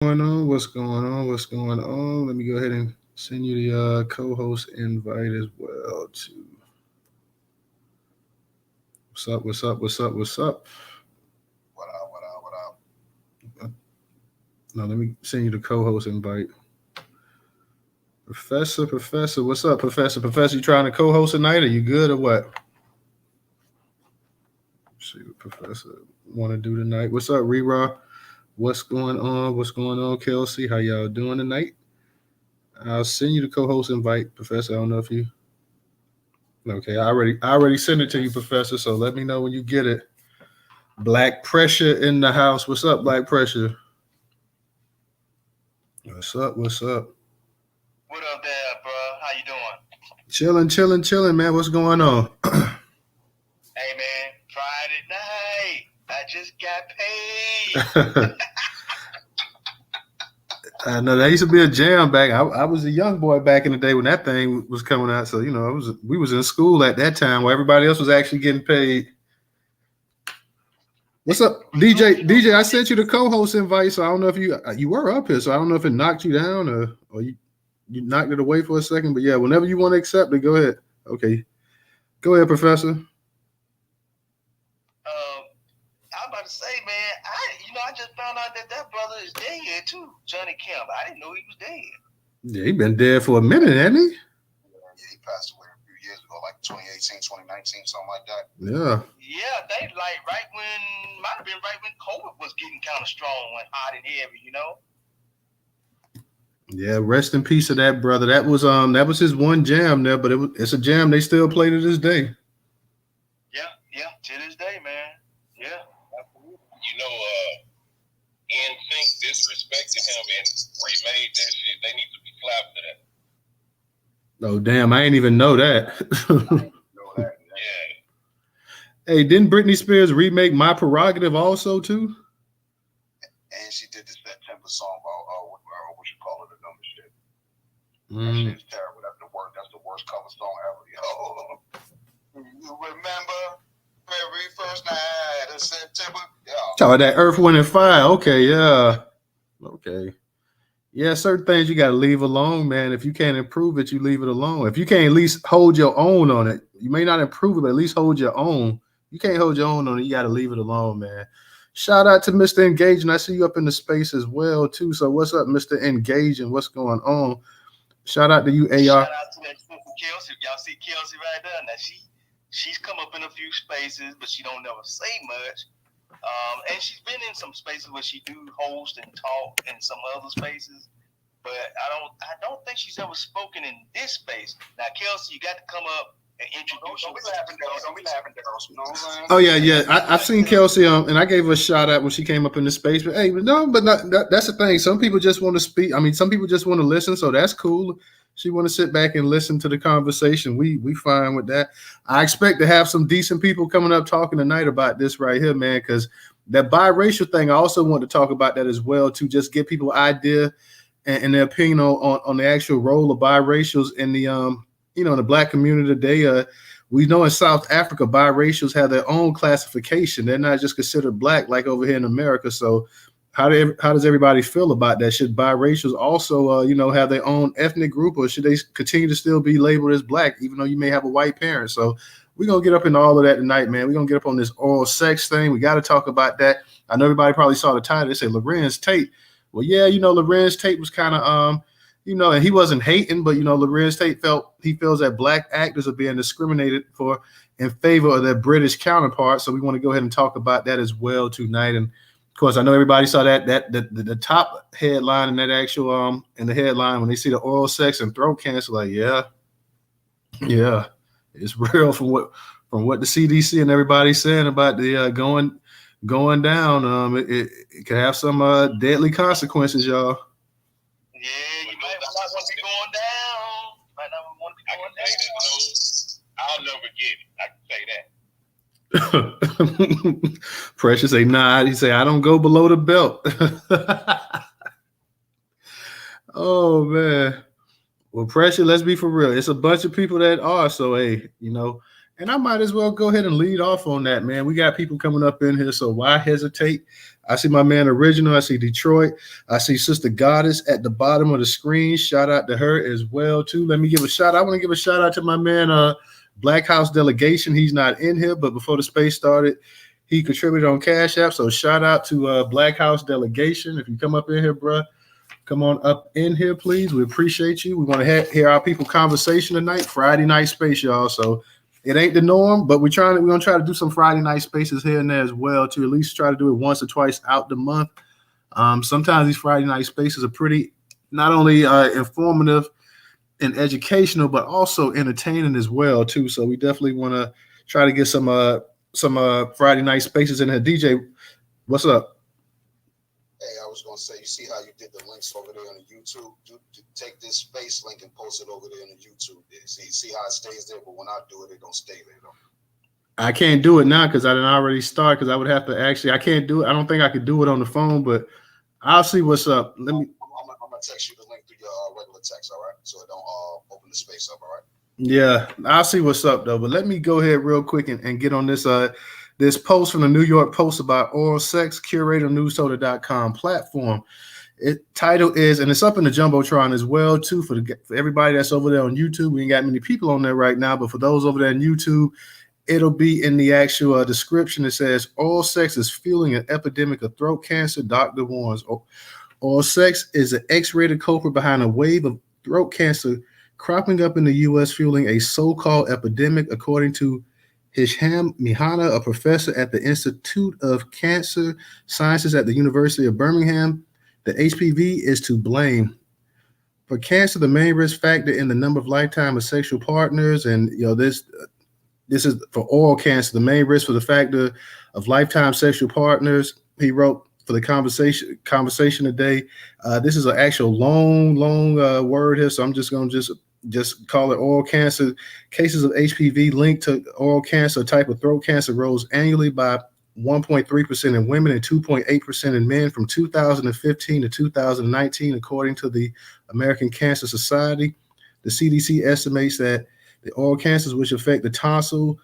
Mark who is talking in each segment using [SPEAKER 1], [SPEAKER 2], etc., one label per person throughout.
[SPEAKER 1] Going on? What's going on? What's going on? Let me go ahead and send you the co-host invite as well. To what's up? What's up? What's up? What's up?
[SPEAKER 2] What up? What up? What up?
[SPEAKER 1] No, let me send you the co-host invite. Professor, what's up, Professor? You trying to co-host tonight? Are you good or what? Let's see what Professor want to do tonight. What's up, Rera? What's going on? What's going on, Kelsey? How y'all doing tonight? I'll send you the co-host invite, Professor. I don't know if you. Okay, I already sent it to you, Professor. So let me know when you get it. Black Pressure in the house. What's up, Black Pressure? What's up? What's up?
[SPEAKER 2] What up there, bro? How you doing?
[SPEAKER 1] Chilling, man. What's going on?
[SPEAKER 2] Hey, man. Friday night. I just got paid.
[SPEAKER 1] I know that used to be a jam back. I was a young boy back in the day when that thing was coming out. So we was in school at that time where everybody else was actually getting paid. What's up, DJ? DJ, I sent you the co-host invite, so I don't know if you were up here, so I don't know if it knocked you down or you knocked it away for a second. But yeah, whenever you want to accept it, go ahead. Okay, go ahead, Professor.
[SPEAKER 2] I was about to say, man, I just found out that brother is dead too, Johnny Kemp. I didn't know he was dead.
[SPEAKER 1] Yeah, he been dead for a minute, hasn't he?
[SPEAKER 2] Yeah, he passed away a few years ago, like 2018, 2019, something like that.
[SPEAKER 1] Yeah.
[SPEAKER 2] Yeah, they might have been right when COVID was getting kind of strong and hot and heavy,
[SPEAKER 1] Yeah, rest in peace to that brother. That was his one jam there, but it's a jam they still play to this day.
[SPEAKER 2] Yeah, to this day, man. Yeah.
[SPEAKER 3] NSYNC disrespected him and remade that shit. They need to be clapped for that.
[SPEAKER 1] Oh damn, I ain't even know that.
[SPEAKER 3] Yeah.
[SPEAKER 1] Hey, didn't Britney Spears remake My Prerogative also too?
[SPEAKER 2] And she did the September song about what you call it, the number shit.
[SPEAKER 1] Mm.
[SPEAKER 2] That shit is terrible. That's the worst cover song ever. Yo, you remember very first night of September? Yeah.
[SPEAKER 1] Oh, that Earth, Wind, and Fire. Okay, yeah. Okay. Yeah, certain things you got to leave alone, man. If you can't improve it, you leave it alone. If you can't at least hold your own on it, you may not improve it, but at least hold your own. You can't hold your own on it. You got to leave it alone, man. Shout out to Mr. Engaging. I see you up in the space as well, too. So what's up, Mr. Engaging? What's going on? Shout out to you, AR.
[SPEAKER 2] Shout out to that sister Kelsey. Y'all see Kelsey right there? Now she's come up in a few spaces, but she don't never say much. And she's been in some spaces where she do host and talk in some other spaces, but I don't think she's ever spoken in this space. Now, Kelsey, you got to come up and introduce. Don't be laughing, girls. Don't be laughing, girls. You know what I'm saying?
[SPEAKER 1] Oh yeah. I've seen Kelsey, and I gave her a shout out when she came up in the space. But hey, that's the thing. Some people just want to speak. I mean, some people just want to listen, so that's cool. She want to sit back and listen to the conversation. We fine with that. I expect to have some decent people coming up talking tonight about this right here, man, because that biracial thing, I also want to talk about that as well, to just give people an idea and their opinion on the actual role of biracials in the in the black community today. We know in South Africa, biracials have their own classification. They're not just considered black like over here in America. So how does everybody feel about that? Should biracials also, have their own ethnic group, or should they continue to still be labeled as black, even though you may have a white parent? So we're going to get up into all of that tonight, man. We're going to get up on this oral sex thing. We got to talk about that. I know everybody probably saw the title. They say Larenz Tate. Well, yeah, Larenz Tate was kind of, and he wasn't hating, but, Larenz Tate feels that black actors are being discriminated for in favor of their British counterparts. So we want to go ahead and talk about that as well tonight. And of course, I know everybody saw the top headline in that actual in the headline when they see the oral sex and throat cancer. Like, yeah, it's real from what the CDC and everybody's saying about the going down. It can have some deadly consequences, y'all.
[SPEAKER 2] Yeah, you might not want to be going down. Might not want to be going down.
[SPEAKER 3] I'll never get it. I can say that.
[SPEAKER 1] Precious say nah. He say I don't go below the belt. Oh man. Well, Precious, let's be for real. It's a bunch of people that are. So hey, And I might as well go ahead and lead off on that, man. We got people coming up in here, so why hesitate? I see my man Original. I see Detroit. I see Sister Goddess at the bottom of the screen. Shout out to her as well, too. Let me give a shout out. I want to give a shout out to my man Black House Delegation. He's not in here, but before the space started, he contributed on Cash App. So shout out to Black House Delegation. If you come up in here, bruh, come on up in here, please. We appreciate you. We want to hear our people conversation tonight. Friday night space, y'all. So it ain't the norm, but we're gonna try to do some Friday night spaces here and there as well, to at least try to do it once or twice out the month. Sometimes these Friday night spaces are pretty not only informative and educational, but also entertaining as well, too. So we definitely want to try to get some Friday night spaces in here. DJ, what's up?
[SPEAKER 4] Hey, I was gonna say, you see how you did the links over there on the YouTube? You take this space link and post it over there on the YouTube. See how it stays there, but when I do it, it don't stay there though.
[SPEAKER 1] I can't do it now because I didn't already start, because I would have to I can't do it. I don't think I could do it on the phone, but I'll see what's up. I'm
[SPEAKER 4] gonna text you the link through your regular text, all right? So it don't open the space up, all right?
[SPEAKER 1] Yeah, I'll see what's up though. But let me go ahead real quick and get on this this post from the New York Post about oral sex, curator Newstoter.com platform. Title is, and it's up in the Jumbotron as well, too, for everybody that's over there on YouTube. We ain't got many people on there right now, but for those over there on YouTube, it'll be in the actual description. It says, oral sex is fueling an epidemic of throat cancer, Dr. warns. Oral sex is an X-rated culprit behind a wave of throat cancer cropping up in the U.S., fueling a so-called epidemic, according to Hisham Mihana, a professor at the Institute of Cancer Sciences at the University of Birmingham. The HPV is to blame. For cancer, the main risk factor in the number of lifetime of sexual partners, and this is for oral cancer, the main risk for the factor of lifetime sexual partners. He wrote for the conversation today. This is an actual long word here, so I'm just going to just call it oral cancer. Cases of HPV linked to oral cancer, type of throat cancer, rose annually by 1.3% in women and 2.8% in men from 2015 to 2019, according to the American Cancer Society. The CDC estimates that the oral cancers, which affect the tonsil,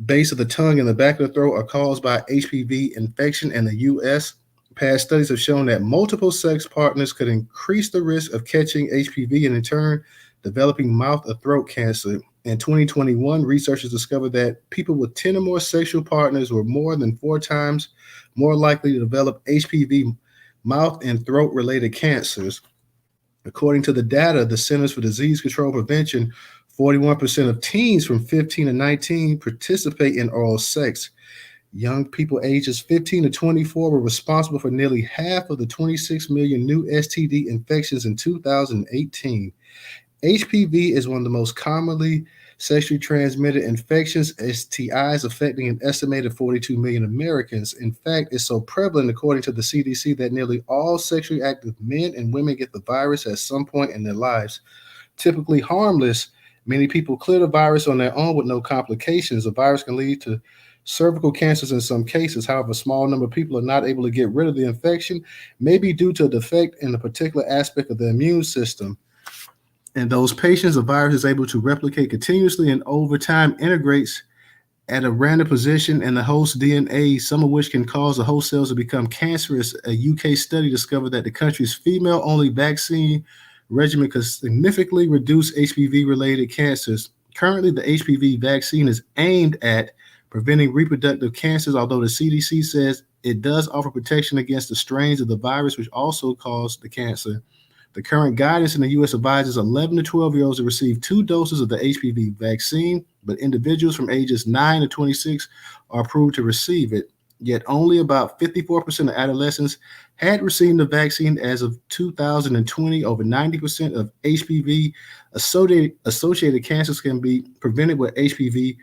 [SPEAKER 1] base of the tongue, and the back of the throat, are caused by HPV infection in the U.S. Past studies have shown that multiple sex partners could increase the risk of catching HPV and in turn developing mouth or throat cancer. In 2021, researchers discovered that people with 10 or more sexual partners were more than 4 times more likely to develop HPV mouth and throat-related cancers. According to the data, the Centers for Disease Control and Prevention, 41% of teens from 15 to 19 participate in oral sex. Young people ages 15 to 24 were responsible for nearly half of the 26 million new STD infections in 2018. HPV is one of the most commonly sexually transmitted infections, STIs, affecting an estimated 42 million Americans. In fact, it's so prevalent, according to the CDC, that nearly all sexually active men and women get the virus at some point in their lives. Typically harmless, many people clear the virus on their own with no complications. The virus can lead to cervical cancers in some cases. However, a small number of people are not able to get rid of the infection, maybe due to a defect in a particular aspect of the immune system. In those patients, the virus is able to replicate continuously and over time integrates at a random position in the host DNA, some of which can cause the host cells to become cancerous. A UK study discovered that the country's female-only vaccine regimen could significantly reduce HPV-related cancers. Currently, the HPV vaccine is aimed at preventing reproductive cancers, although the CDC says it does offer protection against the strains of the virus which also cause the cancer. The current guidance in the U.S. advises 11 to 12-year-olds to receive 2 doses of the HPV vaccine, but individuals from ages 9 to 26 are approved to receive it. Yet only about 54% of adolescents had received the vaccine as of 2020. Over 90% of HPV-associated cancers can be prevented with HPV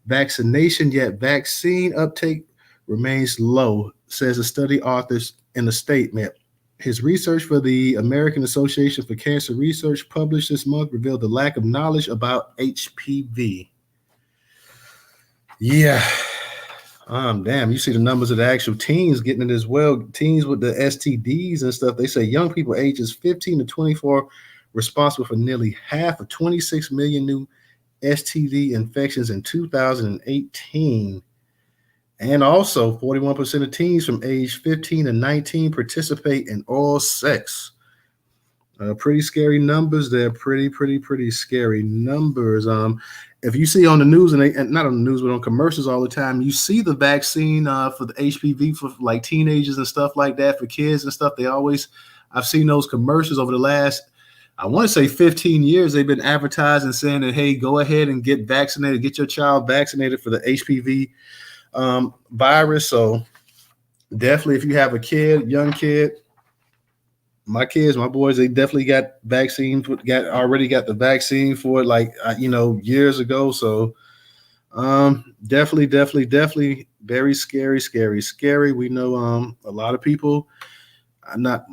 [SPEAKER 1] vaccination, yet vaccine uptake remains low, says the study authors in a statement. His research for the American Association for Cancer Research, published this month, revealed the lack of knowledge about HPV. Yeah. Damn, you see the numbers of the actual teens getting it as well. Teens with the STDs and stuff. They say young people ages 15 to 24 responsible for nearly half of 26 million new STD infections in 2018. And also 41% of teens from age 15 to 19 participate in oral sex. Pretty scary numbers there. Pretty scary numbers. If you see on the news, and not on the news, but on commercials all the time, you see the vaccine for the HPV for like teenagers and stuff like that, for kids and stuff. I've seen those commercials over the last, I want to say 15 years. They've been advertising saying that, hey, go ahead and get vaccinated, get your child vaccinated for the HPV virus. So definitely, if you have a kid, young kid, my kids, my boys, they definitely got vaccine, already got the vaccine for it, like, years ago. So definitely very scary. We know a lot of people, I'm not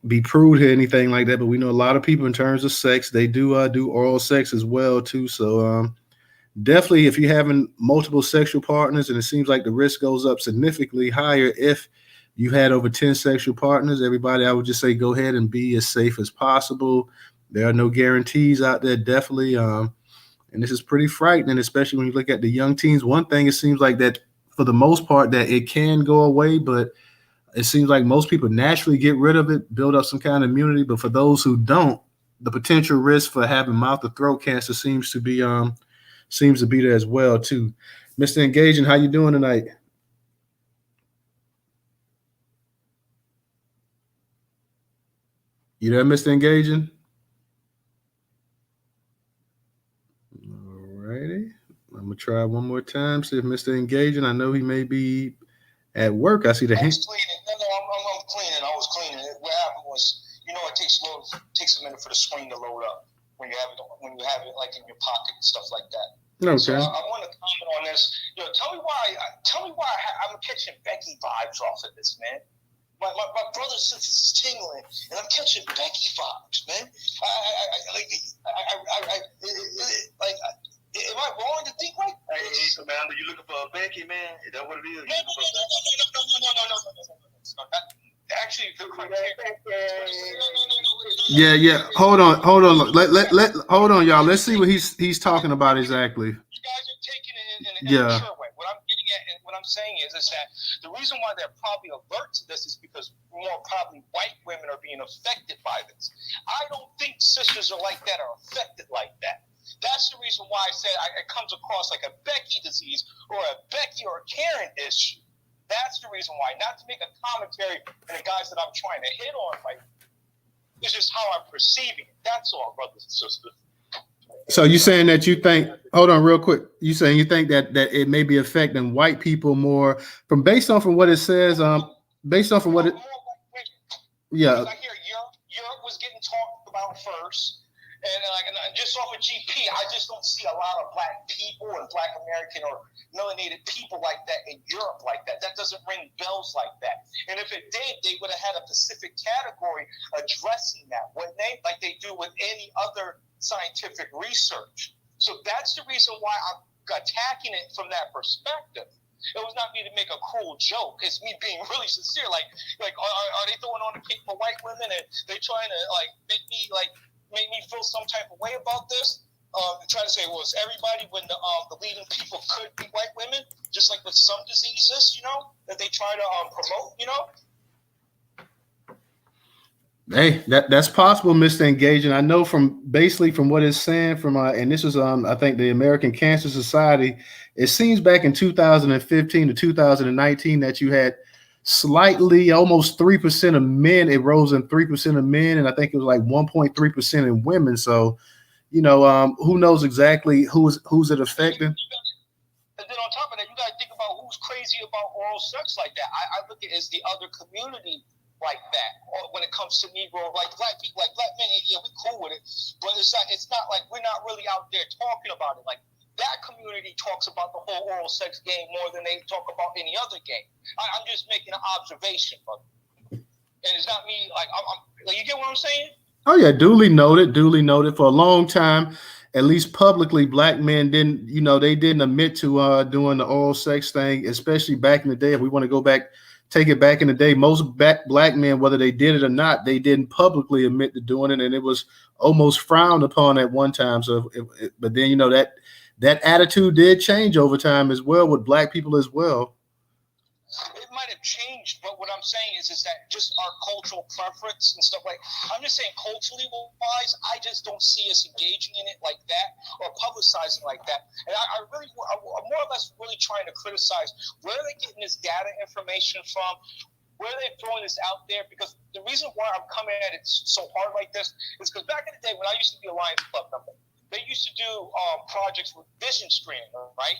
[SPEAKER 1] be prude or anything like that, but we know a lot of people in terms of sex, they do oral sex as well too. So definitely, if you're having multiple sexual partners, and it seems like the risk goes up significantly higher if you had over 10 sexual partners, everybody, I would just say go ahead and be as safe as possible. There are no guarantees out there, definitely. And this is pretty frightening, especially when you look at the young teens. One thing, it seems like that for the most part that it can go away, but it seems like most people naturally get rid of it, build up some kind of immunity. But for those who don't, the potential risk for having mouth or throat cancer seems to be there as well too. Mr. Engaging, how you doing tonight? You there, Mr. Engaging? All righty. I'm going to try one more time, see if Mr. Engaging, I know he may be at work. I see the hand.
[SPEAKER 5] I'm cleaning. I was cleaning. What happened was, it takes a minute for the screen to load up when you have it like in your pocket and stuff like that.
[SPEAKER 1] Okay.
[SPEAKER 5] So I want to comment on this. Tell me why I'm catching Becky vibes off of this, man. My brother's senses is tingling, and I'm catching Becky vibes, man. Am I wrong to think like?
[SPEAKER 2] Hey, Commander, you looking for a Becky, man? Is that what it is?
[SPEAKER 5] No. Actually, the
[SPEAKER 1] Yeah. Hold on. Let hold on, y'all. Let's see what he's talking about exactly.
[SPEAKER 5] You guys are taking it in a mature way. What I'm getting at and what I'm saying is that the reason why they're probably alert to this is because more probably white women are being affected by this. I don't think sisters are like that, are affected like that. That's the reason why I said it comes across like a Becky disease or a Becky or a Karen issue. That's the reason why. Not to make a commentary on the guys that I'm trying to hit on, right? It's just how I'm perceiving it. That's all, brothers and sisters.
[SPEAKER 1] So you saying that you think? Hold on, real quick. You saying you think that it may be affecting white people more based off of what it says? Based off of what it? Yeah.
[SPEAKER 5] I hear Europe was getting talked about first. And just off of GP, I just don't see a lot of black people and black American or melanated people like that in Europe like that. That doesn't ring bells like that. And if it did, they would have had a specific category addressing that, wouldn't they? Like they do with any other scientific research. So that's the reason why I'm attacking it from that perspective. It was not me to make a cruel joke. It's me being really sincere. Like are they throwing on the cake for white women and they trying to make me feel some type of way about this? Trying to say, well, it's everybody when the leading people could be white women, just like with some diseases, that they try to promote,
[SPEAKER 1] Hey, that's possible, Mr. Engaging. I know from what it's saying from and this is I think the American Cancer Society. It seems back in 2015 to 2019 that you had slightly almost 3% of men. It rose in 3% of men, and I think it was like 1.3% in women. So, who knows exactly who's it affecting?
[SPEAKER 5] And then on top of that, you got to think about who's crazy about oral sex like that. I look at it as the other community like that, or when it comes to Negro, like black people, like black men. Yeah, we cool with it, but it's not like we're not really out there talking about it. Like that community talks about the whole oral sex game more than they talk about any other game. I'm just making an observation, brother. And it's not me. I'm you get what I'm saying?
[SPEAKER 1] Oh yeah, duly noted. For a long time, at least publicly, black men didn't admit to doing the oral sex thing, especially back in the day. If we want to go back take it back in the day, most black men, whether they did it or not, they didn't publicly admit to doing it, and it was almost frowned upon at one time. So, but then that attitude did change over time as well with black people as well.
[SPEAKER 5] It might have changed, but what I'm saying is that just our cultural preference and stuff like. I'm just saying, culturally wise, I just don't see us engaging in it like that or publicizing like that. And I'm more or less really trying to criticize where are they getting this data information from. Where are they throwing this out there? Because the reason why I'm coming at it so hard like this is because back in the day when I used to be a Lions Club member, they used to do projects with vision screening, right?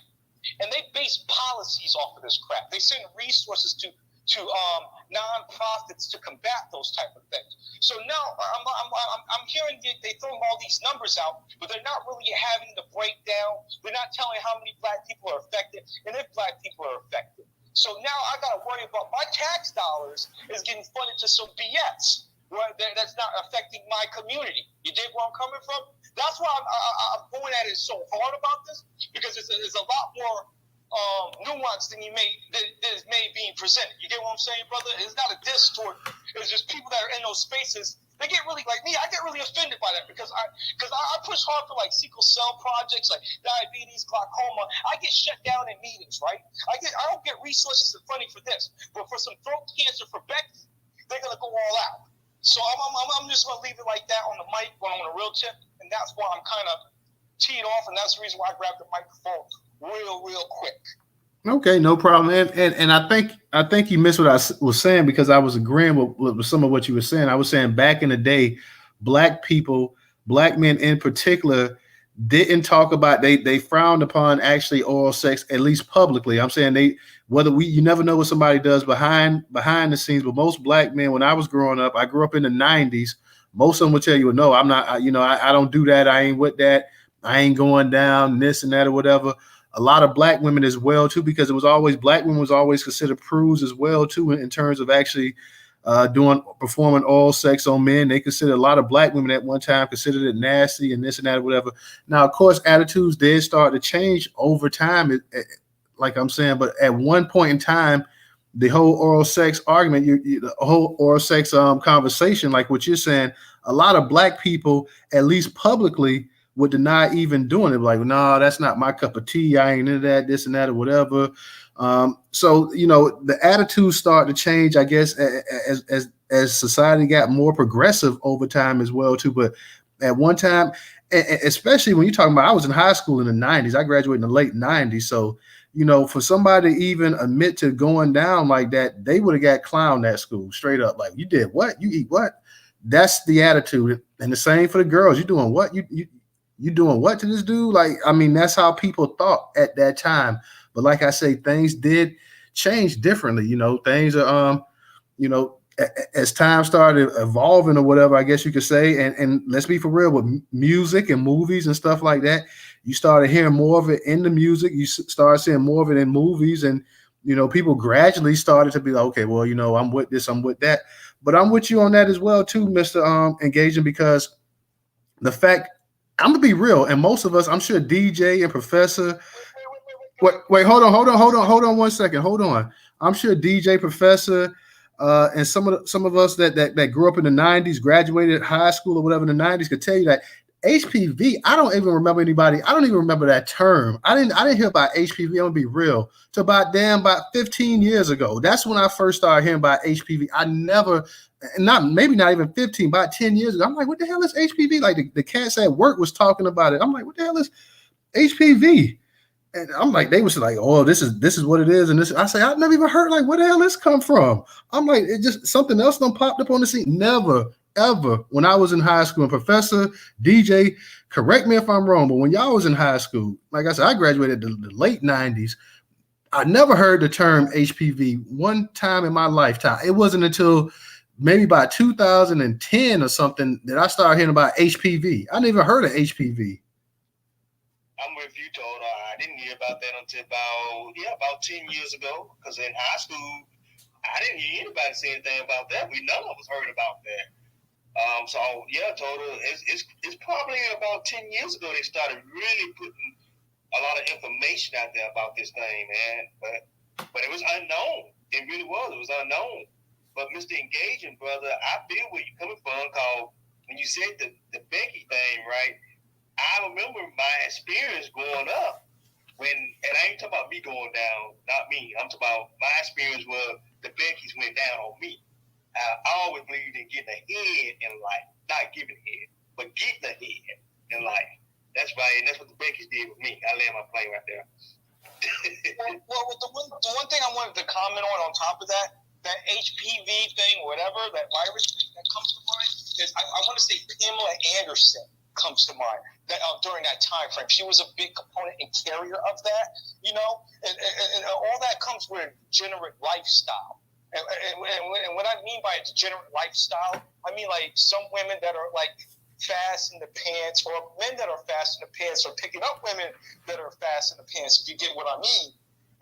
[SPEAKER 5] And they base policies off of this crap. They send resources to nonprofits to combat those type of things. So now I'm hearing they throw all these numbers out, but they're not really having the breakdown. They're not telling how many black people are affected and if black people are affected. So now I got to worry about my tax dollars is getting funded to some BS. Right, that's not affecting my community. You dig where I'm coming from? That's why I'm going at it so hard about this, because it's a lot more nuance than is being presented. You get what I'm saying, brother? It's not a diss toward. It's just people that are in those spaces. They get really, like me, I get really offended by that because I push hard for like sickle cell projects, like diabetes, glaucoma. I get shut down in meetings, right? I don't get resources and funding for this, but for some throat cancer for Becky, they're gonna go all out. So I'm just going to leave it like that on the mic when I'm on a real tip, and that's why I'm kind of teed off, and that's the reason why I grabbed the microphone real quick.
[SPEAKER 1] Okay, no problem. And I think you missed what I was saying, because I was agreeing with some of what you were saying. I was saying back in the day, black people, black men in particular, didn't talk about, they frowned upon actually oral sex, at least publicly. I'm saying you never know what somebody does behind the scenes, but most black men, when I was growing up, I grew up in the 90s, most of them would tell you, no, I'm not, I don't do that. I ain't with that. I ain't going down this and that or whatever. A lot of black women as well too, because black women was always considered prudes as well too, in terms of actually performing oral sex on men. They considered, a lot of black women at one time considered it nasty and this and that or whatever. Now, of course, attitudes did start to change over time, like I'm saying, but at one point in time, the whole oral sex argument, the whole oral sex conversation, like what you're saying, a lot of black people, at least publicly, would deny even doing it. Like, no, that's not my cup of tea. I ain't into that, this and that or whatever. So, the attitudes start to change, I guess, as society got more progressive over time as well too. But at one time, especially when you're talking about, I was in high school in the 90s. I graduated in the late 90s. So, for somebody to even admit to going down like that, they would have got clowned at school straight up. Like, you did what? You eat what? That's the attitude. And the same for the girls. You doing what? You doing what to this dude? Like, I mean, that's how people thought at that time. But like I say, things did change differently. Things are, as time started evolving or whatever, I guess you could say. And let's be for real, with music and movies and stuff like that, you started hearing more of it in the music. You started seeing more of it in movies, and people gradually started to be like, okay, well, I'm with this, I'm with that. But I'm with you on that as well too, Mr. Engaging, because the fact, I'm gonna be real, and most of us, I'm sure DJ and Professor. Wait, hold on 1 second. Hold on. I'm sure DJ, Professor, and some of us that grew up in the 90s, graduated high school or whatever in the 90s, could tell you that HPV, I don't even remember that term. I didn't hear about HPV, I'm gonna be real, to about 15 years ago. That's when I first started hearing about HPV. I never, not even 15, about 10 years ago. I'm like, what the hell is HPV? Like the cats at work was talking about it. I'm like, what the hell is HPV? And I'm like, they was like, oh, this is what it is. And this, I say, I've never even heard, like, where the hell this come from? I'm like, it just, something else done popped up on the scene. Never, ever. When I was in high school, and Professor, DJ, correct me if I'm wrong, but when y'all was in high school, like I said, I graduated in the late 90s. I never heard the term HPV one time in my lifetime. It wasn't until maybe by 2010 or something that I started hearing about HPV. I never heard of HPV.
[SPEAKER 2] I'm with you, Total. I didn't hear about that until about 10 years ago. Because in high school, I didn't hear anybody say anything about that. None of us heard about that. So yeah, Total. It's probably about 10 years ago they started really putting a lot of information out there about this thing, man. But it was unknown. It really was. It was unknown. But Mr. Engaging, brother, I feel where you're coming from, because when you said the Becky thing, right, I remember my experience growing up and I ain't talking about me going down, not me. I'm talking about my experience where the Beckys went down on me. I always believed in getting ahead in life, not giving head, but getting ahead in life. That's right, and that's what the Beckys did with me. I land my plane right there.
[SPEAKER 5] well, the one thing I wanted to comment on top of that HPV thing, whatever, that virus thing that comes to mind, is I want to say Pamela Anderson comes to mind that during that time frame. She was a big component and carrier of that, and all that comes with a degenerate lifestyle. And what I mean by a degenerate lifestyle, I mean like some women that are like fast in the pants, or men that are fast in the pants, or picking up women that are fast in the pants, if you get what I mean.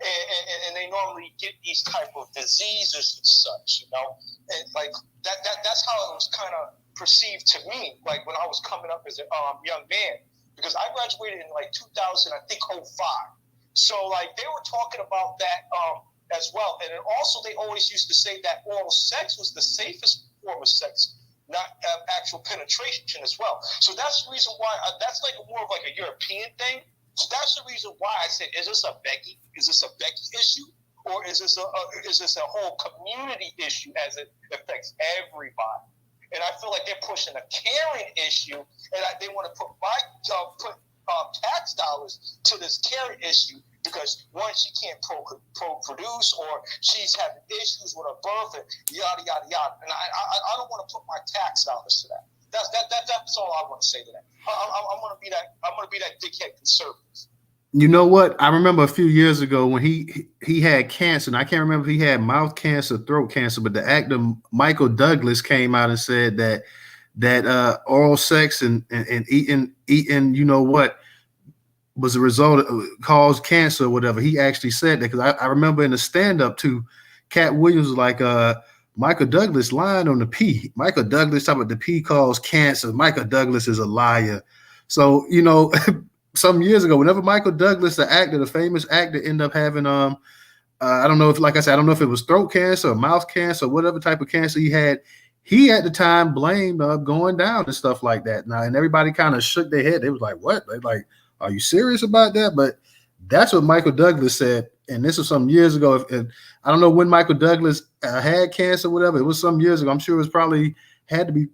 [SPEAKER 5] And they normally get these type of diseases and such, and like that's how it was kind of perceived to me, like when I was coming up as a young man, because I graduated in like 2000, I think 05. So like they were talking about that as well, and then also they always used to say that oral sex was the safest form of sex, not actual penetration as well. So that's the reason why that's like more of like a European thing. So that's the reason why I said, is this a Becky? Is this a Becky issue, or is this a whole community issue as it affects everybody? And I feel like they're pushing a caring issue, and they want to put tax dollars to this caring issue because one, she can't produce, or she's having issues with her birth, and yada yada yada. And I don't want to put my tax dollars to that. That's all I want to say to that. I'm gonna be that dickhead conservative.
[SPEAKER 1] You know what? I remember a few years ago when he had cancer, and I can't remember if he had mouth cancer, throat cancer, but the actor Michael Douglas came out and said that oral sex and eating, you know what, was a result of caused cancer or whatever. He actually said that, because I remember in the stand-up too, Cat Williams was like, Michael Douglas lying on the P. Michael Douglas talking about the P caused cancer. Michael Douglas is a liar. So, some years ago, whenever Michael Douglas, the actor, the famous actor, ended up having I don't know if, like I said, I don't know if it was throat cancer or mouth cancer or whatever type of cancer he had. He at the time blamed going down and stuff like that. Now, and everybody kind of shook their head. They was like, "What? They like, are you serious about that?" But that's what Michael Douglas said, and this was some years ago. And I don't know when Michael Douglas had cancer, or whatever. It was some years ago. I'm sure it was probably had to be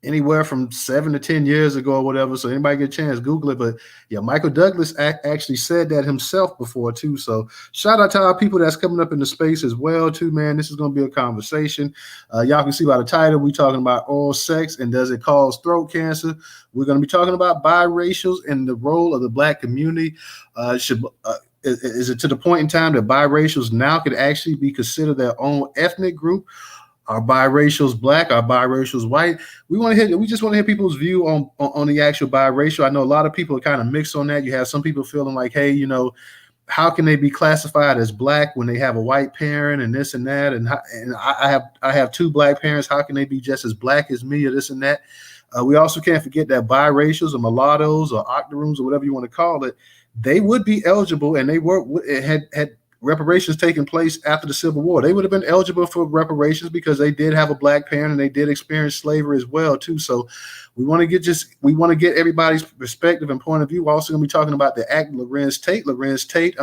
[SPEAKER 1] anywhere from 7 to 10 years ago or whatever. So anybody get a chance, Google it. But yeah, Michael Douglas actually said that himself before too. So shout out to our people that's coming up in the space as well too, man. This is going to be a conversation. Y'all can see by the title, we talking about oral sex and does it cause throat cancer. We're going to be talking about biracials and the role of the Black community. Is it to the point in time that biracials now could actually be considered their own ethnic group? Are biracials Black? Are biracials white? We just want to hear people's view on the actual biracial. I know a lot of people are kind of mixed on that. You have some people feeling like, hey, how can they be classified as Black when they have a white parent and this and that? And I have 2 Black parents. How can they be just as Black as me or this and that? We also can't forget that biracials or mulattoes or octoroons or whatever you want to call it, they would be eligible, and they had reparations taking place after the Civil War. They would have been eligible for reparations because they did have a Black parent and they did experience slavery as well too. So we want to get everybody's perspective and point of view. We're also going to be talking about the actor Larenz Tate. Larenz Tate,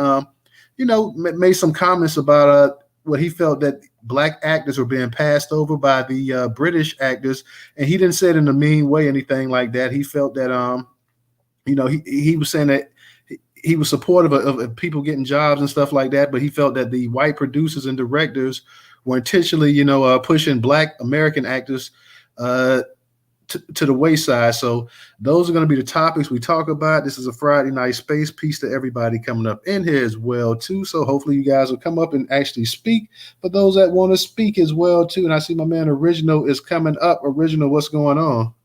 [SPEAKER 1] made some comments about what he felt that Black actors were being passed over by the British actors, and he didn't say it in a mean way, anything like that. He felt that he was saying that he was supportive of people getting jobs and stuff like that, but he felt that the white producers and directors were intentionally, pushing Black American actors to the wayside. So those are going to be the topics we talk about. This is a Friday night space. Peace to everybody coming up in here as well too. So hopefully you guys will come up and actually speak for those that want to speak as well too. And I see my man Original is coming up. Original, what's going on?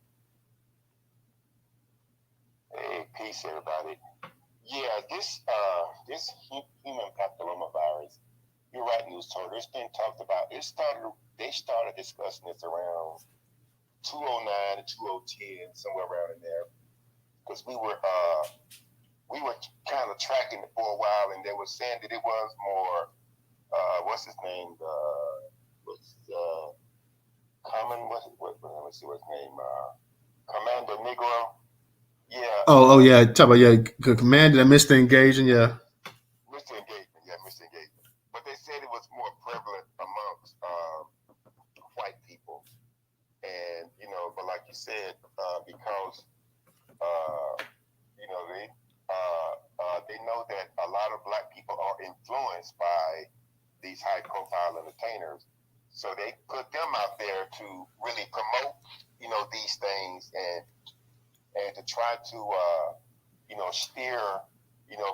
[SPEAKER 6] Hey, peace everybody. Yeah, this human papillomavirus, you're right, Newstoter. It's been talked about. They started discussing this around 2009 to 2010, somewhere around in there, because we were kind of tracking it for a while, and they were saying that it was more what's his name? Common. Let me see what's his name. Commander Negro. Yeah.
[SPEAKER 1] Oh, yeah. Talk about Commander and Mr. Engaging. Yeah.
[SPEAKER 6] Mr. Engagement. Yeah, Mr. Engagement. But they said it was more prevalent amongst white people, and but like you said, because they know that a lot of black people are influenced by these high-profile entertainers, so they put them out there to really promote, these things and to try to, steer,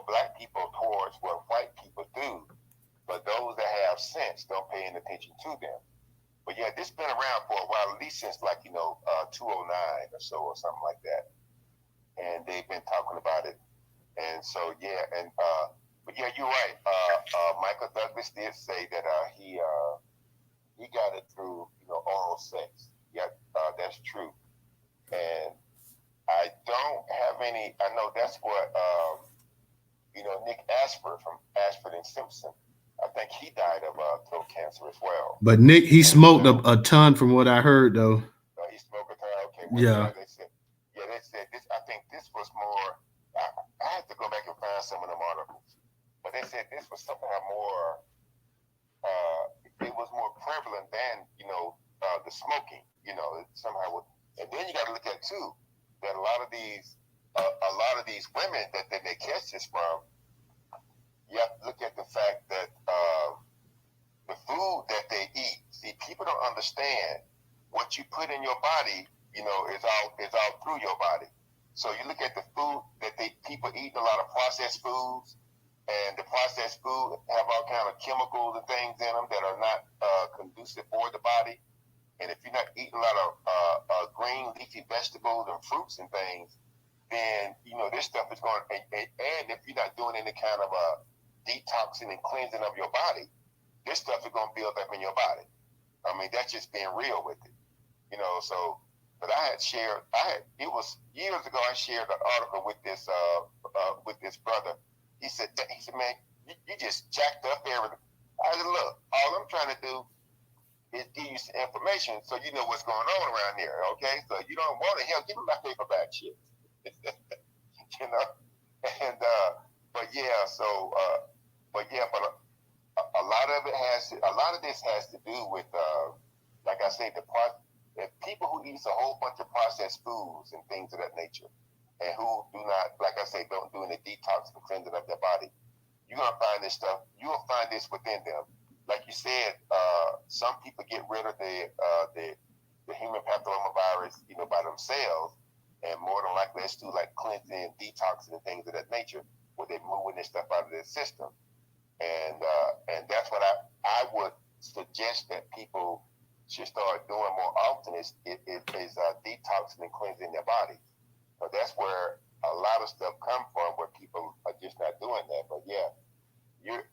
[SPEAKER 6] black people towards what white people do. But those that have sense don't pay any attention to them. But yeah, this has been around for a while, at least since 209 or so, or something like that. And they've been talking about it. And so, yeah, but yeah, you're right. Michael Douglas did say that he got it through, oral sex. Yeah, that's true. And I don't have any. I know that's what Nick Ashford from Ashford and Simpson. I think he died of throat cancer as well.
[SPEAKER 1] But Nick, he smoked a ton, from what I heard, though.
[SPEAKER 6] He smoked a ton. Okay.
[SPEAKER 1] Yeah.
[SPEAKER 6] They said this. I think this was more. I had to go back and find some of them articles, but they said this was somehow more. It was more prevalent than the smoking. Somehow. And then you got to look at too that a lot of these women that they catch this from. You have to look at the fact that the food that they eat. See, people don't understand what you put in your body. Is all through your body. So you look at the food that people eat, a lot of processed foods, and the processed food have all kind of chemicals and things in them that are not conducive for the body. And if you're not eating a lot of green leafy vegetables and fruits and things, then this stuff is going. And if you're not doing any kind of detoxing and cleansing of your body, this stuff is going to build up in your body. I mean, that's just being real with it. So. But it was years ago, I shared an article with this brother. He said, man, you just jacked up everything. I said, look, all I'm trying to do is give you some information so you know what's going on around here, okay? So you don't want to give me my paperback shit. And a lot of this has to do with like I say, if people who eat a whole bunch of processed foods and things of that nature, and who do not, like I say, don't do any detox and cleansing of their body, you're gonna find this stuff. You will find this within them. Like you said, some people get rid of the human papillomavirus, by themselves, and more than likely it's through like cleansing, detoxing, and things of that nature, where they're moving this stuff out of their system. And that's what I would suggest that people should start doing more often is detoxing and cleansing their body. So that's where a lot of stuff come from, where people are just not doing that. But you're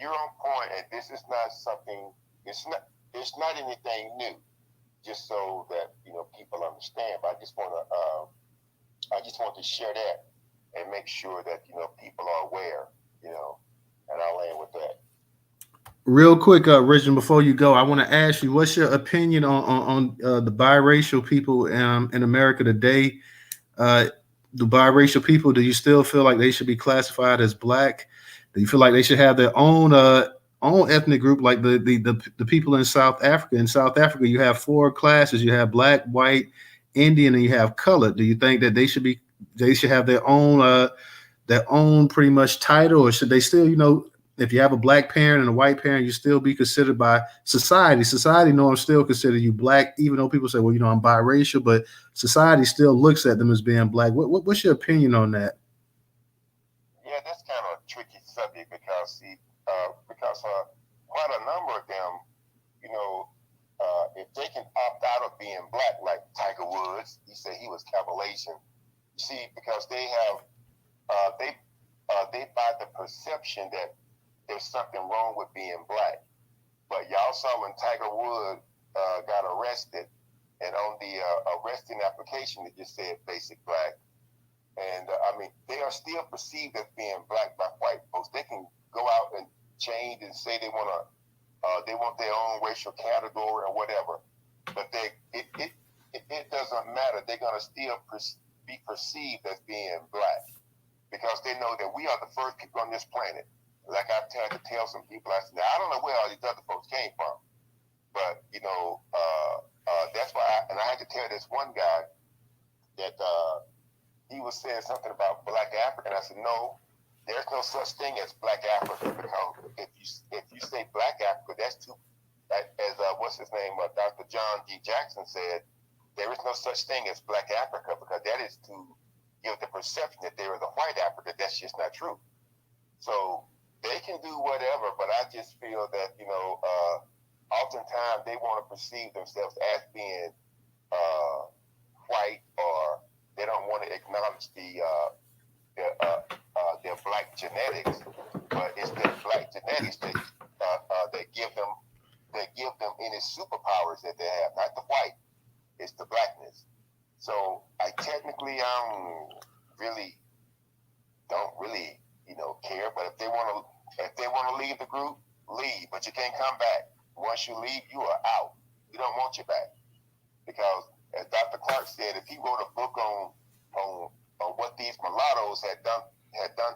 [SPEAKER 6] on point, and this is not something. It's not anything new. Just so that people understand. But I just want to share that and make sure that people are aware. And I'll end with that.
[SPEAKER 1] Real quick, Richard, before you go, I want to ask you, what's your opinion on the biracial people in America today? The biracial people, do you still feel like they should be classified as black? Do you feel like they should have their own ethnic group, like the people in South Africa? In South Africa, you have 4 classes. You have black, white, Indian, and you have colored. Do you think that they should have their own pretty much title, or should they still, if you have a black parent and a white parent, you still be considered by society. Society norms still consider you black, even though people say, well, I'm biracial, but society still looks at them as being black. What's your opinion on that?
[SPEAKER 6] Yeah, that's kind of a tricky subject because quite a number of them, if they can opt out of being black, like Tiger Woods, he said he was Cavalasian. You see, because they have, they buy the perception that there's something wrong with being black. But y'all saw when Tiger Woods got arrested, and on the arresting application, it just said basic black. And they are still perceived as being black by white folks. They can go out and change and say they want their own racial category or whatever, but it doesn't matter. They're gonna still be perceived as being black because they know that we are the first people on this planet. Like I've tried to tell some people, I said, now, I don't know where all these other folks came from, but that's why. I had to tell this one guy that he was saying something about Black Africa, and I said, no, there's no such thing as Black Africa, because if you say Black Africa, that's too, as what's his name, Dr. John G. Jackson said, there is no such thing as Black Africa, because that is to give the perception that there is a white Africa. That's just not true. So they can do whatever, but I just feel that, oftentimes they want to perceive themselves as being white, or they don't want to acknowledge their black genetics, but it's their black genetics that give them any superpowers that they have, not the white, it's the blackness. So I technically don't really care, but if they want to leave the group, leave, but you can't come back. Once you leave, you are out. We don't want you back, because as Dr. Clark said, if he wrote a book on what these mulattoes had done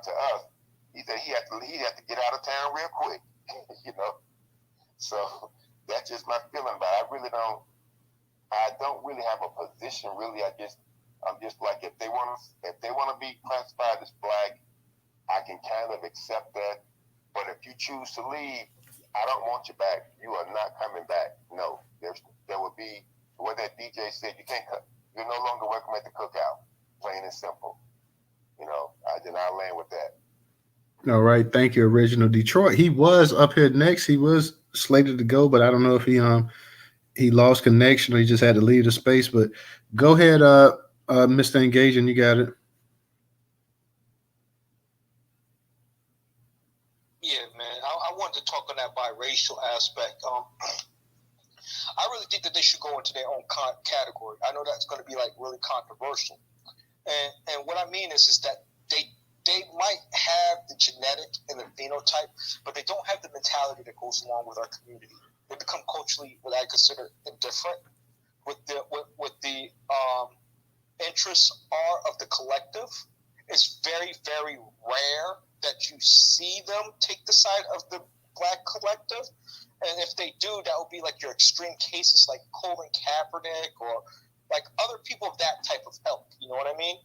[SPEAKER 6] to us, he said he had to get out of town real quick. So that's just my feeling. But I don't really have a position. Really, I'm just like, if they want to be classified as black, I can kind of accept that. But if you choose to leave, I don't want you back. You are not coming back. No, there will be what that DJ said. You're no longer welcome at the cookout. Plain and simple. I'll land with that.
[SPEAKER 1] All right, thank you, Original Detroit. He was up here next. He was slated to go, but I don't know if he lost connection or he just had to leave the space. But go ahead, Mr. Engaging, you got it.
[SPEAKER 5] Yeah, man. I wanted to talk on that biracial aspect. I really think that they should go into their own category. I know that's going to be really controversial, and what I mean is that they might have the genetic and the phenotype, but they don't have the mentality that goes along with our community. They become culturally what I consider indifferent with the interests are of the collective. It's very, very rare that you see them take the side of the black collective. And if they do, that would be your extreme cases like Colin Kaepernick or other people of that type of ilk. You know what I mean?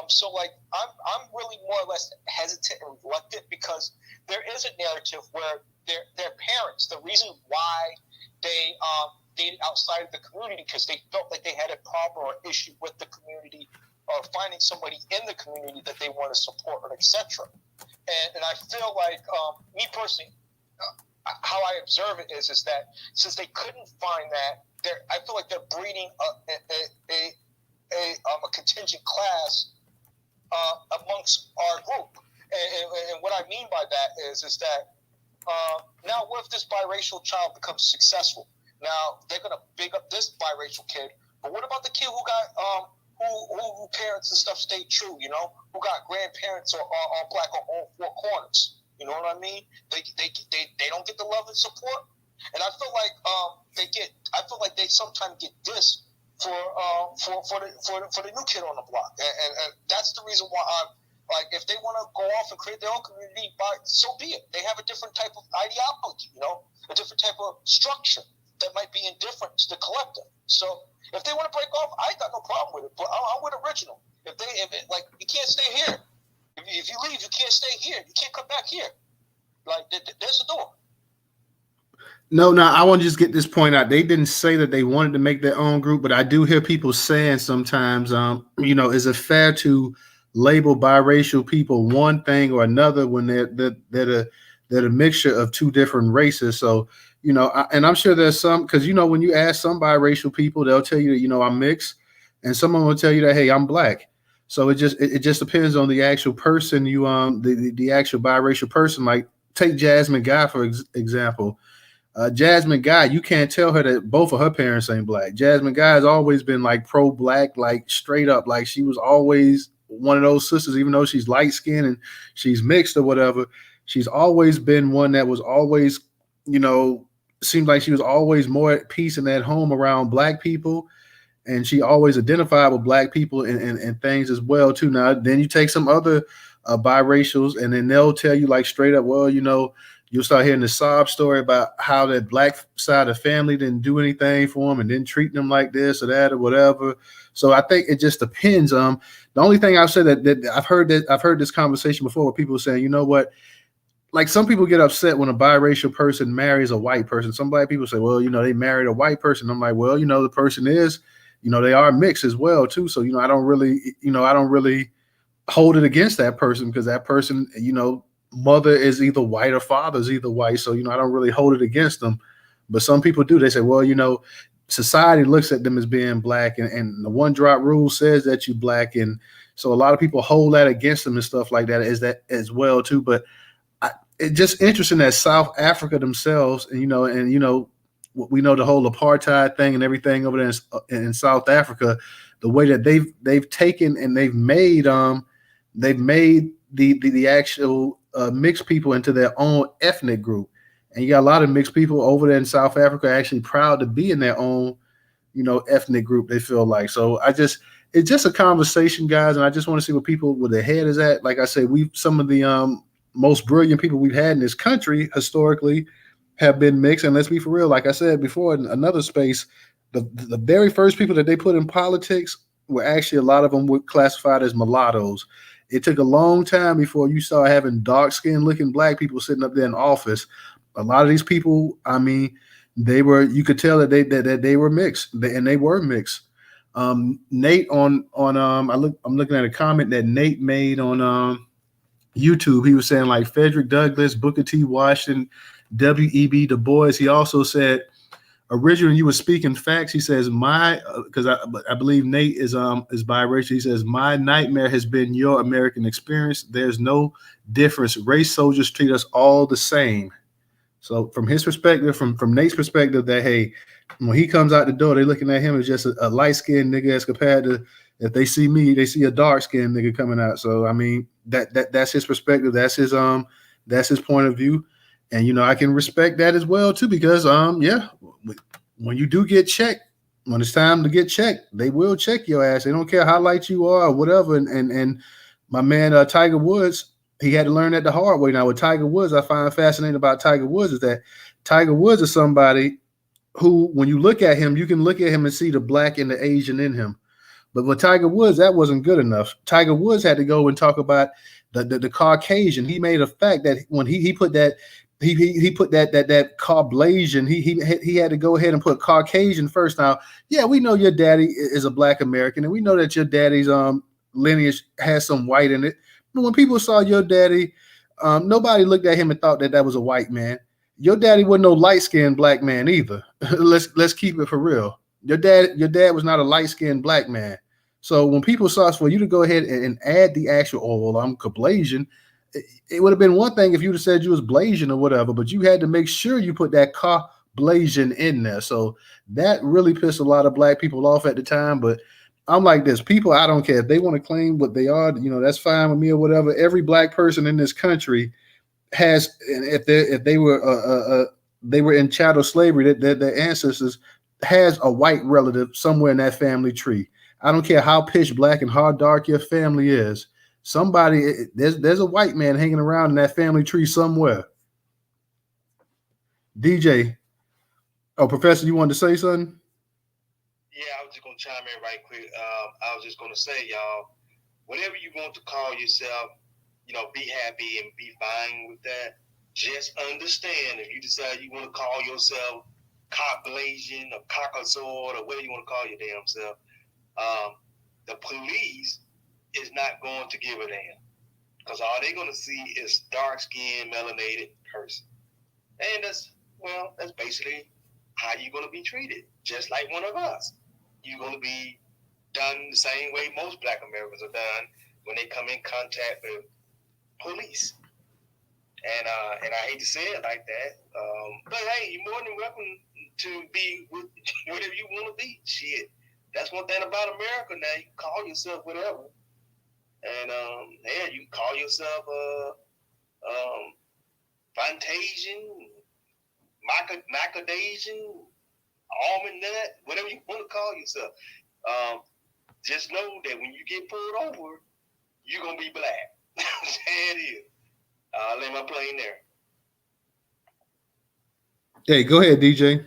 [SPEAKER 5] So I'm really more or less hesitant and reluctant, because there is a narrative where their parents, the reason why they dated outside of the community, because they felt like they had a problem or issue with the community, or finding somebody in the community that they want to support, or etc. And I feel like, me personally, how I observe it is that since they couldn't find that, I feel like they're breeding a contingent class amongst our group. And what I mean by that is that now what if this biracial child becomes successful? Now they're gonna big up this biracial kid, but what about the kid who got who parents and stuff stayed true, who got grandparents or all black on all four corners? You know what I mean? They don't get the love and support, and I feel like they sometimes get dissed for the new kid on the block, and that's the reason why I'm if they want to go off and create their own community, so be it. They have a different type of ideology, a different type of structure that might be indifferent to the collective. So if they want to break off, I got no problem with it. But I'm with Original. You can't stay here. If you leave, you can't stay here. You can't come back here. There's the door.
[SPEAKER 1] No, I want to just get this point out. They didn't say that they wanted to make their own group, but I do hear people saying sometimes, is it fair to label biracial people one thing or another when they're a mixture of two different races? So, and I'm sure there's some, because, when you ask some biracial people, they'll tell you that, I'm mixed, and someone will tell you that, hey, I'm black. So it just depends on the actual person, the actual biracial person. Like, take Jasmine Guy, for example. Jasmine Guy, you can't tell her that both of her parents ain't black. Jasmine Guy has always been pro-black, straight up. She was always one of those sisters, even though she's light skinned and she's mixed or whatever. she's always been one that was always, seemed like she was always more at peace and at home around Black people. And she always identified with Black people and things as well too. Now, then you take some other biracials, and then they'll tell you like straight up, well, you'll start hearing the sob story about how that Black side of the family didn't do anything for them and didn't treat them like this or that or whatever. So I think it just depends. The only thing I've said that I've heard this conversation before where people saying, you know what, like some people get upset when a biracial person marries a white person. Some Black people say, well, they married a white person. I'm like, well, the person is, they are mixed as well too. So, I don't really hold it against that person because that person, mother is either white or father is either white. So, I don't really hold it against them. But some people do. They say, well, society looks at them as being Black and the one drop rule says that you Black. And so a lot of people hold that against them and stuff like that as well too. But it's just interesting that South Africa themselves, and we know the whole apartheid thing and everything over there in South Africa, the way that they've taken and they've made the actual mixed people into their own ethnic group. And you got a lot of mixed people over there in South Africa actually proud to be in their own, ethnic group, they feel like. So it's just a conversation, guys. And I just want to see what people with their head is at. Like I said, some of the most brilliant people we've had in this country historically have been mixed. And let's be for real, like I said before in another space, the very first people that they put in politics were actually, a lot of them were classified as mulattoes. It took a long time before you started having dark-skinned looking Black people sitting up there in office. A lot of these people, I mean, you could tell that they were mixed, and they were mixed. Nate I'm looking at a comment that Nate made on YouTube. He was saying like Frederick Douglass, Booker T. Washington, W.E.B. Du Bois. He also said, originally you were speaking facts. He says, because I believe Nate is biracial. He says, my nightmare has been your American experience. There's no difference. Race soldiers treat us all the same. So from his perspective, from Nate's perspective, that, hey, when he comes out the door, they're looking at him as just a light-skinned nigga as compared to, if they see me, they see a dark-skinned nigga coming out. So I mean, that's his perspective. That's his point of view. And I can respect that as well too, because when you do get checked, when it's time to get checked, they will check your ass. They don't care how light you are or whatever. And my man Tiger Woods, he had to learn that the hard way. Now with Tiger Woods, I find fascinating about Tiger Woods is that Tiger Woods is somebody who, when you look at him, you can look at him and see the Black and the Asian in him. But with Tiger Woods, that wasn't good enough. Tiger Woods had to go and talk about the Caucasian. He made a fact that when he put that. He put that Caucasian. He had to go ahead and put Caucasian first. Now, yeah, we know your daddy is a Black American, and we know that your daddy's lineage has some white in it. But when people saw your daddy, nobody looked at him and thought that was a white man. Your daddy wasn't no light-skinned Black man either. Let's keep it for real. Your dad was not a light-skinned Black man. So when people saw for you to go ahead and add the actual, I'm Caucasian, it would have been one thing if you'd have said you was Blasian or whatever, but you had to make sure you put that Blasian in there. So that really pissed a lot of Black people off at the time. But I'm like this, people, I don't care if they want to claim what they are, that's fine with me or whatever. Every Black person in this country has, if they were in chattel slavery, that their ancestors has a white relative somewhere in that family tree. I don't care how pitch black and how dark your family is. There's a white man hanging around in that family tree somewhere. DJ, Professor, you wanted to say something?
[SPEAKER 7] Yeah, I was just gonna chime in right quick. I was just gonna say, y'all, whatever you want to call yourself, be happy and be fine with that. Just understand, if you decide you want to call yourself Caucasian or Caucasoid or whatever you want to call your damn self, the police is not going to give a damn, because all they're going to see is dark-skinned, melanated person. And that's basically how you're going to be treated, just like one of us. You're going to be done the same way most Black Americans are done when they come in contact with police. And I hate to say it like that, but hey, you're more than welcome to be with whatever you want to be. Shit, that's one thing about America now. You can call yourself whatever. And you can call yourself Fantasian, macadasian, almond nut, whatever you want to call yourself. Just know that when you get pulled over, you're going to be black. There it is. I'll lay my plane there.
[SPEAKER 1] Hey, go ahead, DJ.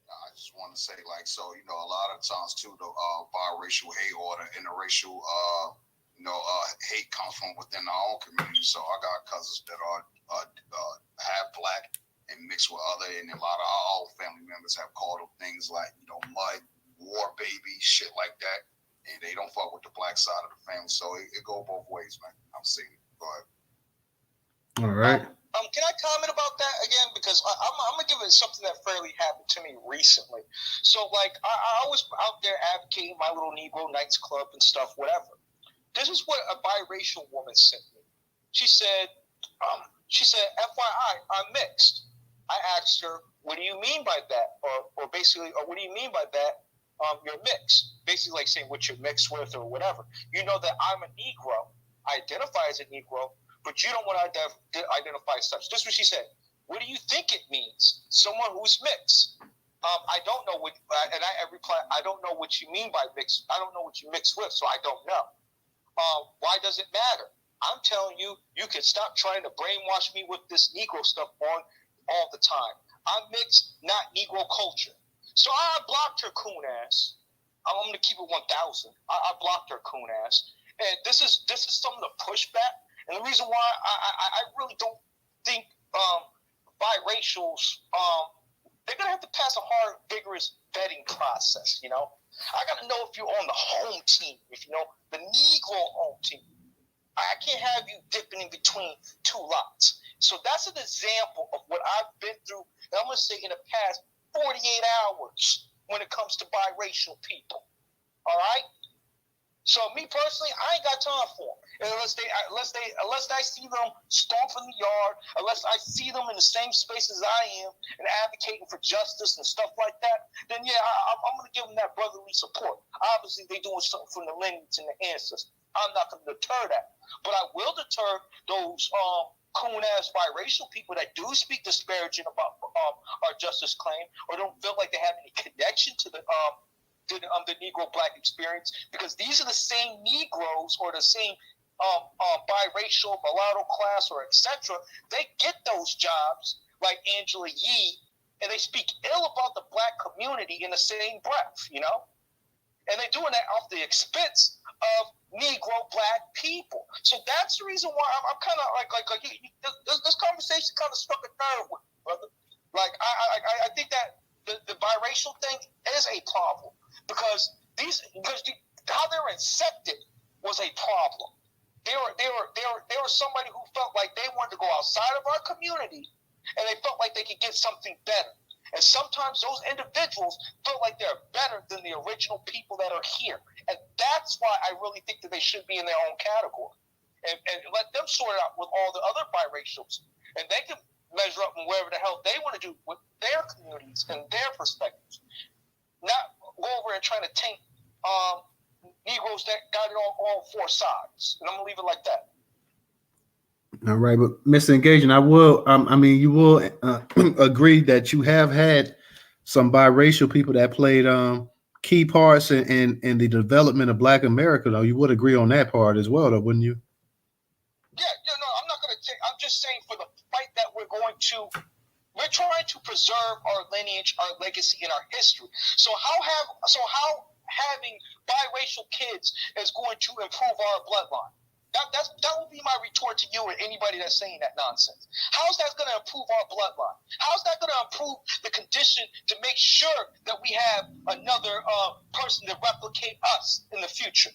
[SPEAKER 4] I just want to say, like, so, you know, a lot of times, too, the biracial hate or the interracial, hate comes from within our own community. So I got cousins that are half black and mixed with other, and a lot of our own family members have called them things like, you know, mud, war baby, shit like that. And they don't fuck with the black side of the family. So it go both ways, man. I'm seeing it. Go ahead.
[SPEAKER 1] All right.
[SPEAKER 5] Can I comment about that again? Because I'm going to give it something that fairly happened to me recently. So, like, I was out there advocating my little Negro Knights Club and stuff, whatever. This is what a biracial woman sent me. She said, FYI, I'm mixed. I asked her, what do you mean by that? Or basically, what do you mean by that? You're mixed. Basically, like saying what you're mixed with or whatever. You know that I'm a Negro. I identify as a Negro, but you don't want to identify as such. This is what she said. What do you think it means? Someone who's mixed. I don't know what, and I replied, I don't know what you mean by mixed. I don't know what you mix with, so I don't know. Why does it matter? I'm telling you, you can stop trying to brainwash me with this Negro stuff on all the time. I'm mixed, not Negro culture. So I blocked her coon ass. I'm going to keep it 1,000. I blocked her coon ass. And this is some of the pushback. And the reason why I really don't think biracials, they're going to have to pass a hard, vigorous vetting process, you know? I got to know if you're on the home team, if you know, the Negro home team. I can't have you dipping in between two lots. So that's an example of what I've been through, and I'm going to say in the past 48 hours when it comes to biracial people. All right? So me personally, I ain't got time for them. Unless I see them stomping the yard, unless I see them in the same space as I am and advocating for justice and stuff like that, then yeah, I'm going to give them that brotherly support. Obviously, they doing something from the lineage and the ancestors. I'm not going to deter that. But I will deter those coon-ass biracial people that do speak disparaging about our justice claim or don't feel like they have any connection to the Negro Black experience, because these are the same Negroes or the same biracial mulatto class or etc. They get those jobs like Angela Yee, and they speak ill about the Black community in the same breath, you know, and they're doing that off the expense of Negro Black people. So that's the reason why I'm kind of like this conversation kind of struck a nerve with me, brother. Like I think that the biracial thing is a problem. Because how they're incepted was a problem. They were somebody who felt like they wanted to go outside of our community, and they felt like they could get something better. And sometimes those individuals feel like they're better than the original people that are here. And that's why I really think that they should be in their own category. And let them sort it out with all the other biracials. And they can measure up in wherever the hell they want to do with their communities and their perspectives. Not go over and trying to taint Negroes that got it on all four sides. And I'm going to leave it like that.
[SPEAKER 1] All right, but Mr. Engaging, I will. You will agree that you have had some biracial people that played key parts in the development of Black America. Though you would agree on that part as well, though, wouldn't you?
[SPEAKER 5] Yeah. No, I'm not going to take. I'm just saying for the fight that we're trying to preserve our lineage, our legacy, and our history. So how having biracial kids is going to improve our bloodline? That would be my retort to you or anybody that's saying that nonsense. How's that going to improve our bloodline? How's that going to improve the condition to make sure that we have another person to replicate us in the future?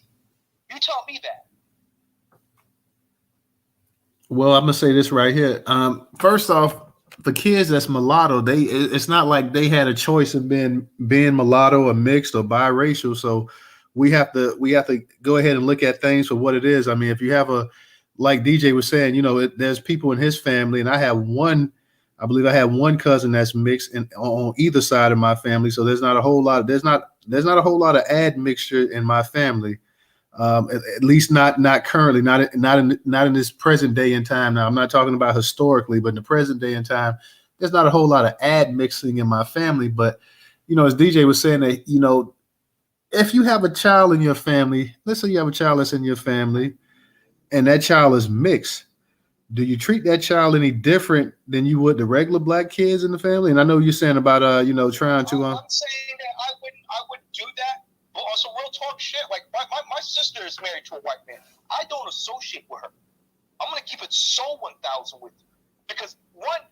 [SPEAKER 5] You tell me that.
[SPEAKER 1] Well, I'm gonna say this right here. First off, the kids that's mulatto, it's not like they had a choice of being mulatto or mixed or biracial. So we have to go ahead and look at things for what it is. I mean, if you have like DJ was saying, you know, there's people in his family, and I believe I have one cousin that's mixed on either side of my family. So there's not a whole lot of admixture in my family. At least not currently, not in this present day and time. Now, I'm not talking about historically, but in the present day and time, there's not a whole lot of ad mixing in my family. But as DJ was saying, that if you have a child in your family, let's say you have a child that's in your family, and that child is mixed, do you treat that child any different than you would the regular black kids in the family? And I know you're saying about trying to.
[SPEAKER 5] I'm saying that I wouldn't do that. But also, real talk shit. Like my sister is married to a white man. I don't associate with her. I'm gonna keep it so 1,000 with you, because one,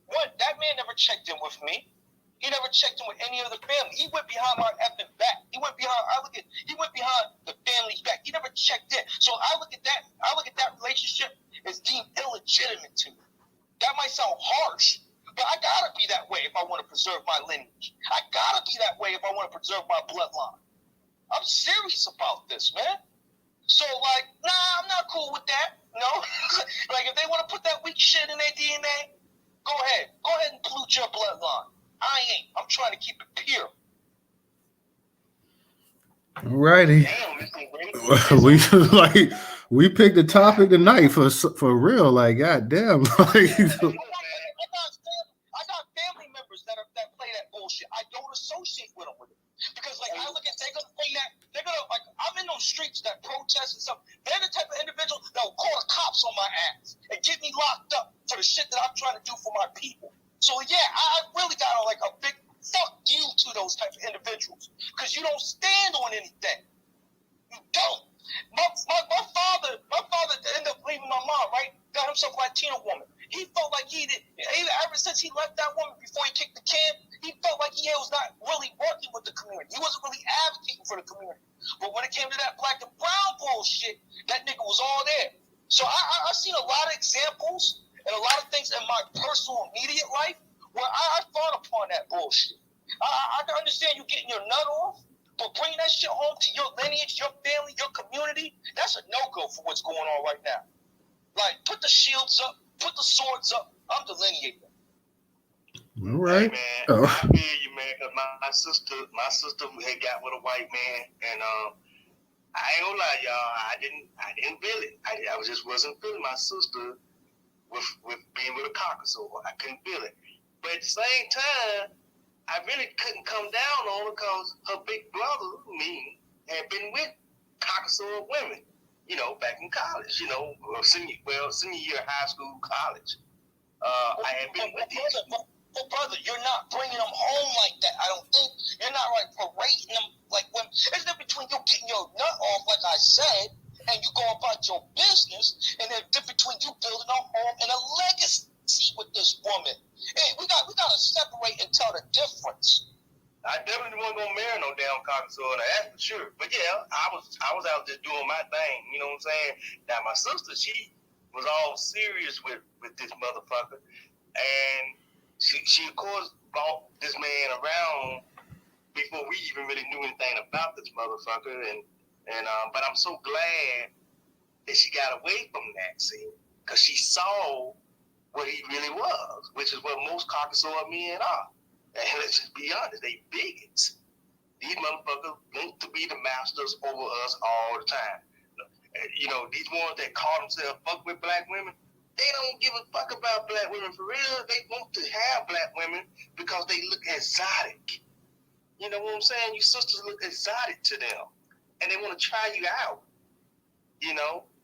[SPEAKER 5] that man never checked in with me. He never checked in with any of the family. He went behind my effing back. He went behind the family's back. He never checked in. So I look at that relationship as deemed illegitimate to me. That might sound harsh, but I gotta be that way if I want to preserve my lineage. I gotta be that way if I want to preserve my bloodline. I'm serious about this, man. So I'm not cool with that. No, if they want to put that weak shit in their DNA, go ahead and pollute your bloodline. I ain't. I'm trying to keep it pure.
[SPEAKER 1] Alrighty. We picked the topic tonight for real. Like, goddamn.
[SPEAKER 5] I got family members that play that bullshit. I don't associate with them with it, because I look at they're gonna play that. They're gonna I'm in those streets that protest and stuff. They're the type of individual that will call the cops on my ass and get me locked up for the shit that I'm trying to do for my people. So yeah, I really got a big fuck you to those type of individuals, because you don't stand on anything. You don't. My father ended up leaving my mom, right? Got himself a Latino woman. He felt like ever since he left that woman before he kicked the can, he felt like he was not really working with the community. He wasn't really advocating for the community. But when it came to that black and brown bullshit, that nigga was all there. So I've seen a lot of examples and a lot of things in my personal immediate life where I fought upon that bullshit. I can understand you getting your nut off, but bringing that shit home to your lineage, your family, your community, that's a no-go for what's going on right now. Put the shields up, put the swords up. I'm delineating.
[SPEAKER 1] All right.
[SPEAKER 7] Hey, man, I feel you, man, because my sister had got with a white man, and I ain't gonna lie, y'all, I didn't feel it. I just wasn't feeling my sister with being with a Caucasoid. I couldn't feel it. But at the same time, I really couldn't come down on her because her big brother, me, had been with Caucasoid women, back in college, senior year of high school, college. I had been with these.
[SPEAKER 5] But brother, you're not bringing them home like that. I don't think you're not parading them like when. It's the difference between you getting your nut off, like I said, and you go about your business, and the difference between you building a home and a legacy with this woman. Hey, we gotta separate and tell the difference.
[SPEAKER 7] I definitely wasn't gonna marry no damn Caucasoid, that's for sure. But yeah, I was out just doing my thing. You know what I'm saying? Now my sister, she was all serious with this motherfucker, and she of course brought this man around before we even really knew anything about this motherfucker, and but I'm so glad that she got away from that, see, because she saw what he really was, which is what most Caucasoid men are. And let's just be honest, they bigots. These motherfuckers want to be the masters over us all the time. These ones that call themselves fuck with black women, they don't give a fuck about black women for real. They want to have black women because they look exotic. You know what I'm saying? You sisters look exotic to them, and they want to try you out.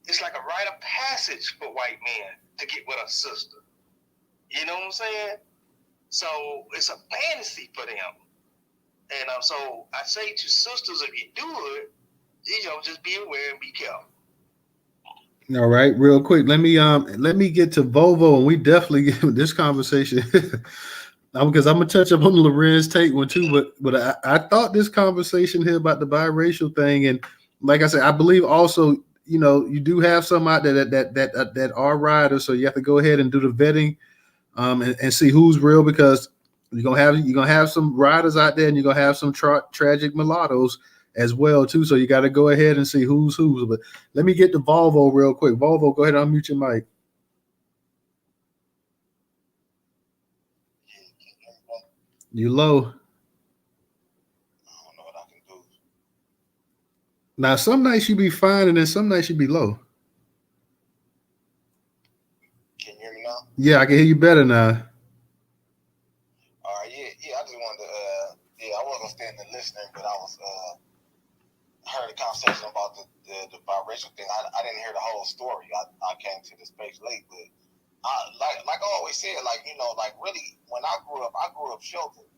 [SPEAKER 7] It's like a rite of passage for white men to get with a sister. You know what I'm saying? So it's a fantasy for them. And so I say to sisters, if you do it, just be aware and be careful.
[SPEAKER 1] All right, real quick. Let me get to Volvo, and we definitely get this conversation because I'm gonna touch up on the Larenz Tate one too. But I thought this conversation here about the biracial thing, and like I said, I believe also you do have some out there that are riders, so you have to go ahead and do the vetting, and see who's real, because you're gonna have some riders out there, and you're gonna have some tragic mulattoes as well too. So you got to go ahead and see who's who. But let me get to Volvo real quick. Volvo, go ahead and unmute your mic. You low.
[SPEAKER 4] I don't know what I can do.
[SPEAKER 1] Now, some nights you be fine, and then some nights you be low.
[SPEAKER 6] Can you hear me now?
[SPEAKER 1] Yeah, I can hear you better now.
[SPEAKER 6] All right, yeah. I just wanted to, I wasn't gonna stand there listening, but I was heard a conversation about the biracial thing. I didn't hear the whole story. I came to the space late, but like I always said, like, you know, like really when I grew up sheltered.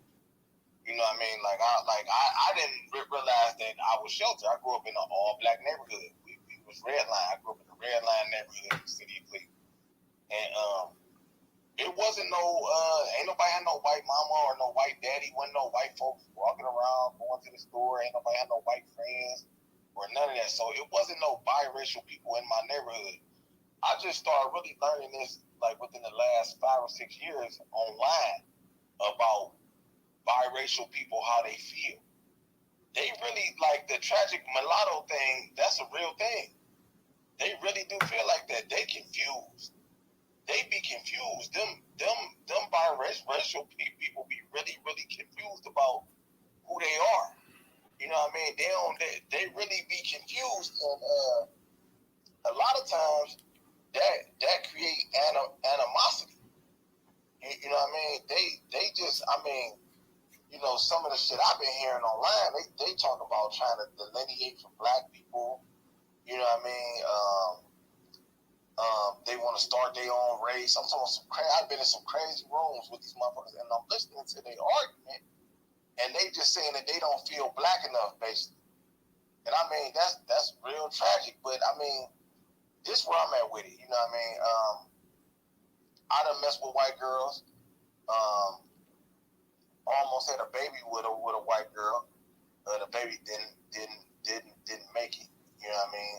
[SPEAKER 6] You know what I mean? Like I didn't realize that I was sheltered. I grew up in an all black neighborhood. We was red line. I grew up in a red line neighborhood in the city of Cleveland, and it wasn't no ain't nobody had no white mama or no white daddy. Wasn't no white folks walking around going to the store. Ain't nobody had no white friends or none of that. So it wasn't no biracial people in my neighborhood. I just started really learning this like within the last 5 or 6 years online about biracial people, how they feel. They really, like the tragic mulatto thing, that's a real thing. They really do feel like that. They confused. They be confused. Them biracial people be really, really confused about who they are. You know what I mean? They really be confused, and a lot of times that create animosity. You know what I mean? They just, I mean, you know, some of the shit I've been hearing online, they talk about trying to delineate from black people. You know what I mean? They want to start their own race. I'm talking about I've been in some crazy rooms with these motherfuckers, and I'm listening to their argument, and they just saying that they don't feel black enough, basically. And I mean, that's real tragic. But I mean, this is where I'm at with it. You know what I mean? I done messed with white girls. Almost had a baby with a white girl. The baby didn't make it. You know what I mean?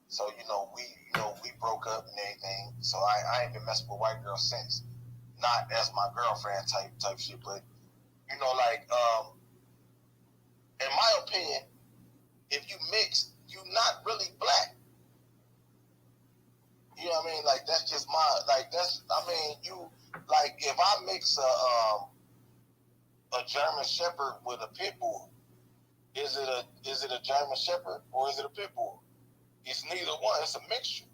[SPEAKER 6] So we broke up and everything. So I ain't been messing with white girls since. Not as my girlfriend type shit, but in my opinion, if you mix, you're not really black. You know what I mean? Like that's just if I mix a German Shepherd with a pit bull, is it a German Shepherd or is it a pit bull? It's neither one. It's a mixture.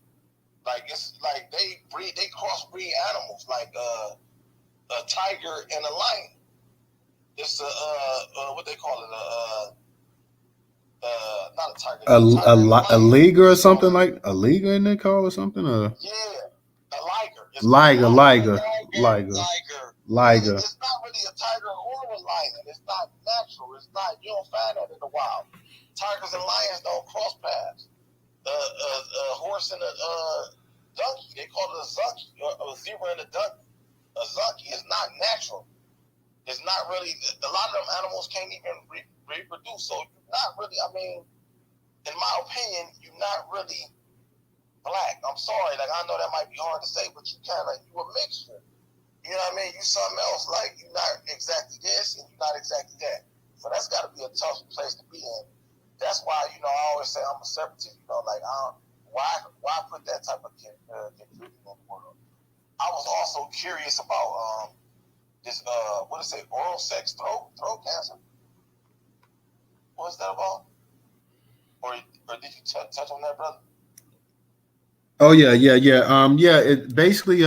[SPEAKER 6] Like it's like they crossbreed animals, like a tiger and a lion. It's what they call it, not a tiger.
[SPEAKER 1] A liger or something, like a liger in they call or something.
[SPEAKER 6] Yeah, a
[SPEAKER 1] liger. Liger.
[SPEAKER 6] It's not really a tiger or a lion. It's not natural. It's not. You don't find that in the wild. Tigers and lions don't cross paths. A horse and a donkey, they call it a zunky, or a zebra and a donkey. A zunky is not natural. It's not really. A lot of them animals can't even reproduce. So you're not really. I mean, in my opinion, you're not really black. I'm sorry. Like I know that might be hard to say, but you a mixture. You know what I mean? You something else. Like you're not exactly this and you're not exactly that. So that's got to be a tough place to be in. That's why I always say I'm a separatist. Like why put that type of confusion in the world? I was also curious about this what is it? Oral sex throat cancer. What's that about? Or did you touch on that, brother?
[SPEAKER 1] Oh yeah. It basically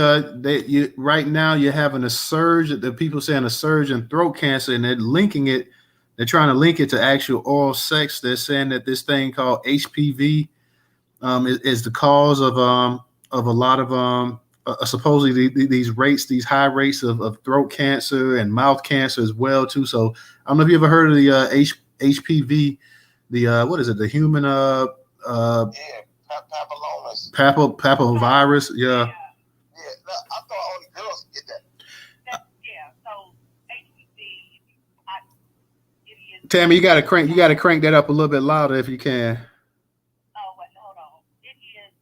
[SPEAKER 1] right now you're having a surge. The people saying a surge in throat cancer, and they're linking it. They're trying to link it to actual oral sex. They're saying that this thing called HPV is the cause of a lot of supposedly these high rates of throat cancer and mouth cancer as well too. So I don't know if you ever heard of the HPV, what is it? The human
[SPEAKER 6] papillomas.
[SPEAKER 1] Papillovirus. Yeah.
[SPEAKER 6] Yeah. No, I thought only girls get that.
[SPEAKER 8] So HPV,
[SPEAKER 1] Tammy, you gotta crank that up a little bit louder if you can.
[SPEAKER 8] Oh wait, hold on. It is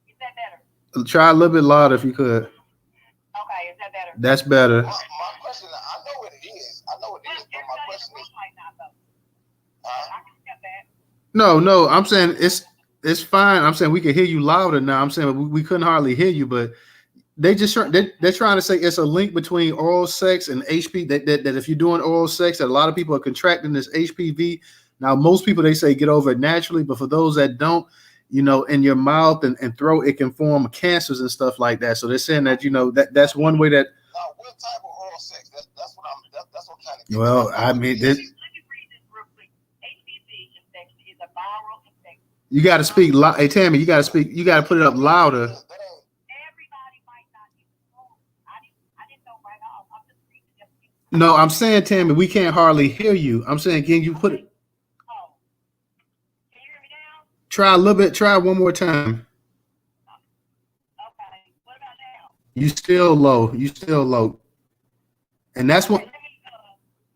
[SPEAKER 8] is that better?
[SPEAKER 1] Try a little bit louder if you could.
[SPEAKER 8] Okay, is that better?
[SPEAKER 1] That's better.
[SPEAKER 6] My question, I know what it is. But my question is,
[SPEAKER 8] I can get that.
[SPEAKER 1] No, I'm saying it's fine. I'm saying we can hear you louder now. I'm saying we couldn't hardly hear you, but they're trying to say it's a link between oral sex and HPV. That if you're doing oral sex, that a lot of people are contracting this HPV Now, most people, they say get over it naturally, but for those that don't, you know, in your mouth and throat, it can form cancers and stuff like that. So they're saying that, you know, that's one way that.
[SPEAKER 6] Now, what type of oral sex? That's what I'm trying to get.
[SPEAKER 1] Well, I mean,
[SPEAKER 8] Let me read this real quick. HPV infection is a viral infection.
[SPEAKER 1] you got to speak. Hey, Tammy, you got to speak. You got to put it up louder.
[SPEAKER 8] Everybody might not even know. I didn't know right off. I'm just reading them.
[SPEAKER 1] No, I'm saying, Tammy, we can't hardly hear you. I'm saying, can you put it?
[SPEAKER 8] Oh. Can you hear me now?
[SPEAKER 1] Try a little bit. Try one more time.
[SPEAKER 8] Okay. What about now?
[SPEAKER 1] You still low. You still low. And that's what.
[SPEAKER 8] Let me,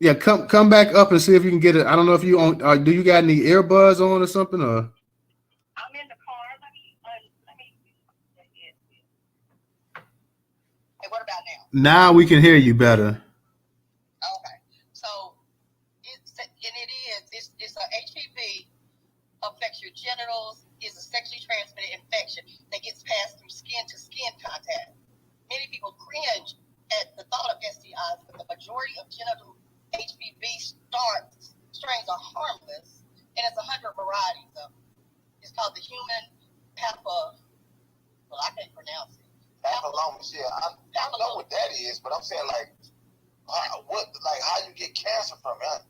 [SPEAKER 1] Yeah, come back up and see if you can get it. I don't know if you on. Do you got any earbuds on or something? Or
[SPEAKER 8] I'm in the car. Let me. Hey, what about now?
[SPEAKER 1] now we can hear you better.
[SPEAKER 8] Okay. So it's a HPV affects your genitals. Is a sexually transmitted infection that gets passed through skin to skin contact. Many people cringe at the thought of STIs, but the majority of genital HPV strains are harmless, and it's 100 varieties of them. It's called the human well, I can't pronounce it.
[SPEAKER 6] Papillomas, yeah, I know what that is, but I'm saying like, how you get cancer from it?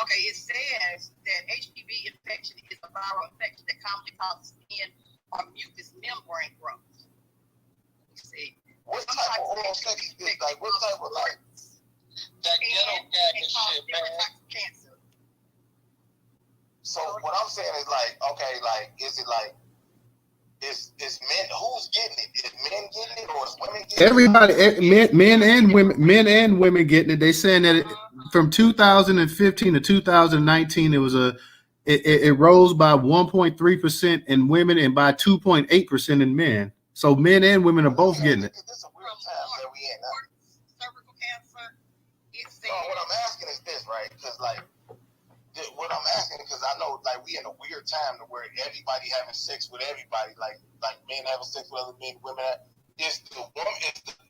[SPEAKER 8] Okay, it says that HPV infection is a viral infection that commonly causes skin or mucous membrane growth. Let's see.
[SPEAKER 6] What type of oral sex is this? Like, what type of like?
[SPEAKER 5] That ghetto gag and shit, man.
[SPEAKER 8] Cancer.
[SPEAKER 6] So what I'm saying is like, okay, like, is it like, is men? Who's getting it? Is men getting it or is women getting
[SPEAKER 1] Everybody,
[SPEAKER 6] it?
[SPEAKER 1] men and women getting it. They saying that from 2015 to 2019, it rose by 1.3% in women and by 2.8% in men. So men and women are both getting it.
[SPEAKER 6] This is a weird time that we in now.
[SPEAKER 8] Cervical cancer. It says.
[SPEAKER 6] No, what I'm asking is this, right? Because like, what I'm asking, because I know like we in a weird time to where everybody having sex with everybody, like men having sex with other men, women. Is the woman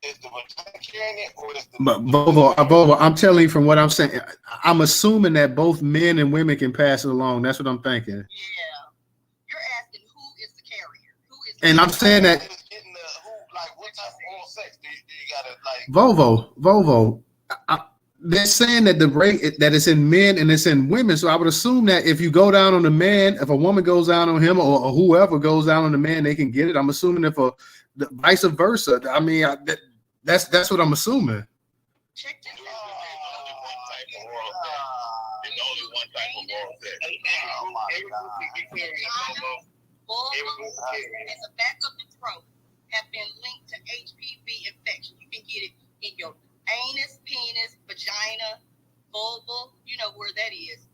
[SPEAKER 6] is the vagina carrying it, or is the
[SPEAKER 1] But Volvo, I'm telling you from what I'm saying, I'm assuming that both men and women can pass it along. That's what I'm thinking.
[SPEAKER 8] Yeah. You're asking who is the carrier? Who is?
[SPEAKER 1] And I'm saying that
[SPEAKER 6] who's getting like what type of oral sex do you gotta like?
[SPEAKER 1] Volvo, they're saying that the rate that it's in men and it's in women. So I would assume that if you go down on the man, if a woman goes down on him or whoever goes down on the man, they can get it. I'm assuming vice versa. I mean, that's what I'm assuming.
[SPEAKER 8] Check this
[SPEAKER 3] There's only one type of oral sex. There's only one type of oral sex.
[SPEAKER 8] At the back of the throat have been linked to HPV infection. You can get it in your anus, penis, vagina, vulva. You know where that is.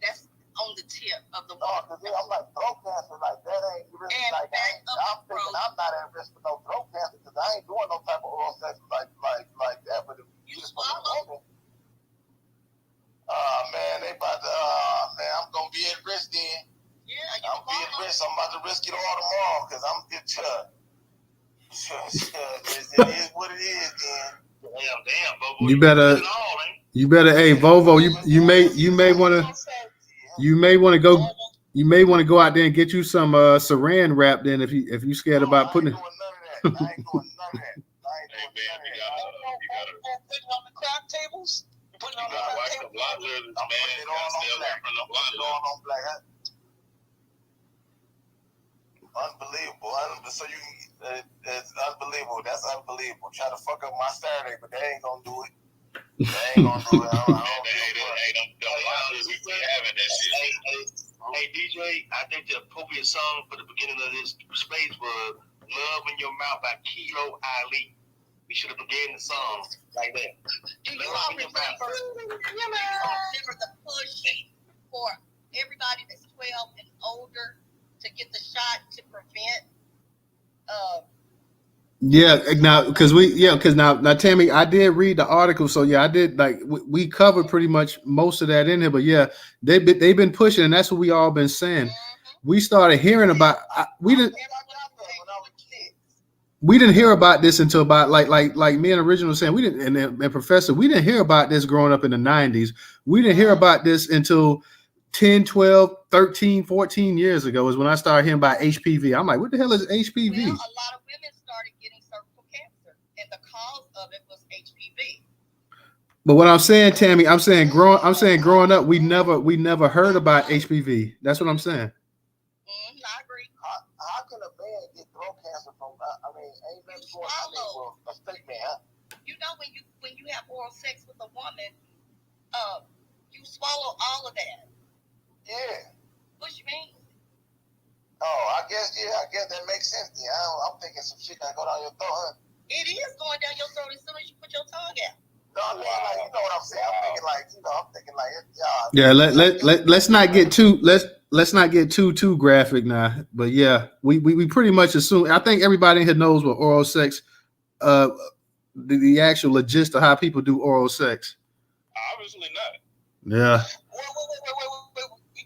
[SPEAKER 8] That's on the tip of the
[SPEAKER 6] No,
[SPEAKER 8] water.
[SPEAKER 6] because I'm like throat cancer, like that ain't really
[SPEAKER 8] And
[SPEAKER 6] like
[SPEAKER 8] back of
[SPEAKER 6] I'm
[SPEAKER 8] the
[SPEAKER 6] thinking
[SPEAKER 8] throat.
[SPEAKER 6] I'm not at risk for no throat cancer because I ain't doing no type of oral sex like that. But if
[SPEAKER 8] You
[SPEAKER 6] just
[SPEAKER 8] swallow.
[SPEAKER 6] man, they about to man, I'm gonna be at risk then.
[SPEAKER 8] Yeah, you
[SPEAKER 6] I'm be at
[SPEAKER 8] swallow.
[SPEAKER 6] risk. I'm about to risk it all tomorrow because I'm it is what it is then.
[SPEAKER 3] Damn, Bobo.
[SPEAKER 1] You better, hey, Volvo, you may want to go. You may want to go out there and get you some saran wrap. Then if you scared about putting it.
[SPEAKER 6] I ain't doing none of that. I ain't doing none of that.
[SPEAKER 3] Hey, man, you gotta
[SPEAKER 5] Put it on the craft tables. You put it on the craft
[SPEAKER 3] watch the
[SPEAKER 5] table.
[SPEAKER 3] block letters,
[SPEAKER 6] I'm
[SPEAKER 3] man.
[SPEAKER 6] putting it
[SPEAKER 3] You gotta
[SPEAKER 6] all
[SPEAKER 3] stay
[SPEAKER 6] on
[SPEAKER 3] away
[SPEAKER 6] black.
[SPEAKER 3] from the
[SPEAKER 6] I'm
[SPEAKER 3] block
[SPEAKER 6] putting it all
[SPEAKER 3] letters.
[SPEAKER 6] on black. Unbelievable. So it's unbelievable. That's unbelievable. Try to fuck up my Saturday, but they ain't gonna do it. They ain't gonna do it. I don't give a fuck.
[SPEAKER 3] We be having that shit.
[SPEAKER 7] Hey, DJ, I think the appropriate song for the beginning of this space was Love in Your Mouth by Kilo Ali. We should have began the song like that.
[SPEAKER 8] Do you
[SPEAKER 7] Love
[SPEAKER 8] all
[SPEAKER 7] in your
[SPEAKER 8] remember
[SPEAKER 7] mouth.
[SPEAKER 8] the push for everybody that's 12 and older to get the shot to prevent?
[SPEAKER 1] Yeah, now Tammy, I did read the article, so yeah, I did like we covered pretty much most of that in here, but yeah, they've been pushing, and that's what we all been saying. We started hearing about we didn't hear about this until about like me and Original was saying we didn't and Professor, we didn't hear about this growing up in the 90s. We didn't hear about this until 10, 12, 13, 14 years ago is when I started hearing about HPV. I'm like, what the hell is HPV?
[SPEAKER 8] Well, a lot of women started getting cervical cancer, and the cause of it was HPV.
[SPEAKER 1] But what I'm saying, Tammy, I'm saying growing up, we never heard about HPV. That's what I'm saying.
[SPEAKER 8] I agree.
[SPEAKER 6] How can a man get throat cancer from? I mean, ain't nothing going on with a fake man. Huh?
[SPEAKER 8] You know, when you have oral sex with a woman, you swallow all of that.
[SPEAKER 6] Yeah.
[SPEAKER 8] What you mean?
[SPEAKER 6] Oh, I guess that makes sense. Yeah, I'm thinking some shit that go down your throat, huh?
[SPEAKER 8] It is going down your throat as soon as you put your tongue out.
[SPEAKER 6] No, I mean, like, you know what I'm saying. I'm thinking like,
[SPEAKER 1] Yeah, let's not get too graphic now. But yeah, we pretty much assume. I think everybody in here knows what oral sex, the actual gist of how people do oral sex.
[SPEAKER 3] Obviously not.
[SPEAKER 1] Yeah.
[SPEAKER 5] Wait. You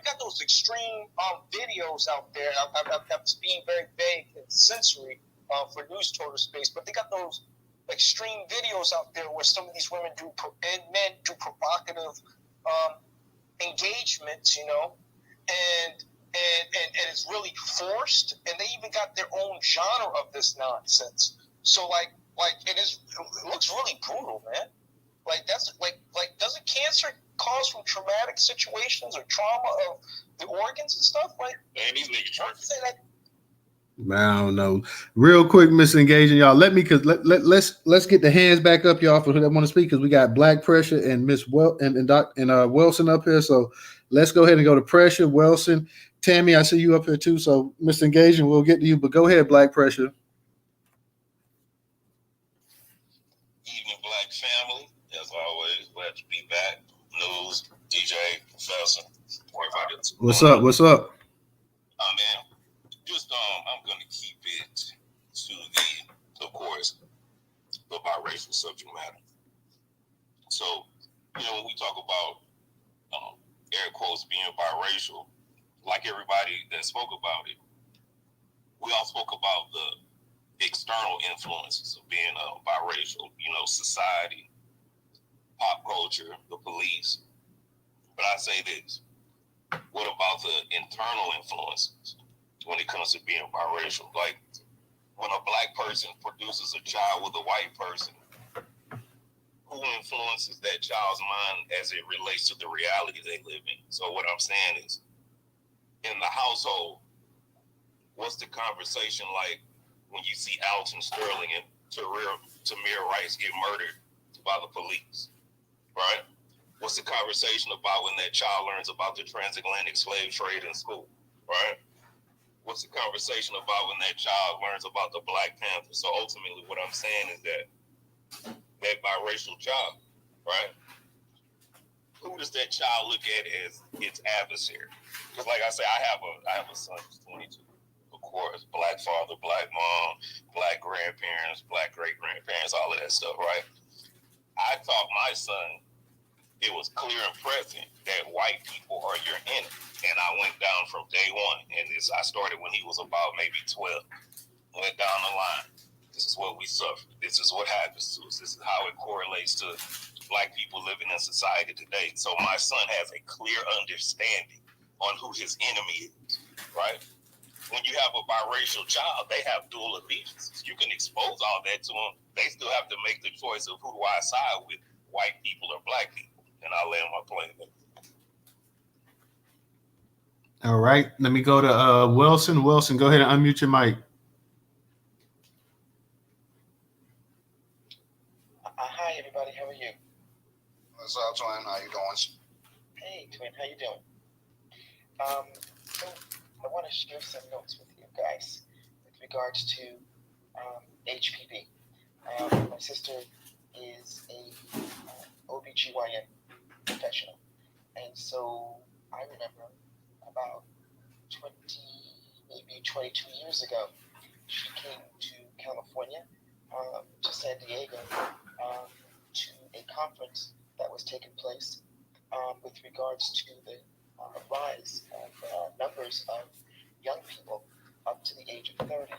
[SPEAKER 5] got those extreme videos out there. I'm being very vague and sensory for Newstoter space, but they got those extreme videos out there where some of these women and men do provocative engagements, you know, and it's really forced, and they even got their own genre of this nonsense. So like it looks really brutal, man. Like that's like doesn't cancer cause from traumatic situations or trauma of the organs and stuff? Like,
[SPEAKER 3] Man, these niggas trying to
[SPEAKER 5] say that.
[SPEAKER 1] I don't know. Real quick, misengaging y'all. Let's get the hands back up, y'all, for who that want to speak, because we got Black Pressure and Miss Wilson up here. So let's go ahead and go to Pressure, Wilson, Tammy. I see you up here too. So misengaging, we'll get to you, but go ahead, Black Pressure.
[SPEAKER 3] Evening, Black family. As always, glad to be back. News, DJ, Professor.
[SPEAKER 1] What's up?
[SPEAKER 3] Man, just I'm gonna keep it to the, of course, the biracial subject matter. So, when we talk about air quotes being biracial, like everybody that spoke about it, we all spoke about the external influences of being biracial. Society, pop culture, the police. But I say this: what about the internal influences when it comes to being biracial? Like, when a black person produces a child with a white person, who influences that child's mind as it relates to the reality they live in? So what I'm saying is, in the household, what's the conversation like when you see Alton Sterling and Tamir Rice get murdered by the police, right? What's the conversation about when that child learns about the transatlantic slave trade in school, right? What's the conversation about when that child learns about the Black Panthers? So ultimately what I'm saying is that biracial child, right? Who does that child look at as its adversary? Because like I say, I have a son who's 22. Of course, Black father, Black mom, Black grandparents, Black great-grandparents, all of that stuff, right? I taught my son it was clear and present that white people are your enemy. And I went down from day one. And I started when he was about maybe 12. Went down the line. This is what we suffer. This is what happens to us. This is how it correlates to Black people living in society today. So my son has a clear understanding on who his enemy is, right? When you have a biracial child, they have dual allegiances. You can expose all that to them. They still have to make the choice of who do I side with, white people or Black people. And I'll land my plane there.
[SPEAKER 1] All right. Let me go to Wilson. Wilson, go ahead and unmute your mic.
[SPEAKER 9] Hi, everybody. How are you?
[SPEAKER 4] What's up, Twin? How you doing?
[SPEAKER 9] Hey, Twin. How you doing? So I want to share some notes with you guys with regards to HPV. My sister is a OBGYN professional, and so I remember about 22 years ago, she came to California, to San Diego, to a conference that was taking place with regards to the rise of numbers of young people up to the age of 30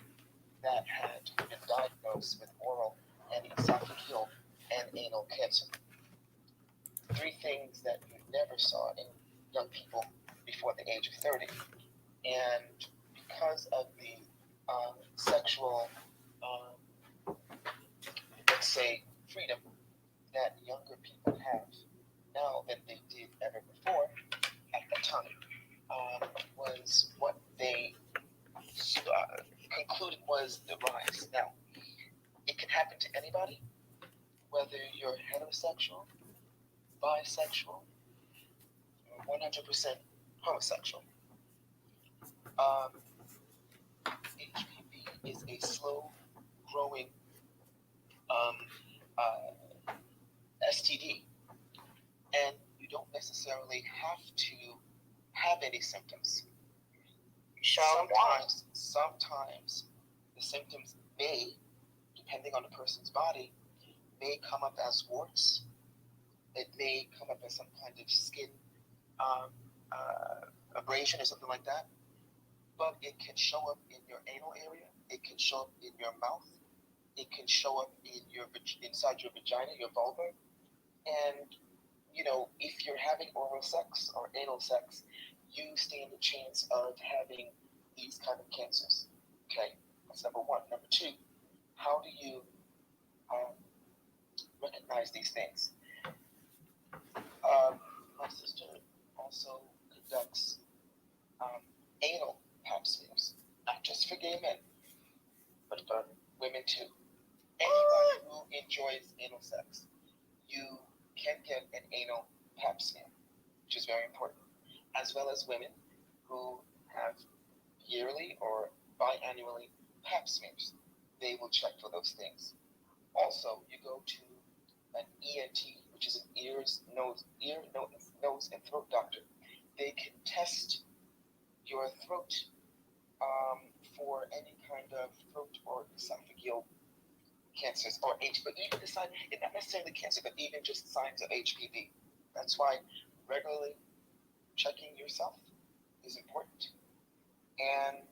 [SPEAKER 9] that had been diagnosed with oral and esophageal and anal cancer. Three things that you never saw in young people before the age of 30. And because of the sexual, let's say, freedom that younger people have now than they did ever before at that time, was what they concluded was the rise. Now, it can happen to anybody, whether you're heterosexual, bisexual, or 100% homosexual. HPV is a slow-growing STD, and you don't necessarily have to have any symptoms. Sometimes the symptoms may, depending on the person's body, may come up as warts. It may come up as some kind of skin abrasion or something like that. But it can show up in your anal area. It can show up in your mouth. It can show up in inside your vagina, your vulva. And, if you're having oral sex or anal sex, you stand a chance of having these kind of cancers. Okay, that's number one. Number two, how do you recognize these things? My sister also conducts anal pap smears, not just for gay men, but for women too. Anybody who enjoys anal sex, you can get an anal pap smear, which is very important, as well as women who have yearly or biannually pap smears. They will check for those things. Also, you go to an ENT, which is an ear, nose, and throat doctor. They can test your throat for any kind of throat or esophageal cancers or but even the sign, not necessarily cancer, but even just signs of HPV. That's why regularly checking yourself is important. And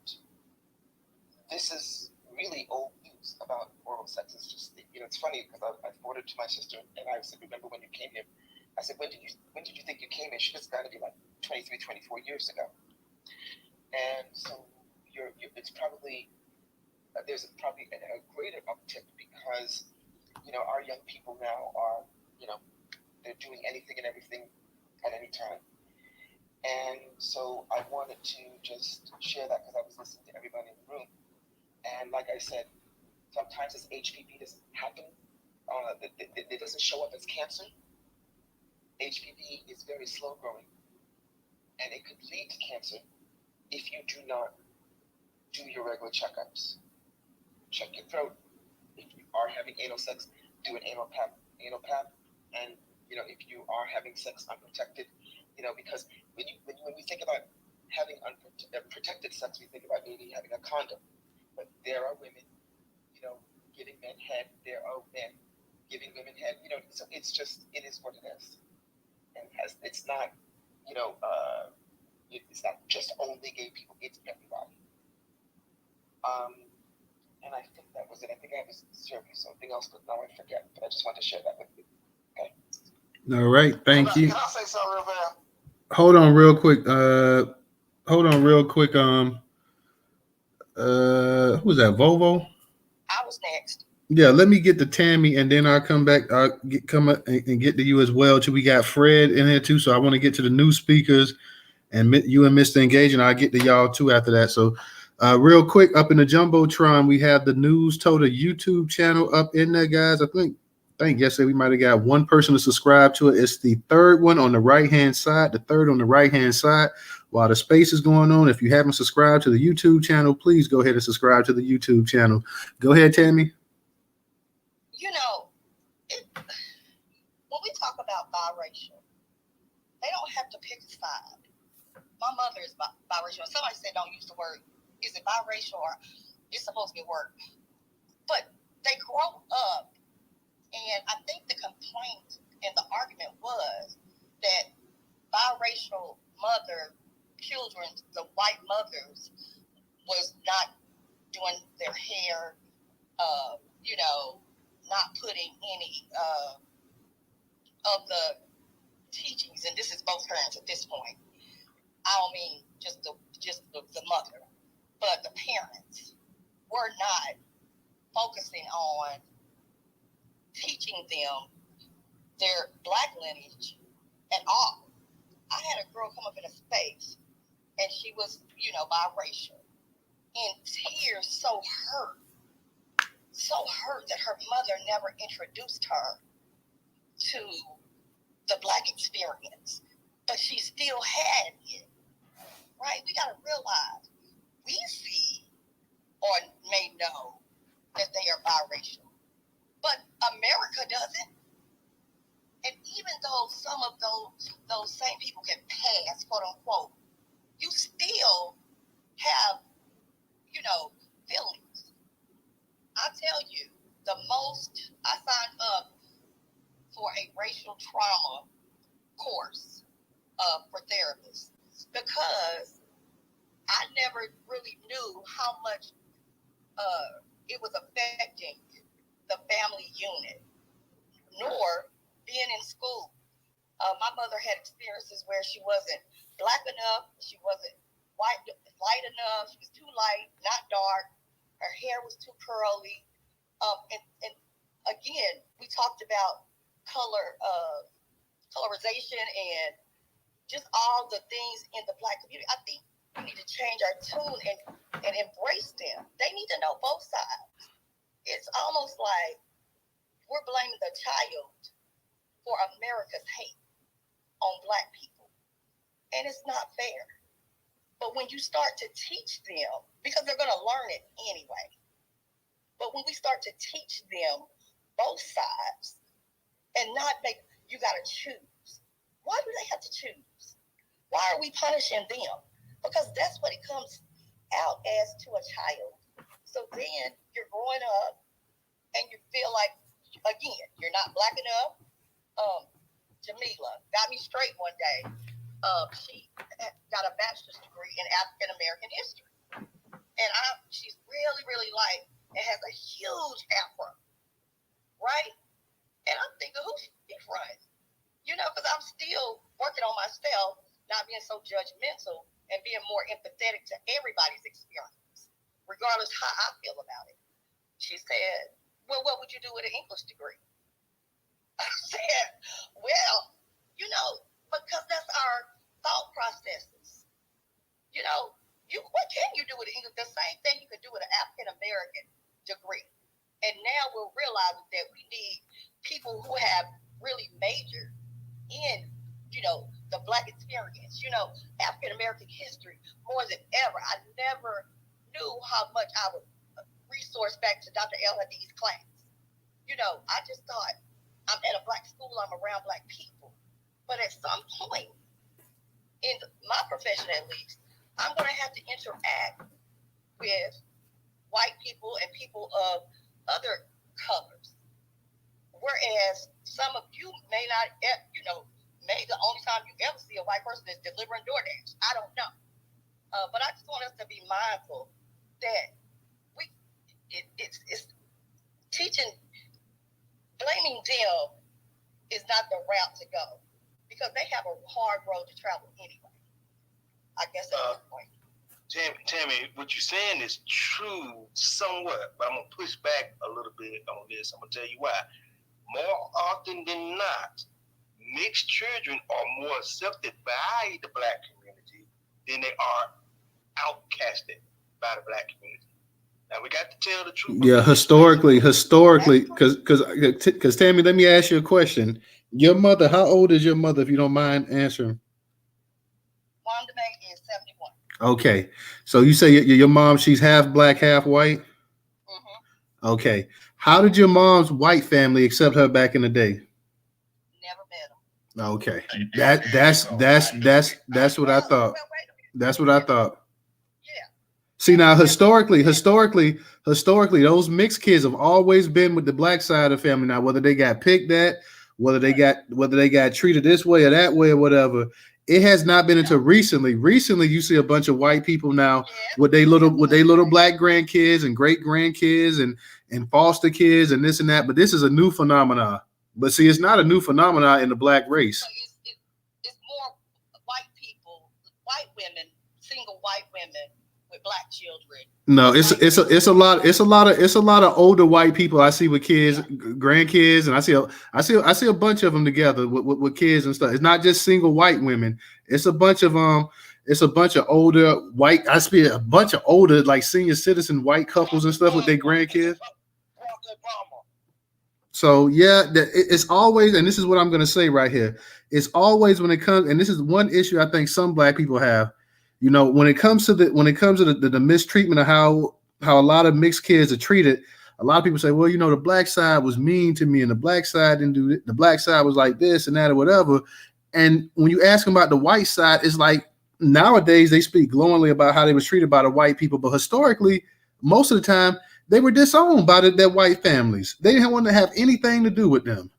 [SPEAKER 9] this is really old news about oral sex. It's just, it's funny because I forwarded to my sister and I said, remember when you came here? I said, when did you think you came here? She just got to be like 23, 24 years ago. And so it's probably, there's probably a greater uptick because, our young people now are, they're doing anything and everything at any time. And so I wanted to just share that because I was listening to everybody in the room. And like I said, sometimes this HPV doesn't happen. It doesn't show up as cancer. HPV is very slow growing. And it could lead to cancer if you do not do your regular checkups. Check your throat. If you are having anal sex, do an anal pap. And, if you are having sex unprotected, because when we think about having unprotected sex, we think about maybe having a condom. But there are women, giving men head. There are men giving women head. So it is what it is. And it's not, it's not just only gay people. It's everybody. And I think that was it. I think I was serving something else, but now I forget. But I just wanted to share that with you. Okay.
[SPEAKER 1] All right. Thank you.
[SPEAKER 5] Can I say something real fast?
[SPEAKER 1] Hold on real quick. Who was that? Volvo?
[SPEAKER 8] I was next.
[SPEAKER 1] Yeah, let me get to Tammy and then I'll come back. I'll come up and get to you as well. Too. We got Fred in here too. So I want to get to the new speakers and you and Mr. Engage, and I'll get to y'all too after that. So real quick, up in the Jumbotron, we have the Newstoter YouTube channel up in there, guys. I think yesterday we might have got one person to subscribe to it. It's the third one on the right-hand side, while the space is going on. If you haven't subscribed to the YouTube channel, please go ahead and subscribe to the YouTube channel. Go ahead, Tammy.
[SPEAKER 8] When we talk about biracial, they don't have to pick a side. My mother is biracial. Somebody said don't use the word, is it biracial or it's supposed to be a word. But they grow up, and I think the complaint and the argument was that biracial children, the white mothers, was not doing their hair, not putting any of the teachings, and this is both parents at this point, don't mean just the mother, but the parents were not focusing on teaching them their Black lineage at all. I had a girl come up in a space, and she was, biracial, in tears, so hurt that her mother never introduced her to the Black experience, but she still had it, right? We got to realize we see or may know that they are biracial, but America doesn't. And even though some of those same people can pass, quote unquote, you still have, feelings. I tell you, the most I signed up for a racial trauma course for therapists because I never really knew how much it was affecting the family unit, nor being in school. My mother had experiences where she wasn't Black enough, she wasn't light enough, she was too light, not dark, her hair was too curly. And again, we talked about colorization and just all the things in the Black community. I think we need to change our tune and embrace them. They need to know both sides. It's almost like we're blaming the child for America's hate on Black people. And it's not fair. But when you start to teach them, because they're going to learn it anyway, but when we start to teach them both sides and not make, you got to choose. Why do they have to choose? Why are we punishing them? Because that's what it comes out as to a child. So then you're growing up and you feel like, again, you're not Black enough. Jamila got me straight one day. She got a bachelor's degree in African American history, and she's really, really light and has a huge afro, right? And I'm thinking, who's she from? Because I'm still working on myself, not being so judgmental and being more empathetic to everybody's experience, regardless how I feel about it. She said, well, what would you do with an English degree? I said, well, because that's our thought processes. What can you do with English? The same thing you can do with an African American degree. And now we're realizing that we need people who have really majored in, the Black experience, African American history more than ever. I never knew how much I would resource back to Dr. El-Hadid's class. I just thought, I'm at a Black school, I'm around Black people. But at some point, in my profession at least, I'm going to have to interact with white people and people of other colors. Whereas some of you may not, maybe the only time you ever see a white person is delivering DoorDash. I don't know. But I just want us to be mindful that it's teaching, blaming them is not the route to go because they have a hard road to travel anyway. I guess that's the point.
[SPEAKER 7] Tammy, what you're saying is true somewhat, but I'm going to push back a little bit on this. I'm going to tell you why. More often than not, mixed children are more accepted by the Black community than they are outcasted by the Black community. Now, we got to tell the truth.
[SPEAKER 1] Yeah, historically, because Tammy, let me ask you a question. Your mother, how old is your mother, if you don't mind answering?
[SPEAKER 8] Wanda May is 71.
[SPEAKER 1] Okay, so you say your mom, she's half Black, half white?
[SPEAKER 8] Mm-hmm.
[SPEAKER 1] Okay, how did your mom's white family accept her back in the day?
[SPEAKER 8] Never met them.
[SPEAKER 1] Okay, that's what I thought. That's what I thought. See, now historically, those mixed kids have always been with the Black side of the family. Now, whether they got picked at, whether they got treated this way or that way or whatever, it has not been until recently. Recently, you see a bunch of white people now with they little Black grandkids and great grandkids and foster kids and this and that. But this is a new phenomenon. But see, it's not a new phenomenon in the Black race.
[SPEAKER 8] It's more white people white women, single white women with black children.
[SPEAKER 1] No, it's a lot of older white people I see with kids, grandkids, and I see a bunch of them together with kids and stuff. It's not just single white women. It's a bunch of older white. I see a bunch of older like senior citizen white couples and stuff with their grandkids. So yeah, it's always, and this is what I'm going to say right here. It's always when it comes, and this is one issue I think some black people have. You know, when it comes to the mistreatment of how a lot of mixed kids are treated, a lot of people say, well, you know, the black side was mean to me, and the black side didn't do it. The black side was like this and that or whatever. And when you ask them about the white side, it's like nowadays they speak glowingly about how they was treated by the white people, but historically, most of the time they were disowned by their white families. They didn't want to have anything to do with them.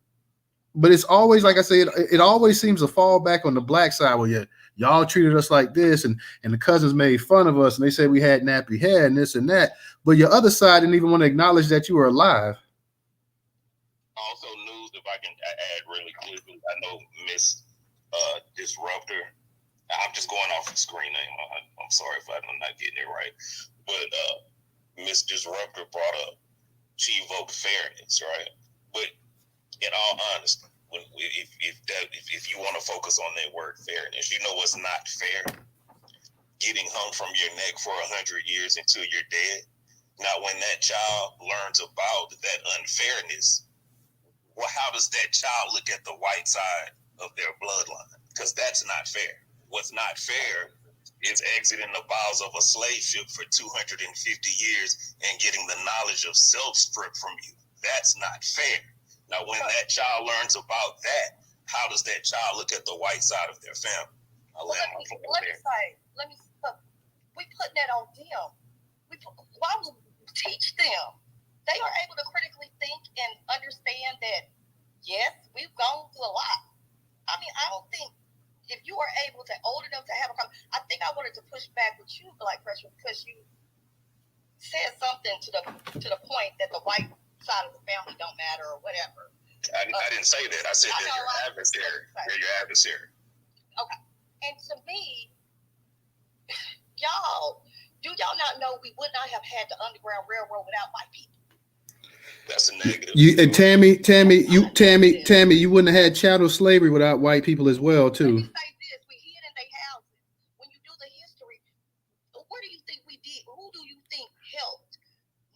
[SPEAKER 1] But it's always, like I said, it always seems to fall back on the black side where y'all treated us like this, and the cousins made fun of us, and they said we had nappy hair and this and that. But your other side didn't even want to acknowledge that you were alive.
[SPEAKER 3] Also, news, if I can add really quickly, I know Miss Disruptor. I'm just going off the screen name. I'm sorry if I'm not getting it right. But Miss Disruptor brought up, she evoked fairness, right? But in all honesty, if you want to focus on that word fairness, you know what's not fair? Getting hung from your neck for 100 years until you're dead. Now, when that child learns about that unfairness, well, how does that child look at the white side of their bloodline? Because that's not fair. What's not fair is exiting the bowels of a slave ship for 250 years and getting the knowledge of self stripped from you. That's not fair. Now, when that child learns about that, how does that child look at the white side of their family?
[SPEAKER 8] Let me we put that on them. Why would we teach them? They are able to critically think and understand that, yes, we've gone through a lot. I mean, I don't think if you are able to, old enough to have a conversation, I think I wanted to push back with you, Black Pressure, because you said something to the point that the white side of the family don't matter or whatever.
[SPEAKER 3] I didn't say that. I said that your adversary. They're your adversary.
[SPEAKER 8] Okay. And to me, do y'all not know we would not have had the Underground Railroad without white people?
[SPEAKER 3] That's a negative.
[SPEAKER 1] Tammy, you wouldn't have had chattel slavery without white people as well, too.
[SPEAKER 8] Let me say this: we hid in their houses. When you do the history, what do you think we did? Who do you think helped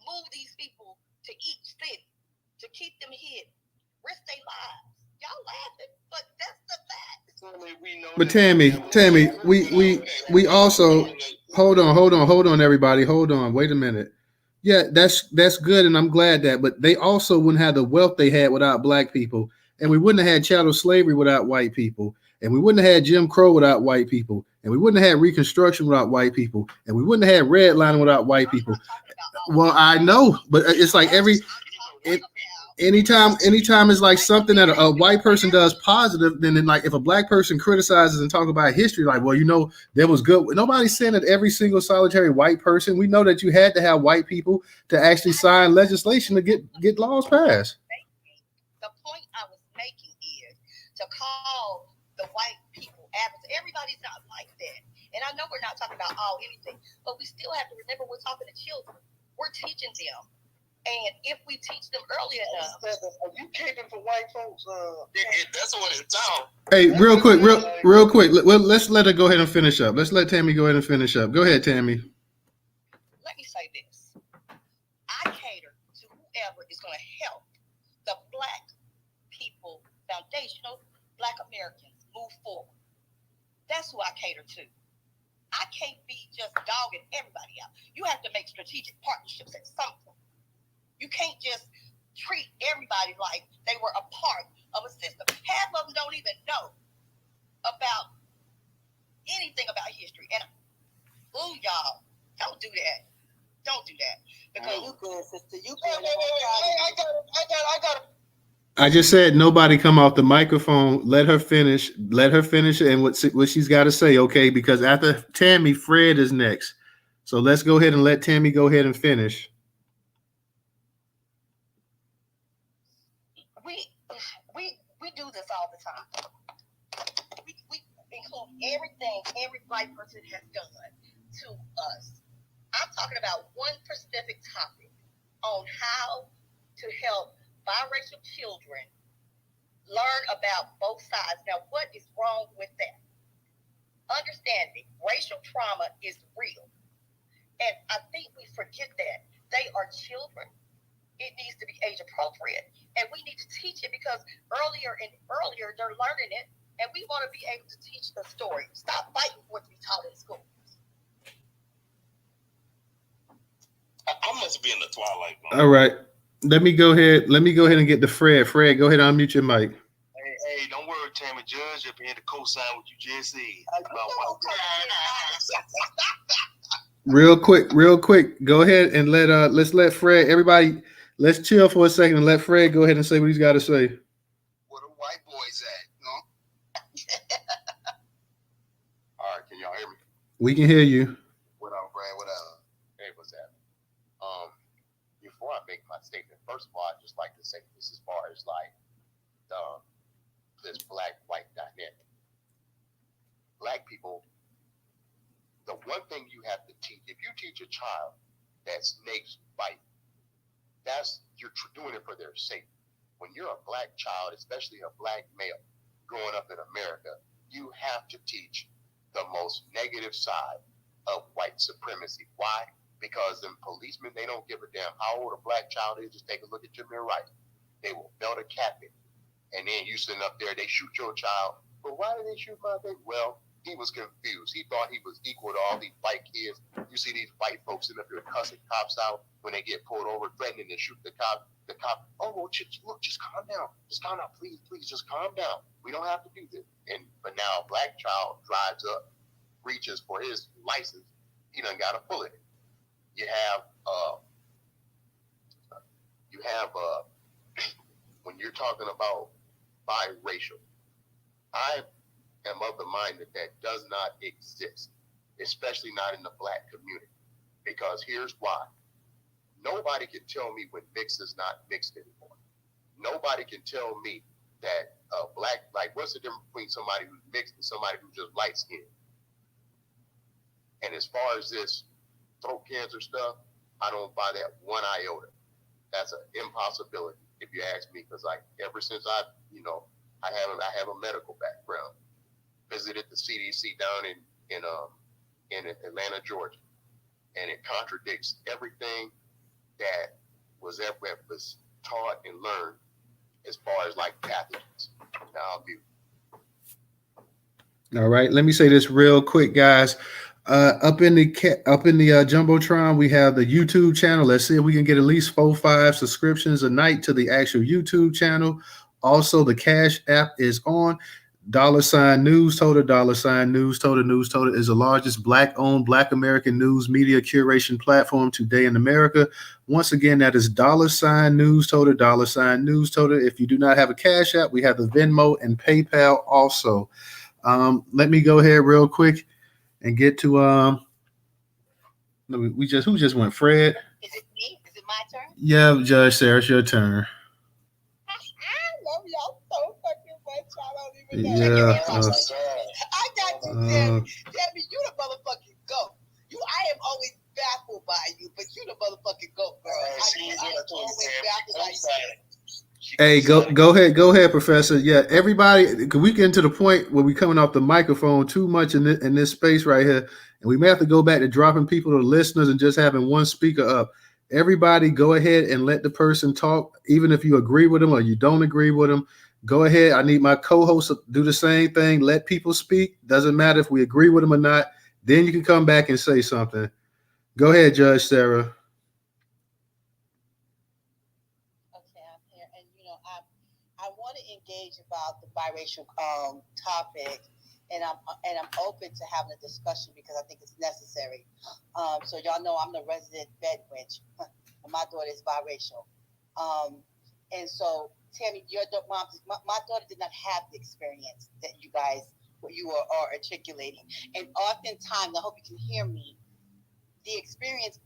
[SPEAKER 8] move these people to each city to keep them hid, risk their lives? Y'all laughing, but that's the fact.
[SPEAKER 1] But Tammy, we also hold on, everybody, hold on, wait a minute. Yeah, that's good, and I'm glad that. But they also wouldn't have the wealth they had without black people, and we wouldn't have had chattel slavery without white people, and we wouldn't have had Jim Crow without white people, and we wouldn't have had Reconstruction without white people, and we wouldn't have had redlining without white people. Well, I know, but it's like anytime it's like something that a white person does positive, then like if a black person criticizes and talk about history, like, well, you know, there was good. Nobody's saying that every single solitary white person. We know that you had to have white people to actually sign legislation to get laws passed.
[SPEAKER 8] The point I was making is to call the white people advocates. Everybody's not like that. And I know we're not talking about all anything, but we still have to remember we're talking to children. We're teaching them. And if we teach them early enough,
[SPEAKER 5] are you caping for white folks?
[SPEAKER 3] That's what it's on.
[SPEAKER 1] Hey, real quick. Let's let her go ahead and finish up. Let's let Tammy go ahead and finish up. Go ahead, Tammy.
[SPEAKER 8] Let me say this. I cater to whoever is going to help the Black people, foundational Black Americans, move forward. That's who I cater to. I can't be just dogging everybody out. You have to make strategic partnerships at some point. You can't just treat everybody like they were a part of a system. Half of them don't even know about anything about history. And, ooh, y'all, don't do that. Don't do that. Because you good, sister. You good. I got it.
[SPEAKER 1] I just said nobody come off the microphone. Let her finish. And what she's got to say, okay? Because after Tammy, Fred is next. So let's go ahead and let Tammy go ahead and finish.
[SPEAKER 8] We do this all the time. We include everything every white person has done to us. I'm talking about one specific topic on how to help biracial children learn about both sides. Now, what is wrong with that? Understanding racial trauma is real. And I think we forget that. They are children. It needs to be age appropriate. And we need to teach it because earlier they're learning it. And we want to be able to teach the story. Stop fighting for it to be taught in school.
[SPEAKER 3] I must be in the twilight zone.
[SPEAKER 1] All right. Let me go ahead and get to Fred. Fred, go ahead and unmute your mic.
[SPEAKER 7] Hey, don't worry, Tammy. Judge up here to co-sign what you just said.
[SPEAKER 1] Real quick. Go ahead and let's let Fred. Everybody, let's chill for a second and let Fred go ahead and say what he's got to say.
[SPEAKER 4] Where the white boys at? No.
[SPEAKER 6] All right, can y'all hear me?
[SPEAKER 1] We can hear you.
[SPEAKER 4] What up, Brad? What up?
[SPEAKER 6] Hey, what's happening? Before I make my statement, first of all, I'd just like to say this as far as like this black-white dynamic. Black people, the one thing you have to teach, if you teach a child that snakes bite, you're doing it for their safety. When you're a black child, especially a black male growing up in America, you have to teach the most negative side of white supremacy. Why? Because them policemen, they don't give a damn how old a black child is. Just take a look at your mirror right. They will belt a cap in. And then you sitting up there, they shoot your child. But why did they shoot my baby? Well, he was confused. He thought he was equal to all these white kids. You see these white folks sitting up there cussing cops out when they get pulled over, threatening to shoot the cop. The cop, oh, well, just calm down. Just calm down. Please, just calm down. We don't have to do this. But now a black child drives up, reaches for his license. He done got a bullet. You have when you're talking about biracial, I am of the mind that does not exist, especially not in the black community, because here's why. Nobody can tell me when mixed is not mixed anymore. Nobody can tell me that black, like, what's the difference between somebody who's mixed and somebody who's just light skinned? And as far as this throat cancer stuff, I don't buy that one iota. That's an impossibility, if you ask me, because like ever since I have a medical background. Visited the CDC down in Atlanta, Georgia, and it contradicts everything that was taught and learned as far as like pathogens. Now I'll be.
[SPEAKER 1] All right, let me say this real quick, guys. Up in the Jumbotron, we have the YouTube channel. Let's see if we can get at least 4-5 subscriptions a night to the actual YouTube channel. Also, the Cash App is on. $Newstoter, $Newstoter. Newstoter is the largest Black-owned Black American news media curation platform today in America. Once again, that is $Newstoter, $Newstoter. If you do not have a Cash App, we have the Venmo and PayPal also. Let me go ahead real quick and get to who just went? Fred?
[SPEAKER 8] Is it me? Is it my turn?
[SPEAKER 1] Yeah, Judge Sarah, it's your turn.
[SPEAKER 8] I love y'all so fucking much. I don't even know.
[SPEAKER 1] Yeah.
[SPEAKER 8] I got you, Debbie. You the motherfucking goat. I am always baffled by you, but you the motherfucking goat, girl. I am always baffled by you.
[SPEAKER 1] Hey, go ahead, Professor. Yeah, everybody, cause we get to the point where we coming off the microphone too much in this space right here, and we may have to go back to dropping people to listeners and just having one speaker up. Everybody, go ahead and let the person talk, even if you agree with them or you don't agree with them. Go ahead. I need my co-host to do the same thing. Let people speak. Doesn't matter if we agree with them or not. Then you can come back and say something. Go ahead, Judge Sarah.
[SPEAKER 10] I want to engage about the biracial topic, and I'm open to having a discussion because I think it's necessary. So y'all know I'm the resident bed wench, and my daughter is biracial. And so, Tammy, your mom, my daughter did not have the experience that what you are articulating. And oftentimes, I hope you can hear me, the experience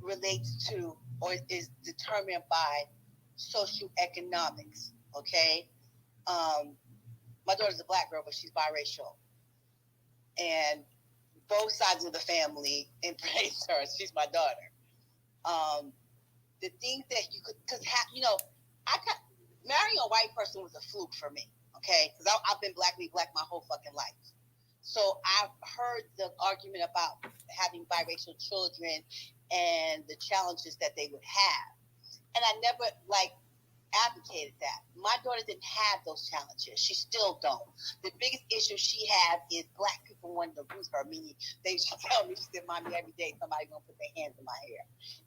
[SPEAKER 10] relates to or is determined by socioeconomics. Okay, my daughter's a black girl, but she's biracial. and both sides of the family embrace her. She's my daughter. The things that you could, because marrying a white person was a fluke for me, okay? Because I've been black my whole fucking life. So I've heard the argument about having biracial children and the challenges that they would have. And I never, advocated that. My daughter didn't have those challenges. She still don't. The biggest issue she has is black people wanting to root her, meaning she tell me, she said, Mommy, every day somebody's going to put their hands in my hair.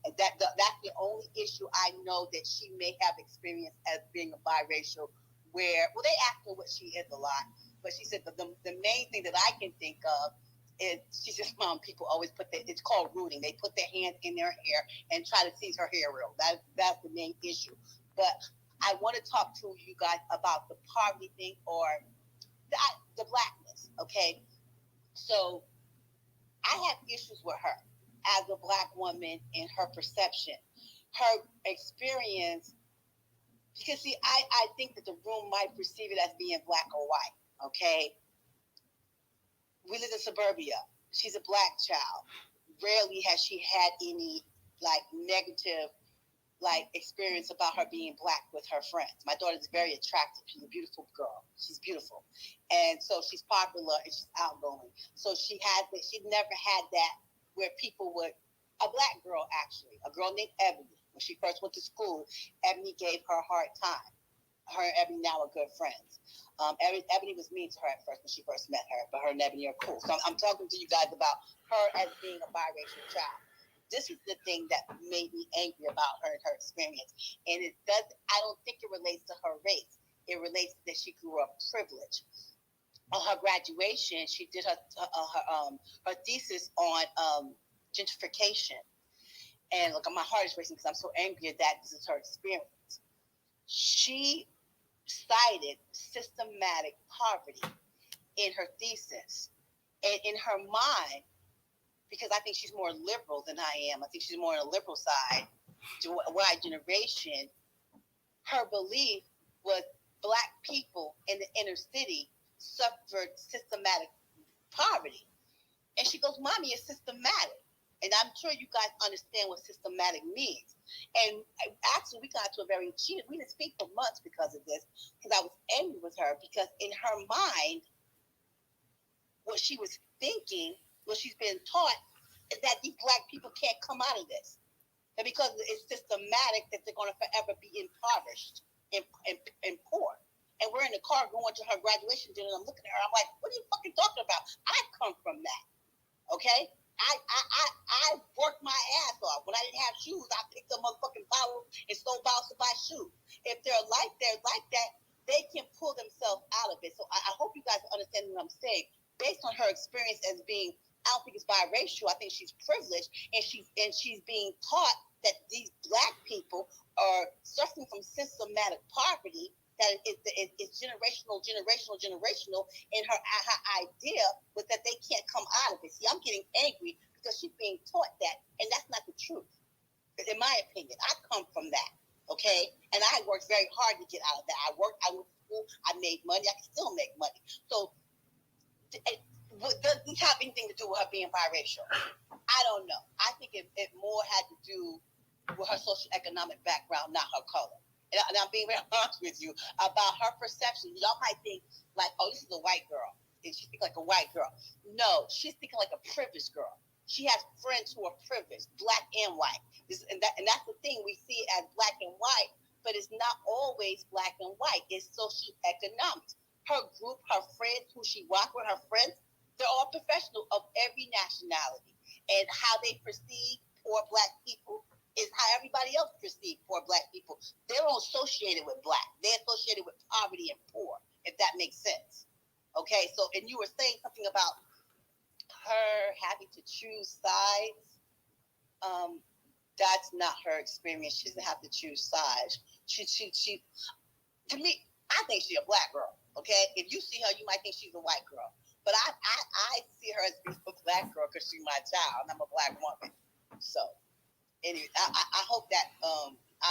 [SPEAKER 10] And that's the only issue I know that she may have experienced as being a biracial where, they ask her what she is a lot, but she said the main thing that I can think of is, she says, Mom, people always it's called rooting. They put their hands in their hair and try to seize her hair real. That's the main issue. But I want to talk to you guys about the poverty thing or the blackness, okay? So I have issues with her as a black woman in her perception, her experience, because see, I think that the room might perceive it as being black or white, okay? We live in suburbia. She's a black child. Rarely has she had any negative experience about her being black with her friends. My daughter is very attractive. She's a beautiful girl. She's beautiful. And so she's popular and she's outgoing. So she never had that where people would, a black girl actually, a girl named Ebony, when she first went to school, Ebony gave her a hard time. Her and Ebony now are good friends. Ebony was mean to her at first when she first met her, but her and Ebony are cool. So I'm talking to you guys about her as being a biracial child. This is the thing that made me angry about her and her experience. And I don't think it relates to her race. It relates that she grew up privileged. On her graduation, she did her thesis on gentrification. And look, my heart is racing because I'm so angry at that. This is her experience. She cited systematic poverty in her thesis. And in her mind, because I think she's more liberal than I am. I think she's more on the liberal side. To Y generation, her belief was black people in the inner city suffered systematic poverty. And she goes, Mommy, it's systematic. And I'm sure you guys understand what systematic means. And actually, we got to we didn't speak for months because of this, because I was angry with her, because in her mind, what she was thinking, what she's been taught, is that these black people can't come out of this. And because it's systematic, that they're going to forever be impoverished and poor. And we're in the car going to her graduation dinner, and I'm looking at her, I'm like, what are you fucking talking about? I come from that, okay? I worked my ass off. When I didn't have shoes, I picked up motherfucking bottles and stole bottles to buy shoes. If they're like that, they can pull themselves out of it. So I hope you guys understand what I'm saying. Based on her experience as being, I don't think it's biracial. I think she's privileged, and she's being taught that these black people are suffering from systematic poverty. That it's generational. And her idea was that they can't come out of it. See, I'm getting angry because she's being taught that, and that's not the truth. In my opinion, I come from that, okay? And I worked very hard to get out of that. I went to school, I made money, I can still make money. So does this have anything to do with her being biracial? I don't know. I think it more had to do with her socioeconomic background, not her color. And I'm being very honest with you about her perception. Y'all might think oh, this is a white girl. And she thinks like a white girl. No, she's thinking like a privileged girl. She has friends who are privileged, black and white. And that's the thing. We see it as black and white, but it's not always black and white. It's socioeconomics. Her group, her friends, who she walks with, her friends, they're all professional of every nationality. And how they perceive poor black people is how everybody else perceives poor black people. They're all associated with black. They're associated with poverty and poor, if that makes sense. Okay, so, and you were saying something about her having to choose sides. That's not her experience. She doesn't have to choose sides. She to me, I think she's a black girl. Okay, if you see her, you might think she's a white girl. But I see her as being a black girl because she's my child and I'm a black woman. So anyway, I hope that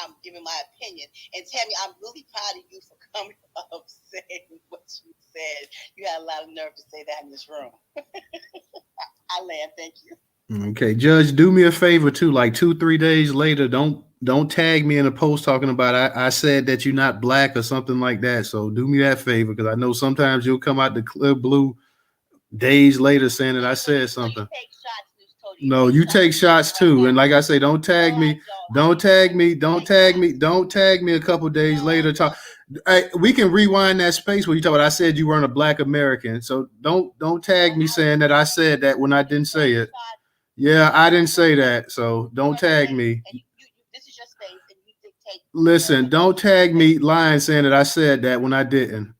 [SPEAKER 10] I'm giving my opinion. And Tammy, I'm really proud of you for coming up saying what you said. You had a lot of nerve to say that in this room. I land. Thank you.
[SPEAKER 1] Okay, Judge, do me a favor too. Like 2-3 days later, don't tag me in a post talking about I said that you're not black or something like that. So do me that favor, because I know sometimes you'll come out the clear blue days later saying that I said something. No, you take shots too. And like I say, don't tag me. Don't tag me a couple days later. We can rewind that space where you talk about I said you weren't a black American. So don't tag me saying that I said that when I didn't say it. Yeah, I didn't say that. So don't tag me.
[SPEAKER 10] This is your space and you dictate.
[SPEAKER 1] Listen, don't tag me lying saying that I said that when I didn't.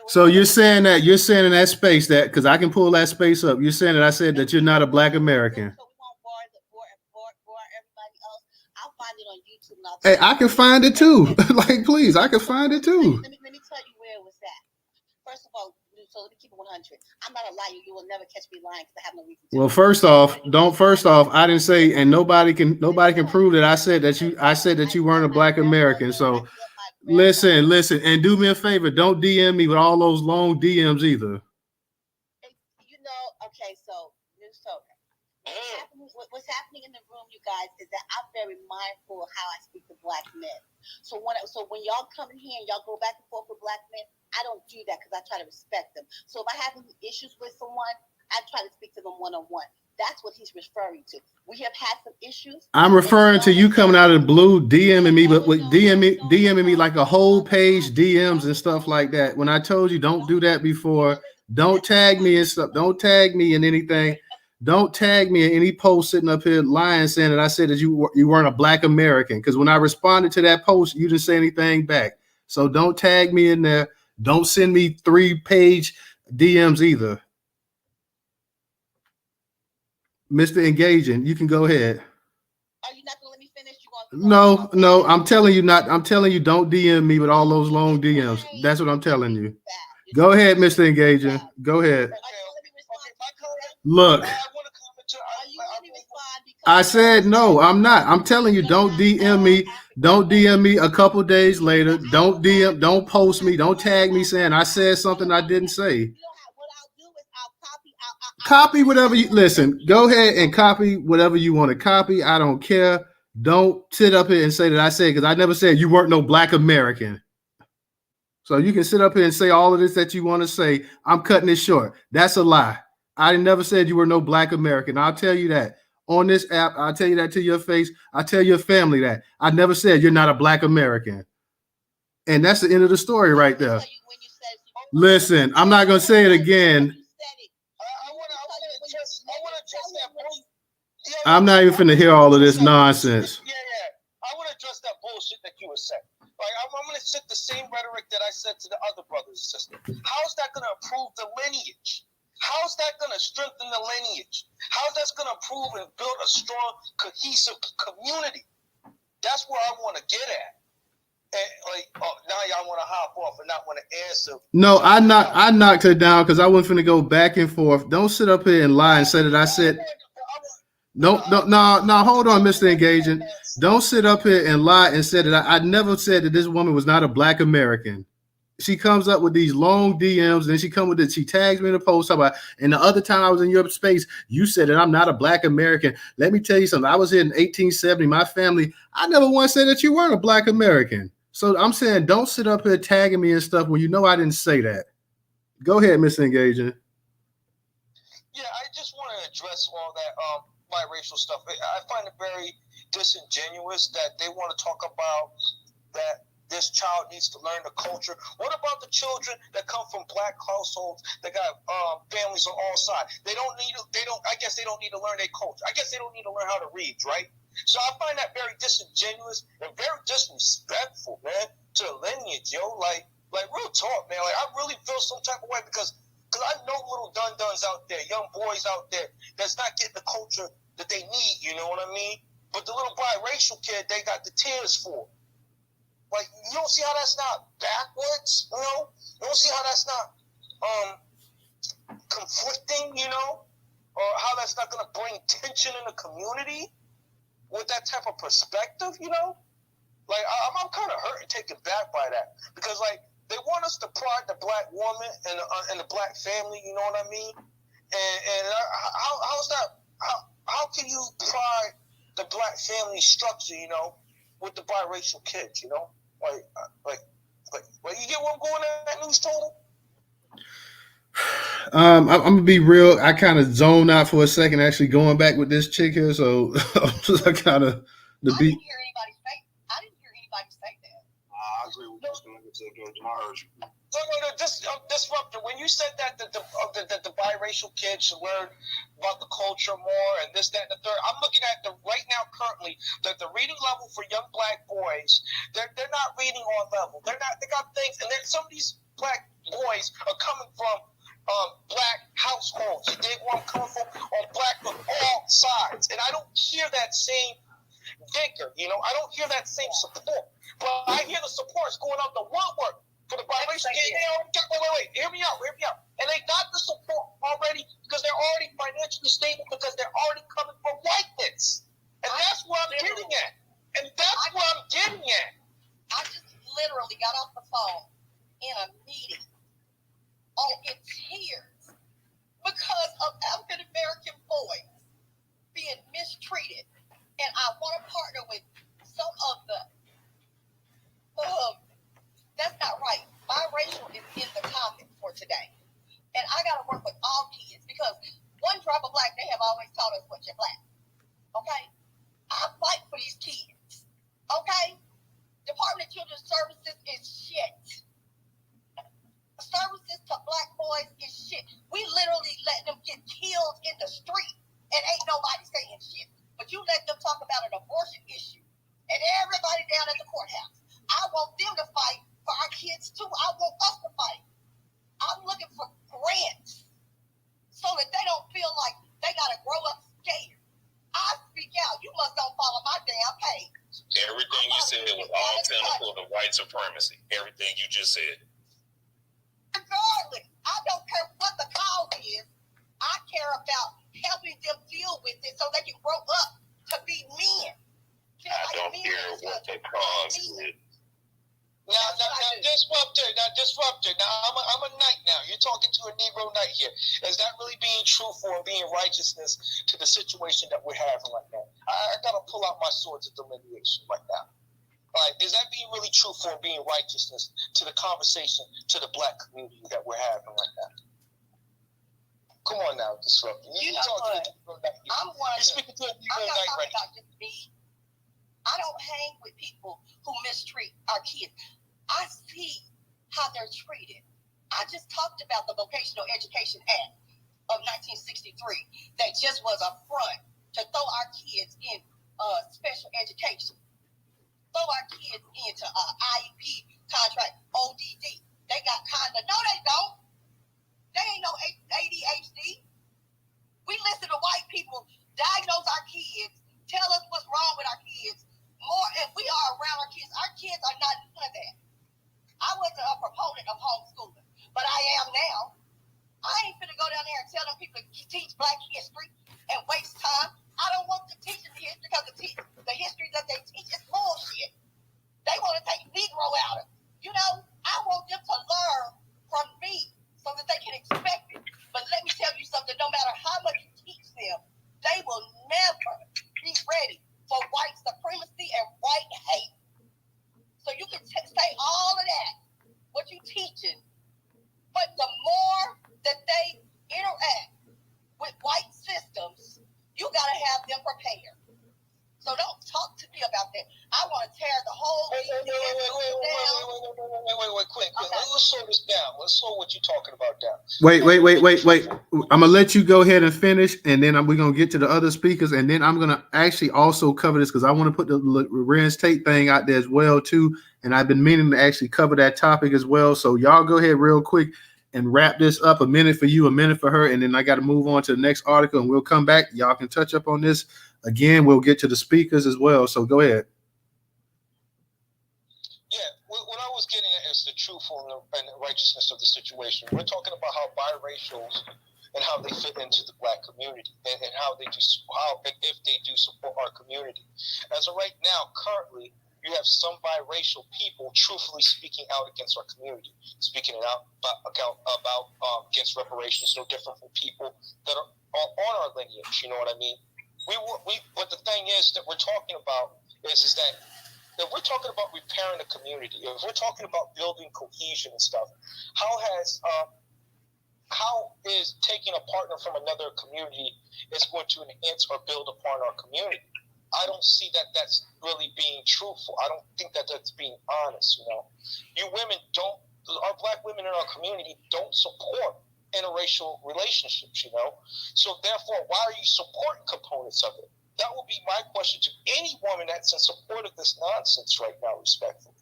[SPEAKER 1] So you're saying in that space that, because I can pull that space up, you're saying that I said that you're not a black American. Hey, I can find it too. Like, please, I can find it too.
[SPEAKER 10] Let me tell you where it was at. First of all, so let me keep it 100. I'm not a liar. You will never catch me lying because I have no reason to.
[SPEAKER 1] Well, first off, I didn't say, and nobody can prove that I said that you weren't a black American. So listen, and do me a favor, don't DM me with all those long DMs either.
[SPEAKER 10] You know, okay, so Newstoter. What's happening in the room, you guys, is that I'm very mindful of how I speak to black men. So when y'all come in here and y'all go back and forth with black men, I don't do that because I try to respect them. So if I have any issues with someone, I try to speak to them one-on-one. That's what he's referring to. We have had some issues. I'm
[SPEAKER 1] referring to you coming out of the blue, DMing me, but with DMing me like a whole page DMs and stuff like that. When I told you don't do that before, don't tag me and stuff. Don't tag me in anything. Don't tag me in any post sitting up here lying saying that I said that you weren't a black American. Because when I responded to that post, you didn't say anything back. So don't tag me in there. Don't send me 3-page DMs either. Mr. Engaging, you can go ahead.
[SPEAKER 10] Are you not gonna let me finish?
[SPEAKER 1] No, I'm telling you don't DM me with all those long DMs. That's what I'm telling you. Go ahead, Mr. Engaging. Go ahead. Look, I said no, I'm not. I'm telling you, don't DM me. Don't DM me a couple days later. Don't post me. Don't tag me saying I said something I didn't say. Copy whatever you listen. Go ahead and copy whatever you want to copy. I don't care. Don't sit up here and say that I said, because I never said you weren't no black American. So you can sit up here and say all of this that you want to say. I'm cutting it short. That's a lie. I never said you were no black American. I'll tell you that on this app. I'll tell you that to your face. I'll tell your family that. I never said you're not a black American. And that's the end of the story right there. Listen, I'm not going to say it again. I'm not even finna hear all of this nonsense.
[SPEAKER 5] Yeah. I want to address that bullshit that you were saying. Like, I'm going to sit the same rhetoric that I said to the other brothers and sisters. How's that going to improve the lineage? How's that going to strengthen the lineage? How's that going to improve and build a strong, cohesive community? That's where I want to get at. And now y'all want to hop off and not want to answer.
[SPEAKER 1] No, I knocked her down because I wasn't finna go back and forth. Don't sit up here and lie and say that I said. No, hold on, Mr. Engaging. Don't sit up here and lie and say that I never said that this woman was not a black American. She comes up with these long DMs, and she tags me in a post about, and the other time I was in your space, you said that I'm not a black American. Let me tell you something. I was here in 1870. My family, I never once said that you weren't a black American. So I'm saying don't sit up here tagging me and stuff when you know I didn't say that. Go ahead, Mr. Engaging.
[SPEAKER 5] Yeah, I just want to address all that biracial stuff. I find it very disingenuous that they want to talk about that this child needs to learn the culture. What about the children that come from black households that got families on all sides? I guess they don't need to learn their culture. I guess they don't need to learn how to read, right? So I find that very disingenuous and very disrespectful, man, to the lineage, yo. Like real talk, man. Like, I really feel some type of way because I know little dun-duns out there, young boys out there that's not getting the culture that they need, you know what I mean? But the little biracial kid, they got the tears for. Like, you don't see how that's not backwards, you know? You don't see how that's not conflicting, you know? Or how that's not going to bring tension in the community? with that type of perspective, you know? Like, I'm kind of hurt and taken back by that. Because, like, they want us to pride the black woman and the black family, you know what I mean? And how's that? How can you pride the black family structure, you know, with the biracial kids, you know? Like, you get what I'm going at, Newstoter?
[SPEAKER 1] I'm gonna be real. I kind of zoned out for a second, actually going back with this chick here. So I kind of the
[SPEAKER 8] I
[SPEAKER 1] beat.
[SPEAKER 8] didn't hear anybody say that.
[SPEAKER 3] I agree with you. I heard you.
[SPEAKER 5] No, disruptor. When you said that the biracial kids should learn about the culture more and this, that, and the third, I'm looking at right now currently that the reading level for young black boys, they're not reading on level. They got things, and then some of these black boys are coming from black households. You dig where I'm coming from? On black on all sides, and I don't hear that same vigor. You know, I don't hear that same support. But I hear the support's going out the woodwork for the biracial kids. Wait, hear me out. And they got the support already because they're already financially stable because they're already coming from whiteness. And that's what I'm getting at. I
[SPEAKER 8] just literally got off the phone in a meeting in tears because of African American boys being mistreated. And I want to partner with some of the that's not right. Biracial is in the topic for today. And I got to work with all kids because one drop of black, they have always taught us what you're black. Okay? I fight for these kids. Okay? Department of Children's Services is shit. Services to black boys is shit. We literally let them get killed in the street and ain't nobody saying shit. But you let them talk about an abortion issue and everybody down at the courthouse. I want them to fight for our kids too. I want us to fight. I'm looking for grants so that they don't feel like they got to grow up scared. I speak out. You must don't follow my damn page.
[SPEAKER 3] Everything you said was all technical to white supremacy. Everything you just said.
[SPEAKER 8] Regardless, I don't care what the cause is. I care about helping them deal with it so they can grow up to be men.
[SPEAKER 3] I don't care what the cause is.
[SPEAKER 5] Now, disruptor. Now, I'm a knight now. You're talking to a Negro knight here. Is that really being truthful and being righteousness to the situation that we're having right now? I got to pull out my swords of delineation right now. All right, is that being really truthful and being righteousness to the conversation, to the black community that we're having right now? Come on now, disruptor.
[SPEAKER 8] You know what?
[SPEAKER 5] You're speaking to a Negro knight right now.
[SPEAKER 8] Just me. I don't hang with people who mistreat our kids. I see how they're treated. I just talked about the Vocational Education Act of 1963 that just was a front to throw our kids in special education, throw our kids into IEP contract, ODD. They got no, they don't. They ain't no ADHD. We listen to white people diagnose our kids, tell us what's wrong with our kids. More, if we are around our kids are not none of that. I wasn't a proponent of homeschooling, but I am now. I ain't finna go down there and tell them people to teach black history and waste time. I don't want to teach them the history because the history that they teach is bullshit. They want to take Negro out of it. You know, I want them to learn from me so that they can expect it. But let me tell you something, no matter how much you teach them, they will never be ready for white supremacy and white hate. So you can say all of that, what you teaching, but the more that they interact with white systems, you gotta have them prepared. So don't talk to me about that. I want to tear the whole
[SPEAKER 5] Wait, quick. Okay. Let's slow this down. Let's slow what you're talking about down.
[SPEAKER 1] Wait. I'm gonna let you go ahead and finish, and then we're gonna get to the other speakers, and then I'm gonna actually also cover this because I want to put the Larenz Tate thing out there as well too, and I've been meaning to actually cover that topic as well. So y'all go ahead real quick and wrap this up. A minute for you, a minute for her, and then I got to move on to the next article, and we'll come back. Y'all can touch up on this again. We'll get to the speakers as well. So go ahead.
[SPEAKER 5] Yeah, what I was getting at is the
[SPEAKER 9] truthful in the righteousness of the situation. We're talking about how biracials and how they fit into the black community, and how they do, and if they do support our community. As of right now, currently, you have some biracial people truthfully speaking out against our community, speaking out about against reparations, no different from people that are on our lineage. You know what I mean? But the thing is that we're talking about is that if we're talking about repairing the community, if we're talking about building cohesion and stuff, how is taking a partner from another community is going to enhance or build upon our community? I don't see that that's really being truthful. I don't think that that's being honest. You know, our black women in our community don't support interracial relationships. You know, so therefore, why are you supporting components of it? That would be my question to any woman that's in support of this nonsense right now, respectfully.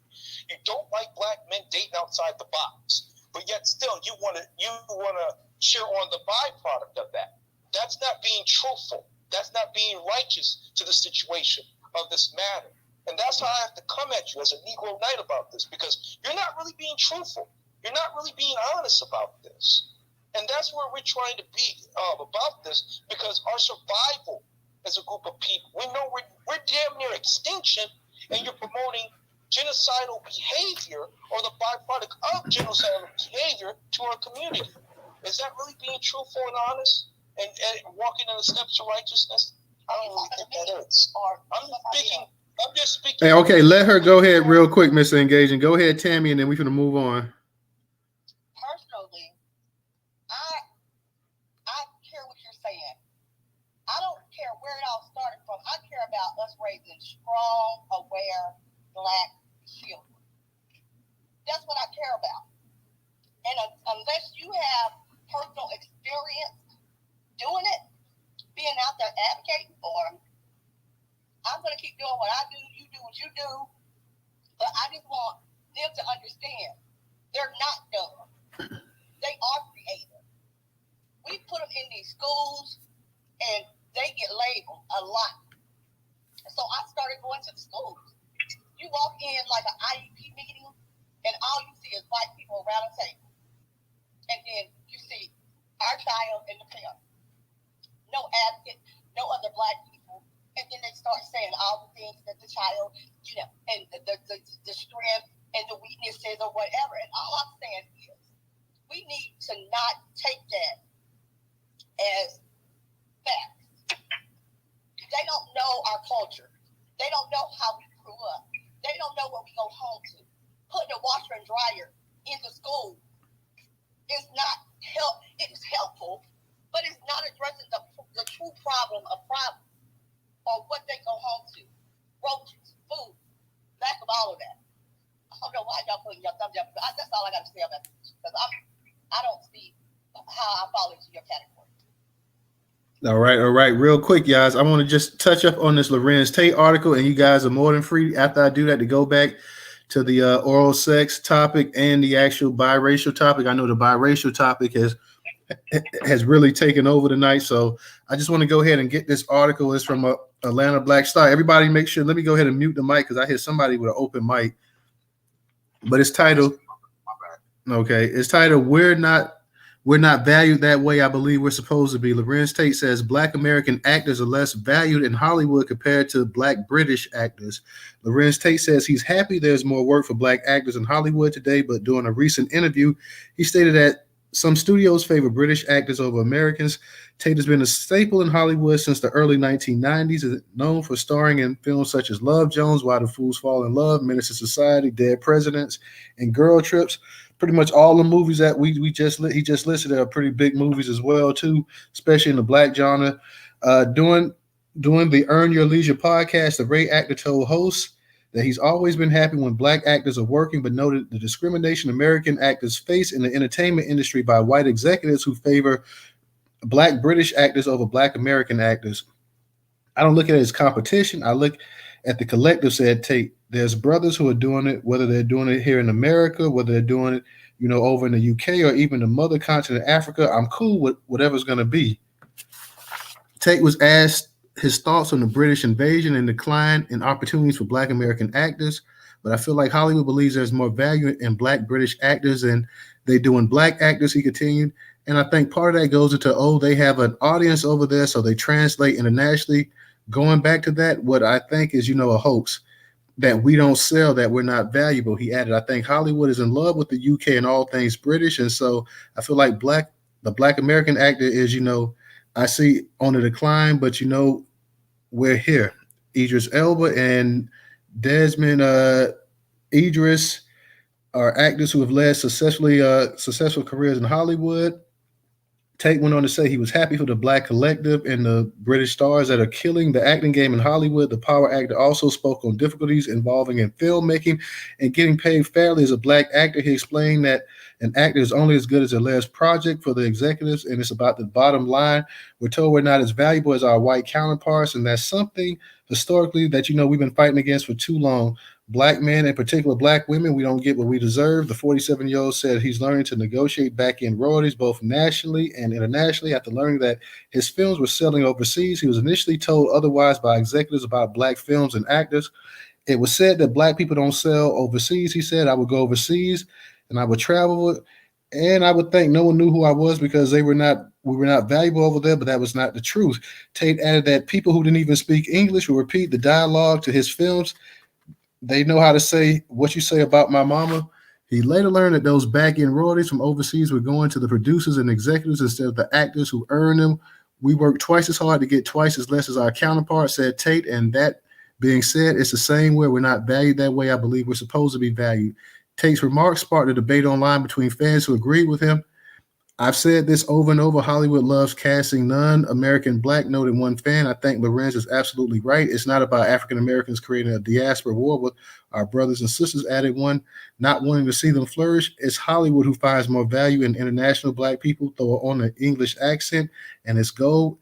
[SPEAKER 9] You don't like black men dating outside the box, but yet still you want to cheer on the byproduct of that. That's not being truthful. That's not being righteous to the situation of this matter. And that's how I have to come at you as a Negro Knight about this, because you're not really being truthful. You're not really being honest about this. And that's where we're trying to be about this, because our survival as a group of people, we know we're damn near extinction, and you're promoting genocidal behavior or the byproduct of genocidal behavior to our community. Is that really being truthful and honest and walking in the steps of righteousness? I don't really think that is. I'm just speaking.
[SPEAKER 1] Hey, okay, let her go ahead real quick, Mr. Engaging. Go ahead, Tammy, and then we're going to move on.
[SPEAKER 8] Personally, I hear what you're saying. I don't care where it all started from. I care about us raising strong, aware black children. That's what I care about. And unless you have personal experience doing it, being out there advocating for them, I'm going to keep doing what I do. You do what you do. But I just want them to understand they're not dumb. They are creative. We put them in these schools and they get labeled a lot. So I started going to the schools. You walk in like an IEP meeting and all you see is white people around a table. And then you see our child in the camp. No advocate, no other black people. And then they start saying all the things that the child, you know, and the strength and the weaknesses or whatever. And all I'm saying is we need to not take that as facts. They don't know our culture. They don't know how we grew up. They don't know what we go home to. Putting a washer and dryer in the school is not it is helpful, but it's not addressing the true problem of problems or what they go home to. Roaches, food, lack of all of that. I don't know why y'all putting your thumbs up. That's all I got to say about this, because I don't see how I fall into your category.
[SPEAKER 1] All right. Real quick, guys, I want to just touch up on this Larenz Tate article, and you guys are more than free after I do that to go back to the oral sex topic and the actual biracial topic. I know the biracial topic has really taken over tonight, so I just want to go ahead and get this article. It's from Atlanta Black Star. Everybody make sure, let me go ahead and mute the mic because I hear somebody with an open mic. But it's titled, We're not valued that way I believe we're supposed to be. Larenz Tate says Black American actors are less valued in Hollywood compared to Black British actors. Larenz Tate says he's happy there's more work for Black actors in Hollywood today, but during a recent interview, he stated that some studios favor British actors over Americans. Tate has been a staple in Hollywood since the early 1990s, is known for starring in films such as Love Jones, Why the Fools Fall in Love, Menace to Society, Dead Presidents, and Girl Trips. Pretty much all the movies that he just listed are pretty big movies as well too, especially in the Black genre. Doing the Earn Your Leisure podcast, the Ray actor told hosts that he's always been happy when Black actors are working, but noted the discrimination American actors face in the entertainment industry by white executives who favor Black British actors over Black American actors. I don't look at it as competition. I look at the collective, said Tate. There's brothers who are doing it, whether they're doing it here in America, whether they're doing it, over in the UK or even the mother continent, Africa. I'm cool with whatever's going to be. Tate was asked his thoughts on the British invasion and decline in opportunities for Black American actors. but I feel like Hollywood believes there's more value in Black British actors than they do in Black actors, he continued. And I think part of that goes into, oh, they have an audience over there, so they translate internationally. Going back to that, what I think is, a hoax that we don't sell, that we're not valuable. He added, I think Hollywood is in love with the UK and all things British. And so I feel like the Black American actor is, I see on the decline, but, we're here. Idris Elba and Desmond Idris are actors who have led successful careers in Hollywood. Tate went on to say he was happy for the Black collective and the British stars that are killing the acting game in Hollywood. The power actor also spoke on difficulties involving in filmmaking and getting paid fairly as a Black actor. He explained that an actor is only as good as their last project for the executives, and it's about the bottom line. We're told we're not as valuable as our white counterparts, and that's something historically that, we've been fighting against for too long. Black men, in particular Black women, we don't get what we deserve. The 47-year-old said he's learning to negotiate back-end royalties both nationally and internationally after learning that his films were selling overseas. He was initially told otherwise by executives about Black films and actors. It was said that Black people don't sell overseas. He said, I would go overseas and I would travel, and I would think no one knew who I was because we were not valuable over there, but that was not the truth. Tate added that people who didn't even speak English would repeat the dialogue to his films. They know how to say what you say about my mama. He later learned that those back-end royalties from overseas were going to the producers and executives instead of the actors who earn them. We work twice as hard to get twice as less as our counterparts, said Tate. And that being said, it's the same way. We're not valued that way. I believe we're supposed to be valued. Tate's remarks sparked a debate online between fans who agreed with him. I've said this over and over. Hollywood loves casting non-American Black, noted one fan. I think Larenz is absolutely right. It's not about African Americans creating a diaspora war with our brothers and sisters, added one, not wanting to see them flourish. It's Hollywood who finds more value in international Black people, throw on an English accent, and it's gold.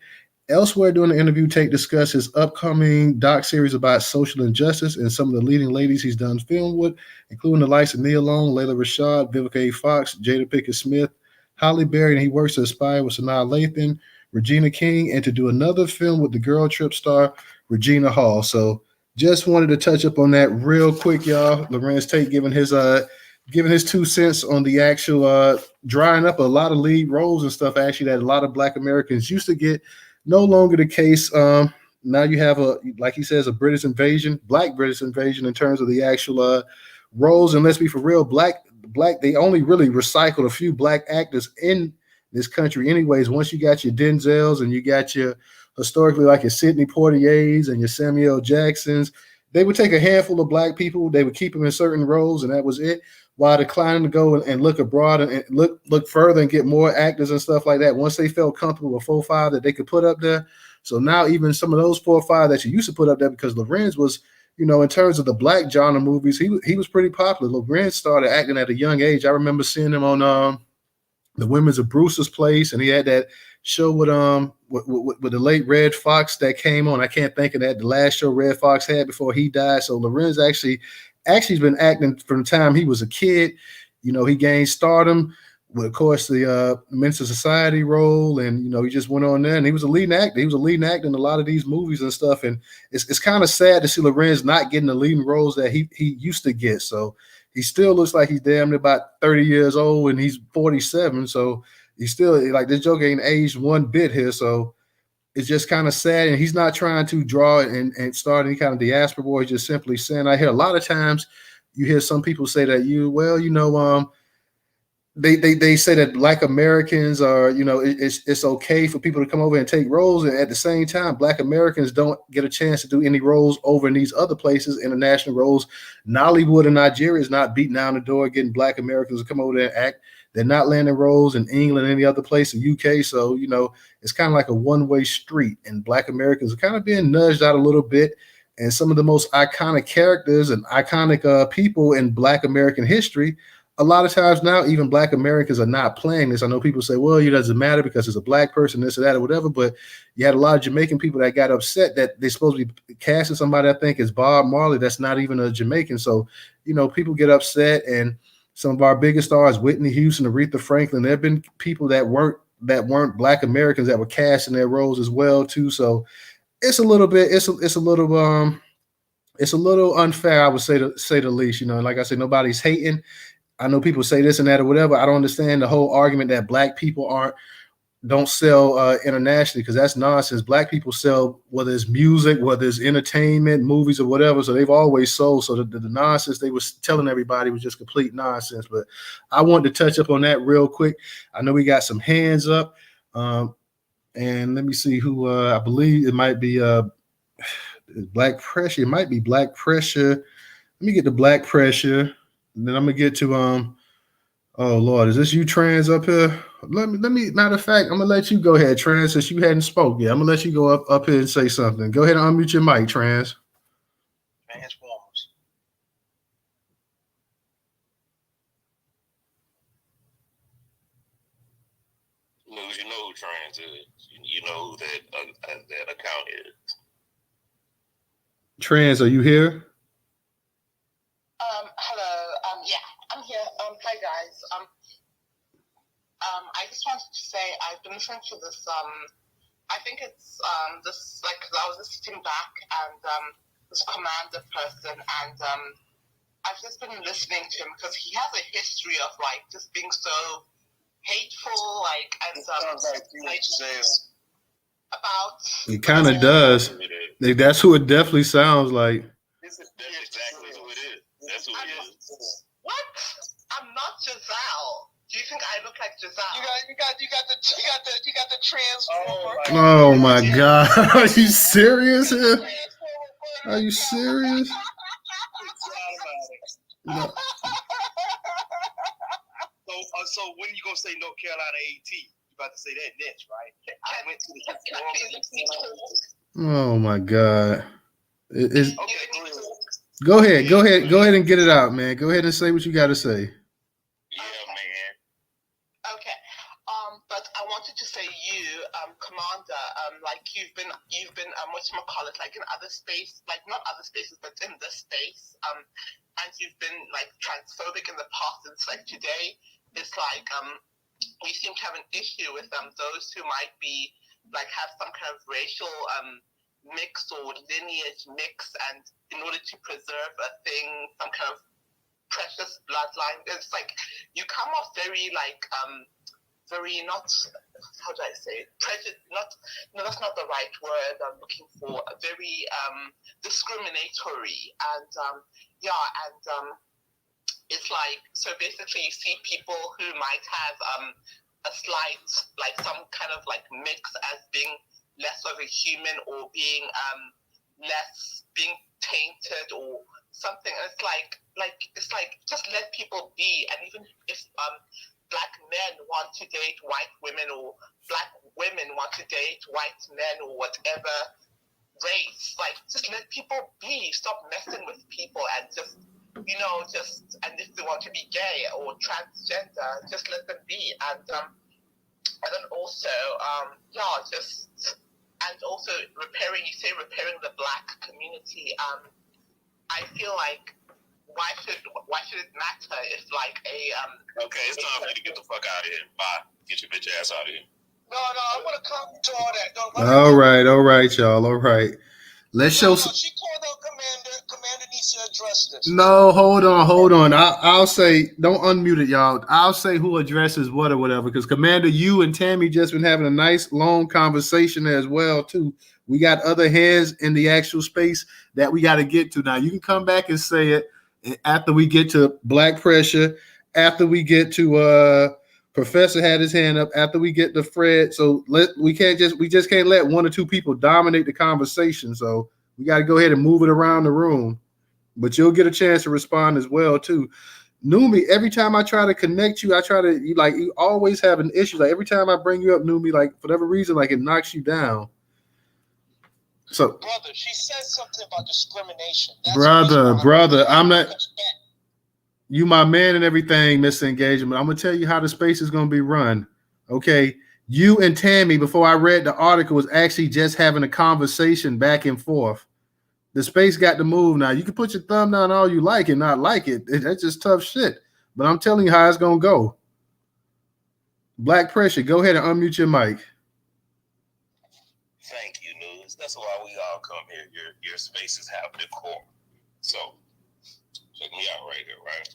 [SPEAKER 1] Elsewhere during the interview, Tate discussed his upcoming doc series about social injustice and some of the leading ladies he's done film with, including the likes of Nia Long, Layla Rashad, Vivica A. Fox, Jada Pinkett Smith, Halle Berry, and he works to aspire with Sanaa Lathan, Regina King, and to do another film with the Girl Trip star Regina Hall. So just wanted to touch up on that real quick, y'all. Larenz Tate giving his 2 cents on the actual drying up a lot of lead roles and stuff actually that a lot of Black Americans used to get. No longer the case. Now you have like he says, a British invasion, Black British invasion in terms of the actual roles. And let's be for real, Black, they only really recycled a few Black actors in this country anyways. Once you got your Denzels and you got your historically like your Sidney Poitiers and your Samuel Jacksons, they would take a handful of Black people, they would keep them in certain roles, and that was it, while declining to go and look abroad and look further and get more actors and stuff like that once they felt comfortable with 4 or 5 that they could put up there. So now even some of those 4 or 5 that you used to put up there, because Larenz was, in terms of the Black genre movies, he was pretty popular. Larenz started acting at a young age. I remember seeing him on The Women's of Brewster's Place, and he had that show with the late Red Fox that came on. I can't think of that. The last show Red Fox had before he died. So Larenz actually has been acting from the time he was a kid. He gained stardom with, of course, the Men's Society role, and he just went on there, and he was a leading actor. He was a leading actor in a lot of these movies and stuff. And it's kind of sad to see Larenz not getting the leading roles that he used to get. So he still looks like he's damn near about 30 years old, and he's 47. So he's still like, this joke ain't aged one bit here. So it's just kind of sad. And he's not trying to draw and start any kind of diaspora war. He's just simply saying, I hear a lot of times you hear some people say that they say that Black Americans are, it's okay for people to come over and take roles. And at the same time, Black Americans don't get a chance to do any roles over in these other places, international roles. Nollywood in Nigeria is not beating down the door getting Black Americans to come over there and act. They're not landing roles in England and any other place in UK. So, it's kind of like a one-way street, and Black Americans are kind of being nudged out a little bit. And some of the most iconic characters and iconic people in Black American history, a lot of times now, even Black Americans are not playing this. I know people say, well, it doesn't matter because it's a Black person, this or that or whatever. But you had a lot of Jamaican people that got upset that they're supposed to be casting somebody, I think, is Bob Marley. That's not even a Jamaican. So, people get upset. And some of our biggest stars, Whitney Houston, Aretha Franklin, there have been people that weren't Black Americans that were cast in their roles as well too. So it's a little it's a little unfair, I would say the least. You know, like I said, nobody's hating. I know people say this and that or whatever. I don't understand the whole argument that black people don't sell internationally, because that's nonsense. Black people sell, whether it's music, whether it's entertainment, movies, or whatever. So they've always sold. So the nonsense they was telling everybody was just complete nonsense. But I wanted to touch up on that real quick. I know we got some hands up, and let me see who. I believe it might be Black Pressure. It might be Black Pressure. Let me get to Black Pressure, and then I'm gonna get to oh Lord, is this you, Trans, up here? Let me. Matter of fact, I'm gonna let you go ahead, Trans, since you hadn't spoke yet. I'm gonna let you go up here and say something. Go ahead and unmute your mic, Trans.
[SPEAKER 7] Transformers.
[SPEAKER 3] News, you know who Trans is. You know who that account is.
[SPEAKER 1] Trans, are you here?
[SPEAKER 8] Hello. Yeah, I'm here. Hi guys. I just wanted to say I've been listening to this. I think it's this, like, 'cause I was just sitting back and this commander person, and I've just been listening to him because he has a history of like just being so hateful, like, and about.
[SPEAKER 1] It kind of does. That's who it definitely sounds like.
[SPEAKER 3] That's exactly who it is. That's who it is.
[SPEAKER 8] What? I'm not Giselle. Do you think I look like Giselle?
[SPEAKER 5] You got the transformer.
[SPEAKER 1] Oh my God! Are you serious here? Are you serious? No.
[SPEAKER 7] So when you gonna say North Carolina AT? You about to say that next, right? I went to the
[SPEAKER 1] Oh my God!
[SPEAKER 7] Okay,
[SPEAKER 1] Go ahead and get it out, man. Go ahead and say what you got to say.
[SPEAKER 3] Yeah, man.
[SPEAKER 8] Okay. But I wanted to say you, Commander, like you've been whatchamacallit, like in other space, like not other spaces, but in this space, and you've been like transphobic in the past. It's like today, it's like we seem to have an issue with those who might be like have some kind of racial mix or lineage mix, and in order to preserve a thing, some kind of precious bloodline, it's like you come off very like very not, how do I say it? No, that's not the right word I'm looking for. Very discriminatory, and it's like, so basically you see people who might have a slight, like some kind of like mix as being less of a human, or being less being tainted or something. And it's like just let people be. And even if black men want to date white women, or black women want to date white men, or whatever race, like just let people be. Stop messing with people, and just, you know, just, and if they want to be gay or transgender, just let them be. And then also and also repairing the black community. I feel like why should it matter if like a
[SPEAKER 3] Okay, it's time for you to get the fuck out of here. Bye. Get your bitch ass out of here.
[SPEAKER 5] No, I want to comment to all that.
[SPEAKER 1] All right, y'all. All right. Let's show.
[SPEAKER 5] She called out Commander. Commander needs to address this.
[SPEAKER 1] No, hold on. I'll say, don't unmute it, y'all. I'll say who addresses what or whatever, because Commander, you and Tammy just been having a nice long conversation as well too. We got other heads in the actual space that we got to get to. Now you can come back and say it after we get to Black Pressure, after we get to Professor had his hand up, after we get to Fred. So we just can't let one or two people dominate the conversation. So we got to go ahead and move it around the room. But you'll get a chance to respond as well too. Numi, every time I try to connect you, you always have an issue. Like every time I bring you up, Numi, like for whatever reason, like it knocks you down. So
[SPEAKER 5] brother, she said something about discrimination. That's
[SPEAKER 1] brother, I'm not. You my man and everything, Mr. Engagement. I'm gonna tell you how the space is gonna be run. Okay. You and Tammy, before I read the article, was actually just having a conversation back and forth. The space got to move now. You can put your thumb down all you like and not like it. That's just tough shit. But I'm telling you how it's gonna go. Black Pressure, go ahead and unmute your mic.
[SPEAKER 3] Thank you, News. That's why we all come here. Your spaces have decor. So check me out right here, right?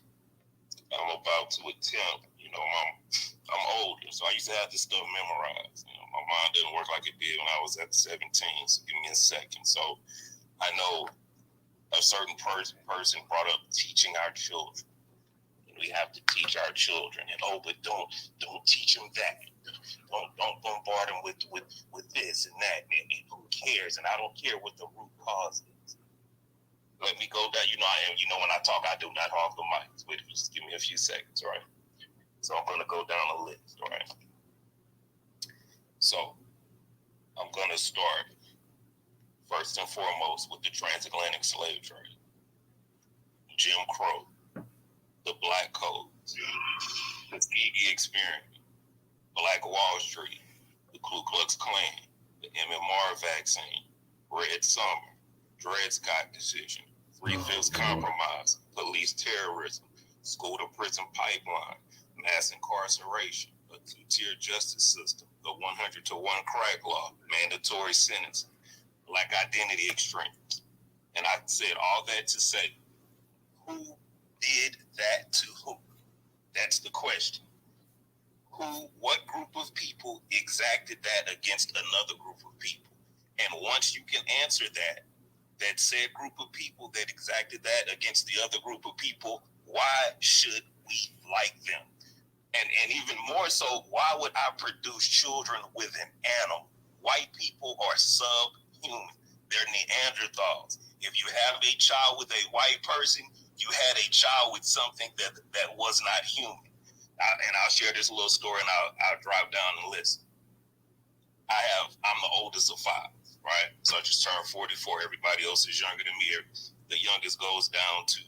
[SPEAKER 3] I'm about to attempt, I'm older, so I used to have this stuff memorized. My mind didn't work like it did when I was at 17, so give me a second. So I know a certain person brought up teaching our children. We have to teach our children, but don't teach them that. Don't bombard them with this and that. And who cares? And I don't care what the root cause is. Let me go down. When I talk, I do not hog the mics. Wait, just give me a few seconds, right? So I'm gonna go down the list, right? So I'm gonna start first and foremost with the transatlantic slave trade, Jim Crow, the Black Codes, the Tuskegee Experiment, Black Wall Street, the Ku Klux Klan, the MMR vaccine, Red Summer, Dred Scott decision, 3/5 compromise, police terrorism, school to prison pipeline, mass incarceration, a two-tier justice system, the 100-to-1 crack law, mandatory sentencing, Black identity extremes. And I said all that to say, who did that to who? That's the question. What group of people exacted that against another group of people? And once you can answer that said group of people that exacted that against the other group of people, why should we like them? And even more so, why would I produce children with an animal? White people are subhuman. They're Neanderthals. If you have a child with a white person, you had a child with something that was not human. And I'll share this little story, and I'll drive down the list. I'm the oldest of 5, right? So I just turned 44. Everybody else is younger than me. The youngest goes down to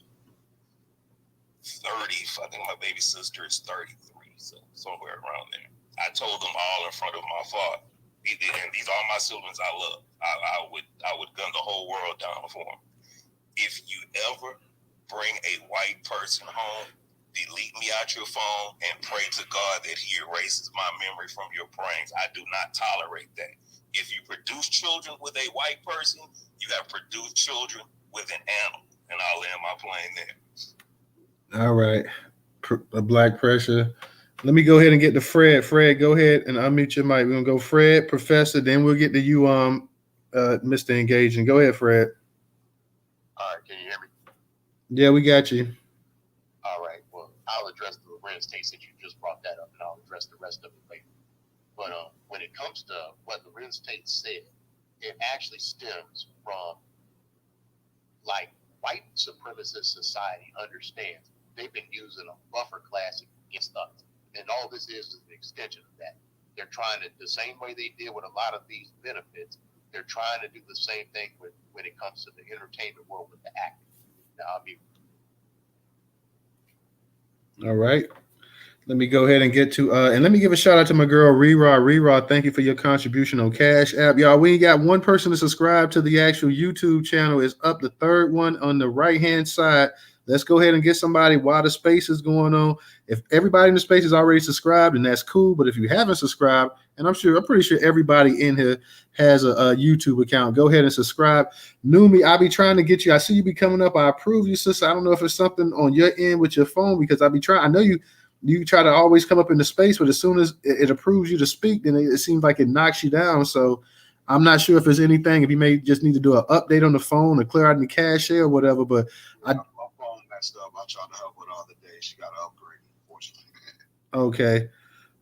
[SPEAKER 3] 30. I think my baby sister is 33, so somewhere around there. I told them all in front of my father, and these are my siblings I love. I would gun the whole world down for them. If you ever bring a white person home, delete me out your phone and pray to God that he erases my memory from your brains. I do not tolerate that. If you produce children with a white person, you have produced children with an animal. And I'll land my plane there.
[SPEAKER 1] All right. Black pressure. Let me go ahead and get to Fred. Fred, go ahead and unmute your mic. We're going to go Fred, Professor, then we'll get to you, Mr. Engaging. Go ahead, Fred.
[SPEAKER 6] All right, can you hear me?
[SPEAKER 1] Yeah, we got you.
[SPEAKER 6] All right, well, I'll address the Larenz Tate since you just brought that up, and I'll address the rest of it later. But when it comes to what Larenz Tate said, it actually stems from, like, white supremacist society understands they've been using a buffer class against us. And all this is an extension of that. They're trying to, the same way they did with a lot of these benefits, they're trying to do the same thing when it comes to the entertainment world with the acting. Now, I'll be.
[SPEAKER 1] All right. Let me go ahead and get to, and let me give a shout out to my girl, Rerod. Rerod, thank you for your contribution on Cash App. Y'all, we got one person to subscribe to the actual YouTube channel. It's up, the third one on the right-hand side. Let's go ahead and get somebody while the space is going on. If everybody in the space is already subscribed, then that's cool. But if you haven't subscribed, and I'm pretty sure everybody in here has a YouTube account, go ahead and subscribe. Numi, I'll be trying to get you. I see you be coming up. I approve you, sister. I don't know if it's something on your end with your phone, because I'll be trying. I know you try to always come up in the space, but as soon as it approves you to speak, then it seems like it knocks you down. So I'm not sure if there's anything, if you may just need to do an update on the phone or clear out any cache or whatever. But
[SPEAKER 4] my phone messed up. I tried to help her the other day. She got an upgrade, unfortunately.
[SPEAKER 1] Okay.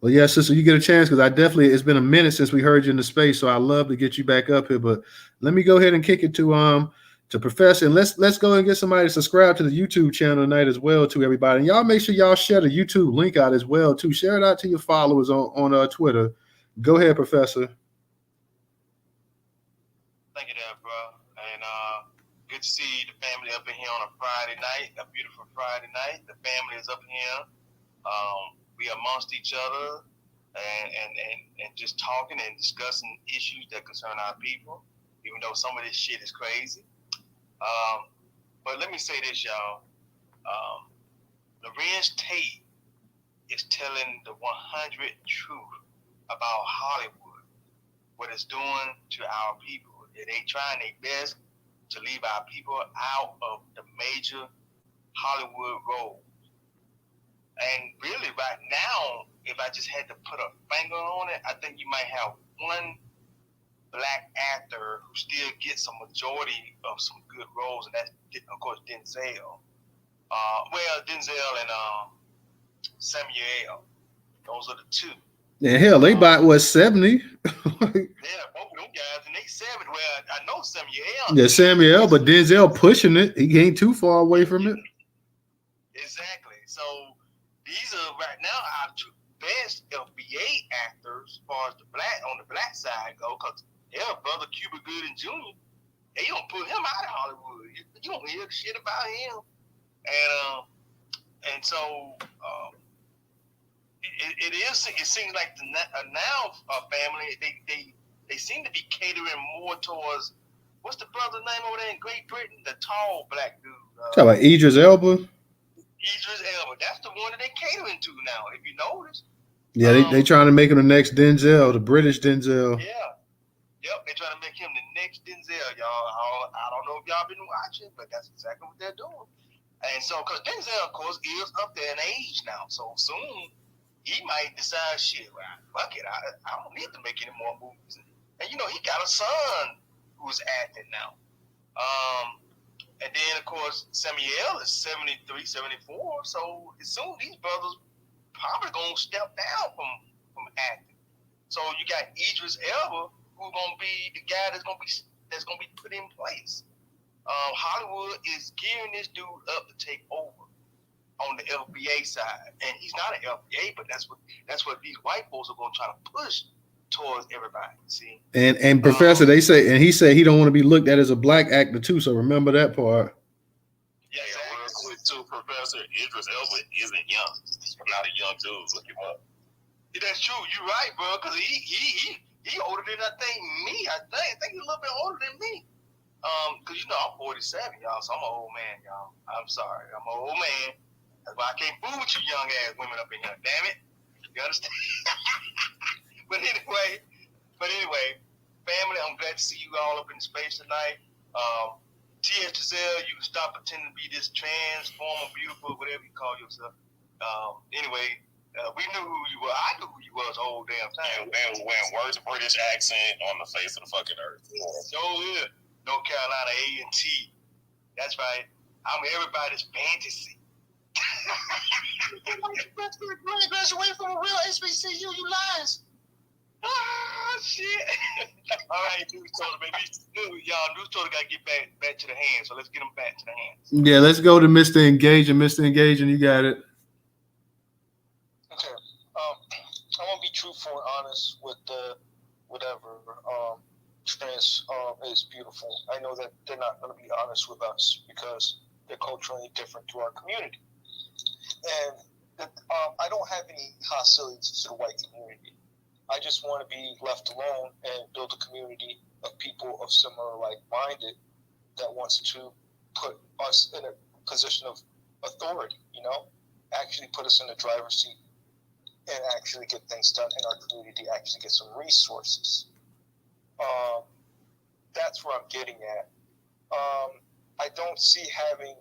[SPEAKER 1] Well, yeah, sister, you get a chance, because it's been a minute since we heard you in the space, so I love to get you back up here. But let me go ahead and kick it to Professor, and let's go and get somebody to subscribe to the YouTube channel tonight as well, to everybody. And y'all make sure y'all share the YouTube link out as well too. Share it out to your followers on Twitter. Go ahead, Professor.
[SPEAKER 7] Thank you there, bro. And good to see the family up in here on a Friday night, a beautiful Friday night. The family is up in here. We amongst each other and just talking and discussing issues that concern our people, even though some of this shit is crazy. But let me say this, y'all. Larenz Tate is telling the 100 truth about Hollywood, what it's doing to our people. They trying their best
[SPEAKER 2] to leave our people out of the major Hollywood roles. And really, right now, if I just had to put a finger on it, I think you might have one black actor who still gets a majority of some good roles, and that's, of course, Denzel. Denzel and Samuel. Those are the two.
[SPEAKER 1] Yeah, hell, they bought what 70.
[SPEAKER 2] Yeah, both of them guys, and they 70. Well, I know Samuel.
[SPEAKER 1] Yeah, Samuel, but Denzel pushing it. He ain't too far away from it.
[SPEAKER 2] Exactly. So these are right now our two best FBA actors as far as on the black side go, because brother Cuba Gooding Jr. They don't put him out of Hollywood. You don't hear shit about him. And so it seems like the now family they seem to be catering more towards, what's the brother's name over there in Great Britain, the tall black dude.
[SPEAKER 1] Talk about Idris Elba.
[SPEAKER 2] Idris Elba. That's the one that they're catering to now, if you notice.
[SPEAKER 1] Yeah, they trying to make him the next Denzel, the British Denzel.
[SPEAKER 2] Yeah. Yep, they're trying to make him the next Denzel, y'all. I don't know if y'all been watching, but that's exactly what they're doing. And so, because Denzel, of course, is up there in age now, so soon he might decide, shit, well, fuck it, I don't need to make any more movies. And you know, he got a son who's acting now. And then, of course, Samuel is 73, 74, so soon these brothers probably gonna step down from acting. So you got Idris Elba, who's gonna be the guy that's gonna be put in place. Hollywood is gearing this dude up to take over on the FBA side, and he's not an FBA, but that's what these white folks are gonna try to push towards everybody. See,
[SPEAKER 1] and Professor, he said he don't want to be looked at as a black actor too. So remember that part.
[SPEAKER 3] Yeah, real quick too, Professor. Idris Elba isn't young. He's not a young dude. Look him up.
[SPEAKER 2] Yeah, that's true. You're right, bro. Because he older than I think he's a little bit older than me. Because you know I'm 47, y'all. So I'm an old man, y'all. I'm sorry, I'm an old man. That's why I can't fool with you young ass women up in here. Damn it. You understand? But anyway, family, I'm glad to see you all up in space tonight. T.S. Giselle, you can stop pretending to be this transformer, beautiful, whatever you call yourself. Anyway, we knew who you were. I knew who you was the whole damn time.
[SPEAKER 3] And wearing worst British accent on the face of the fucking earth.
[SPEAKER 2] So yeah, North Carolina A&T. That's right. I'm everybody's fantasy.
[SPEAKER 5] You graduated from a real HBCU, you lies.
[SPEAKER 2] Ah, shit. All right, Newstoter, baby. Newstoter got to get back to the hands, so let's get them back to the hands.
[SPEAKER 1] Yeah, let's go to Mr. Engaging. Mr. Engaging, you got it.
[SPEAKER 9] Okay. I want to be truthful and honest with the whatever. Trans is beautiful. I know that they're not going to be honest with us because they're culturally different to our community. And I don't have any hostilities to the white community. I just want to be left alone and build a community of people of similar like-minded that wants to put us in a position of authority, actually put us in the driver's seat and actually get things done in our community, actually get some resources. That's where I'm getting at. I don't see having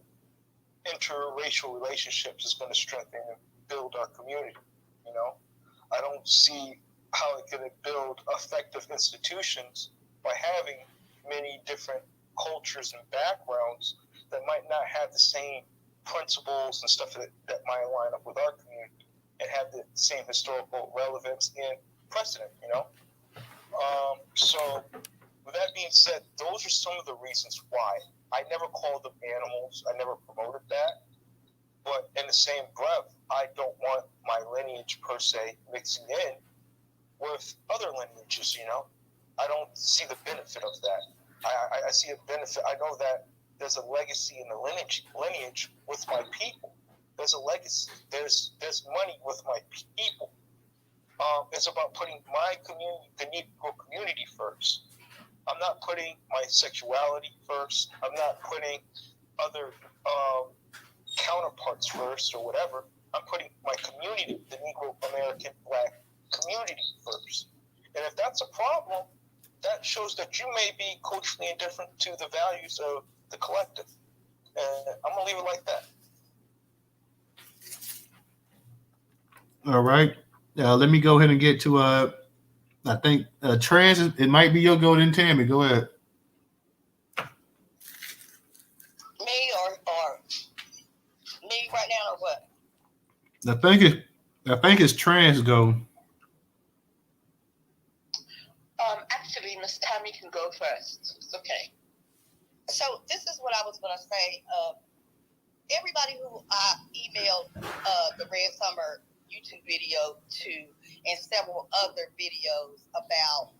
[SPEAKER 9] interracial relationships is going to strengthen and build our community, I don't see how it can build effective institutions by having many different cultures and backgrounds that might not have the same principles and stuff that might line up with our community and have the same historical relevance and precedent, So with that being said, those are some of the reasons why. I never called them animals. I never promoted that. But in the same breath, I don't want my lineage per se mixing in with other lineages, I don't see the benefit of that. I see a benefit. I know that there's a legacy in the lineage with my people. There's a legacy. There's money with my people. It's about putting my community, the Negro community, first. I'm not putting my sexuality first. I'm not putting other counterparts first or whatever. I'm putting my community, the Negro American Black community, first. And if that's a problem, that shows that you may be culturally indifferent to the values of the collective. I'm gonna leave it like that.
[SPEAKER 1] All right. Let me go ahead and get to I think trans. It might be your go, then Tammy. Go ahead.
[SPEAKER 8] Me or me right now or what?
[SPEAKER 1] I think it's trans go.
[SPEAKER 9] Actually, Miss Tammy can go first. It's okay.
[SPEAKER 8] So this is what I was gonna say. Everybody who I emailed the Red Summer YouTube video to and several other videos about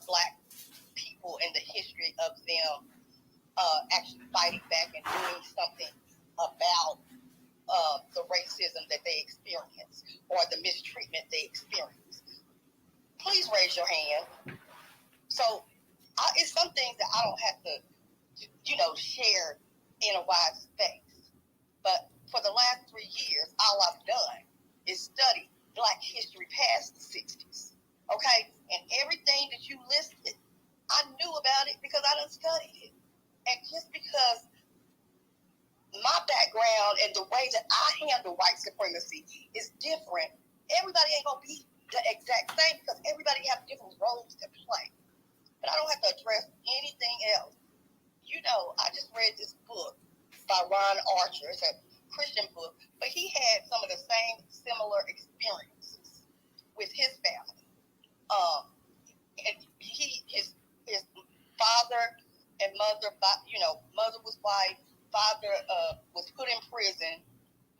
[SPEAKER 8] Black people and the history of them actually fighting back and doing something about the racism that they experience or the mistreatment they experience. Please raise your hand. So it's some things that I don't have to, share in a wide space. But for the last 3 years, all I've done is study Black history past the 60s. Okay? And everything that you listed, I knew about it because I done studied it. And just because my background and the way that I handle white supremacy is different, everybody ain't going to be the exact same because everybody have different roles to play. But I don't have to address anything else. I just read this book by Ron Archer. It's a Christian book, but he had some of the same similar experiences with his family. And his father and mother, mother was white, father was put in prison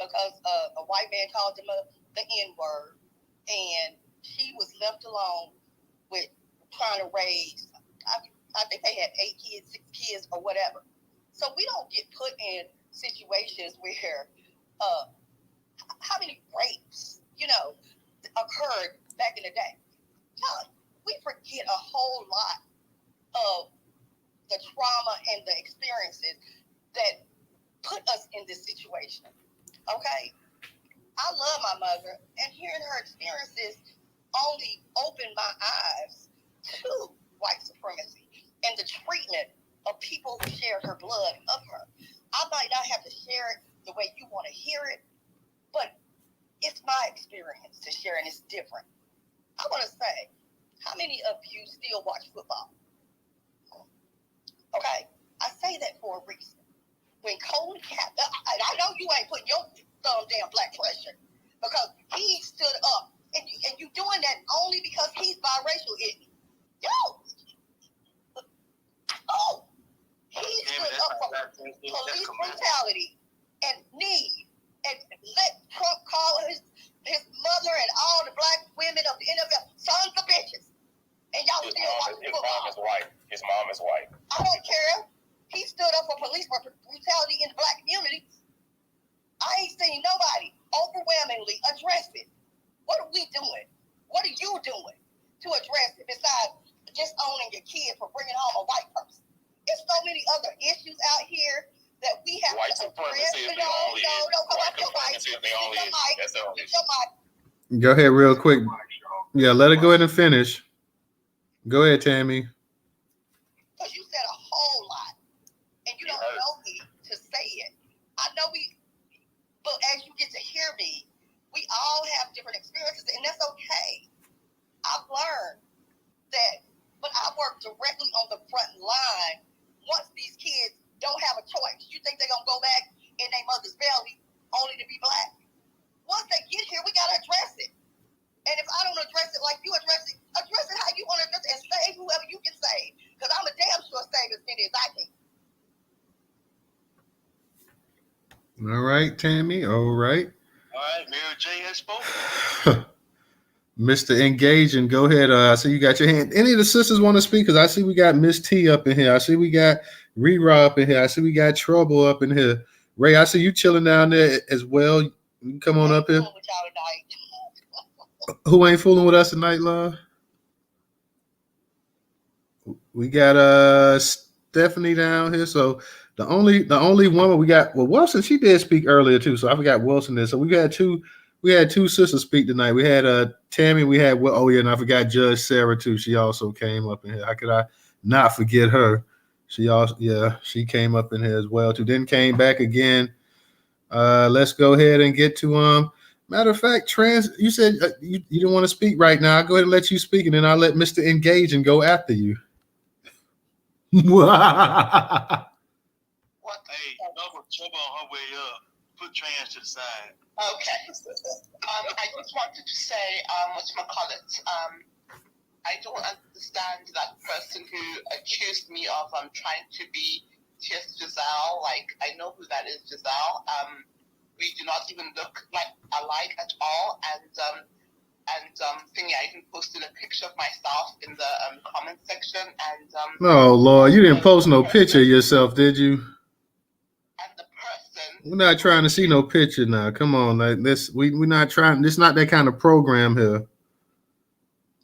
[SPEAKER 8] because a white man called him the N-word, and he was left alone with trying to raise, I think they had 8 kids, 6 kids, or whatever. So we don't get put in situations where how many rapes, occurred back in the day. We forget a whole lot of the trauma and the experiences that put us in this situation. Okay? I love my mother, and hearing her experiences only opened my eyes to white supremacy and the treatment of people who shared her blood of her. I might not have to share it the way you want to hear it, but it's my experience to share, and it's different. I want to say, how many of you still watch football? Okay, I say that for a reason. When Colin Kaepernick, I know you ain't putting your thumb down black pressure because he stood up, and you doing that only because he's biracial, isn't he? He stood up for police brutality and need, and let Trump call his mother and all the Black women of the NFL sons of bitches. And y'all still watching football.
[SPEAKER 6] His mom is white.
[SPEAKER 8] I don't care. He stood up for police brutality in the Black community. I ain't seen nobody overwhelmingly address it. What are we doing? What are you doing to address it besides just owning your kid for bringing home a white person? There's so many other issues out here that we have
[SPEAKER 6] White
[SPEAKER 8] to address.
[SPEAKER 6] supremacy is the only issue. White supremacy is the only issue. That's the only issue.
[SPEAKER 1] Go ahead real quick. Yeah, let her go ahead and finish. Go ahead, Tammy.
[SPEAKER 8] Because you said a whole lot, and you don't know me to say it. I know but as you get to hear me, we all have different experiences, and that's okay. I've learned that, but I work directly on the front line. Once these kids don't have a choice, you think they're going to go back in their mother's belly only to be Black? Once they get here, we got to address it. And if I don't address it like you address it how you want to address it, and save whoever you can save. Because I'm a damn sure save as many as I can.
[SPEAKER 1] All right, Tammy. All right.
[SPEAKER 2] All right, Mary J has spoken.
[SPEAKER 1] Mr. Engaging, go ahead. I see you got your hand. Any of the sisters want to speak? Because I see we got Miss T up in here. I see we got Rera up in here. I see we got Trouble up in here. Ray, I see you chilling down there as well. You can come on up here. Who ain't fooling with us tonight, love? We got Stephanie down here. So the only woman we got, well, Wilson, she did speak earlier too. So I forgot Wilson is. So we got two we had two sisters speak tonight. We had Tammy. We had and I forgot Judge Sarah too. She also came up in here. How could I not forget her? She came up in here as well too. Then came back again. Let's go ahead and get to matter of fact, Trans. You said you didn't want to speak right now. I'll go ahead and let you speak, and then I'll let Mr. Engage and go after you.
[SPEAKER 2] What? Hey, trouble on her way up. Put Trans to the side.
[SPEAKER 8] Okay. I just wanted to say, whatchamacallit, I don't understand that person who accused me of trying to be Tias Giselle. Like, I know who that is, Giselle. We do not even look like alike at all. And thingy, I even posted a picture of myself in the comment section. And
[SPEAKER 1] oh Lord, you didn't post no picture of yourself, did you?
[SPEAKER 8] And the person.
[SPEAKER 1] We're not trying to see no picture now. Come on, like this. We're not trying. This not that kind of program here.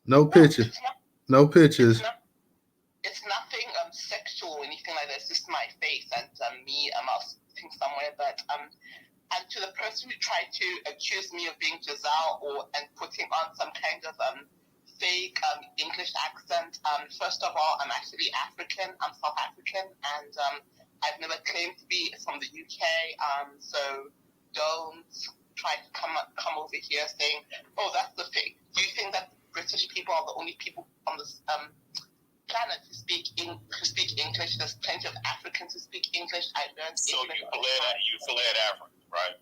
[SPEAKER 1] No picture. No pictures.
[SPEAKER 8] It's nothing sexual or anything like that. It's just my face and me. I'll think somewhere, but and to the person who tried to accuse me of being Giselle and putting on some kind of fake English accent. First of all, I'm actually African. I'm South African, and I've never claimed to be from the UK. So don't try to come over here saying, "Oh, that's the fake." Do you think that British people are the only people on this planet who speak English? There's plenty of Africans who speak English. I learned
[SPEAKER 3] So
[SPEAKER 8] English.
[SPEAKER 3] you fled Africa, right?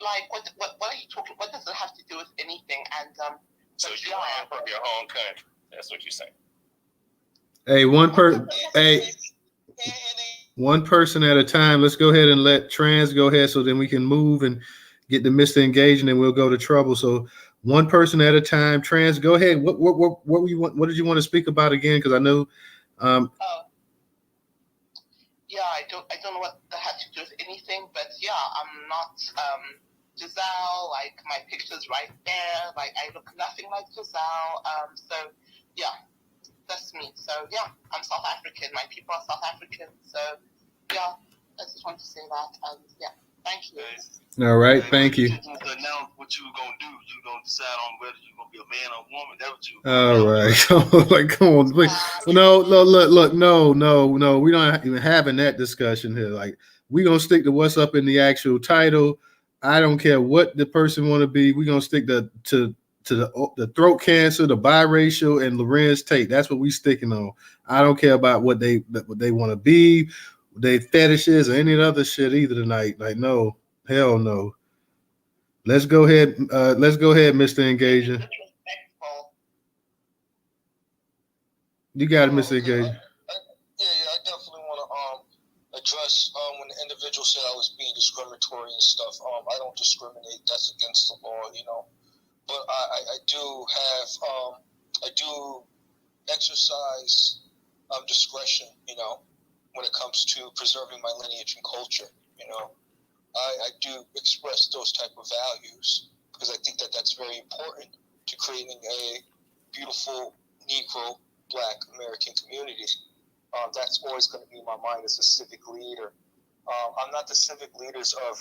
[SPEAKER 8] Like, what are you talking? What does it have to do with anything? And
[SPEAKER 3] So you ran from your home country. That's what you're saying.
[SPEAKER 1] Hey, one person at a time. Let's go ahead and let Trans go ahead, so then we can move and get the Mr. Engaged, and then we'll go to Trouble. So one person at a time. Trans, go ahead. What were you want? What did you want to speak about again? Because I know.
[SPEAKER 8] Yeah, I don't know what that had to do with anything, but yeah, I'm not Giselle. Like, my picture's right there. Like, I look nothing like Giselle. So yeah, that's me. So yeah, I'm South African. My people are South African. So yeah, I just want to say that. And yeah, thank you.
[SPEAKER 1] All right, thank you.
[SPEAKER 2] You announce what you were gonna do. You gonna decide on whether you're gonna be a man or a woman. That's what you.
[SPEAKER 1] All right, like, come on, please. No, look, no. We don't even having that discussion here. Like, we gonna stick to what's up in the actual title. I don't care what the person want to be. We gonna stick to the throat cancer, the biracial, and Larenz Tate. That's what we sticking on. I don't care about what they want to be, they fetishes, or any other shit either tonight. Like, no, hell no. Let's go ahead, Mr. Engager. You got it, Mr. Engager.
[SPEAKER 11] I definitely want to address when the individual said I was being discriminatory and stuff. I don't discriminate. That's against the law, you know. But I do exercise discretion, you know, when it comes to preserving my lineage and culture, you know. I do express those type of values because I think that that's very important to creating a beautiful Negro, Black American community. That's always going to be in my mind as a civic leader. I'm not the civic leaders of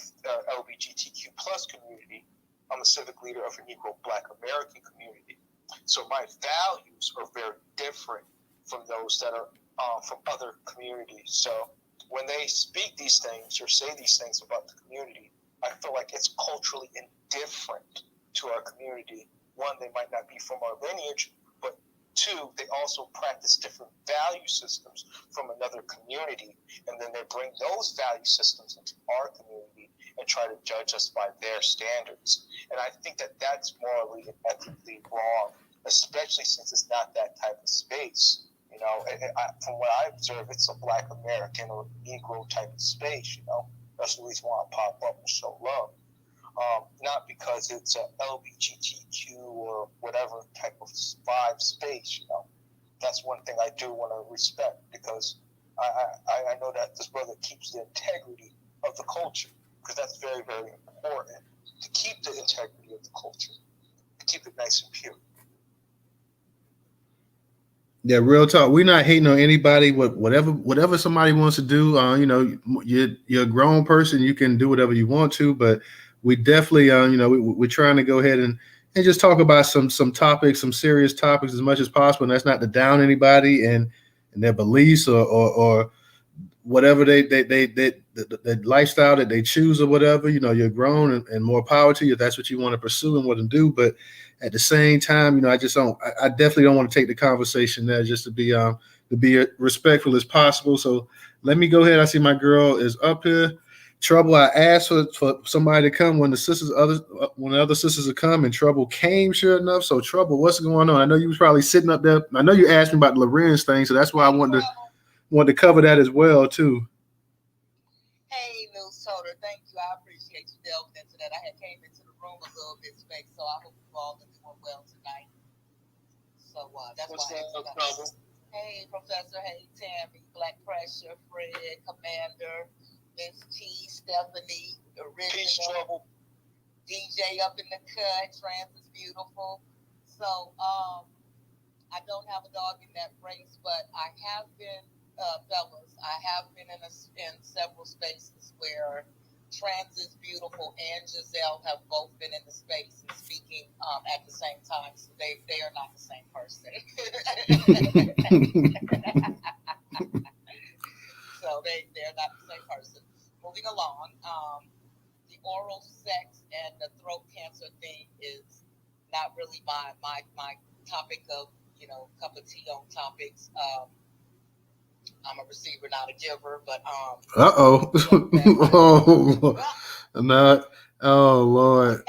[SPEAKER 11] LGBTQ plus community. I'm a civic leader of a Negro Black American community. So my values are very different from those that are from other communities. So when they speak these things or say these things about the community, I feel like it's culturally indifferent to our community. One, they might not be from our lineage, but two, they also practice different value systems from another community, and then they bring those value systems into our community and try to judge us by their standards. And I think that that's morally and ethically wrong, especially since it's not that type of space. You know, from what I observe, it's a Black American or Negro type of space, you know. That's the reason why I pop up and show love. Not because it's a LGBTQ or whatever type of vibe space, you know. That's one thing I do want to respect, because I know that this brother keeps the integrity of the culture, because that's very, very important, to keep the integrity of the culture, to keep it nice and pure.
[SPEAKER 1] Yeah, real talk. We're not hating on anybody. Whatever somebody wants to do, you know, you're a grown person. You can do whatever you want to, but we definitely, we're trying to go ahead and just talk about some topics, some serious topics as much as possible. And that's not to down anybody and their beliefs or whatever the lifestyle that they choose or whatever. You're grown and more power to you if that's what you want to pursue and want to do. But at the same time, I definitely don't want to take the conversation there, just to be respectful as possible. So let me go ahead. I see my girl is up here. Trouble, I asked for somebody to come when the other sisters would come, and Trouble came, sure enough. So Trouble, what's going on? I know you was probably sitting up there. I know you asked me about the Larenz thing, so that's why I wanted to cover that as well too.
[SPEAKER 8] Hey, Newstoter, thank you. I appreciate you delving into that. I had came into the room a little bit space, so I hope you all are doing well tonight. So that's why I asked you. Hey, Professor. Hey, Tammy, Black Pressure, Fred, Commander, Miss T, Stephanie, Original, DJ up in the cut, Trans is beautiful. So I don't have a dog in that race, but I have been, fellas, I have been in several spaces where Trans is beautiful and Giselle have both been in the space and speaking at the same time. So they are not the same person. So they're not the same person. Moving along, the oral sex and the throat cancer thing is not really my topic of, cup of tea on topics. I'm a receiver, not a giver, but
[SPEAKER 1] not. Oh Lord.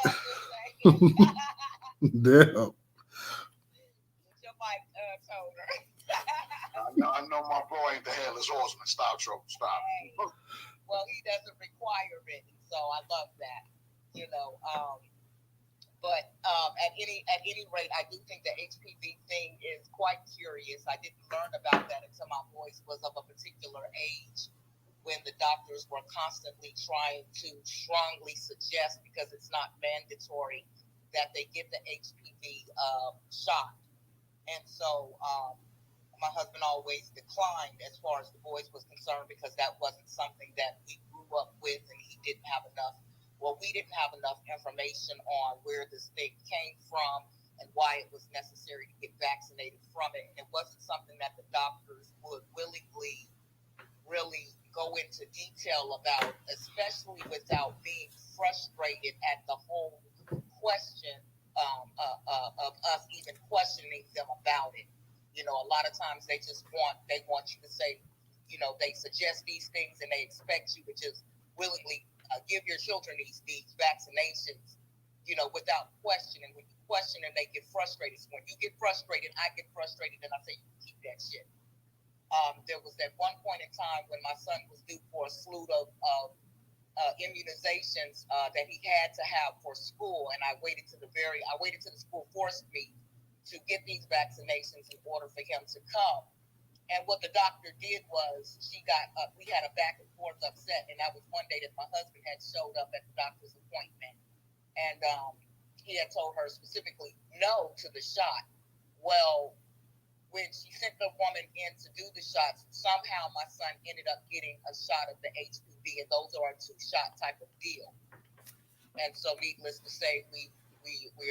[SPEAKER 1] Damn.
[SPEAKER 4] I know my boy ain't the headless horseman. Stop, Trouble. Stop.
[SPEAKER 8] Well, he doesn't require it, so I love that. But at any rate, I do think the HPV thing is quite curious. I didn't learn about that until my voice was of a particular age, when the doctors were constantly trying to strongly suggest, because it's not mandatory, that they get the HPV shot. And so my husband always declined as far as the boys was concerned, because that wasn't something that we grew up with, and he didn't have enough. Well, we didn't have enough information on where this thing came from and why it was necessary to get vaccinated from it. And it wasn't something that the doctors would willingly really go into detail about, especially without being frustrated at the whole question of us even questioning them about it. A lot of times they want you to say, they suggest these things and they expect you to just willingly give your children these vaccinations, without questioning. When you question them, they get frustrated. So when you get frustrated, I get frustrated, and I say, you keep that shit. There was at one point in time when my son was due for a slew of immunizations that he had to have for school, and I waited till the school forced me to get these vaccinations in order for him to come. And what the doctor did was, we had a back and forth upset, and that was one day that my husband had showed up at the doctor's appointment, and he had told her specifically no to the shot. Well, when she sent the woman in to do the shots, somehow my son ended up getting a shot of the HPV, and those are a 2-shot type of deal. And so, needless to say, we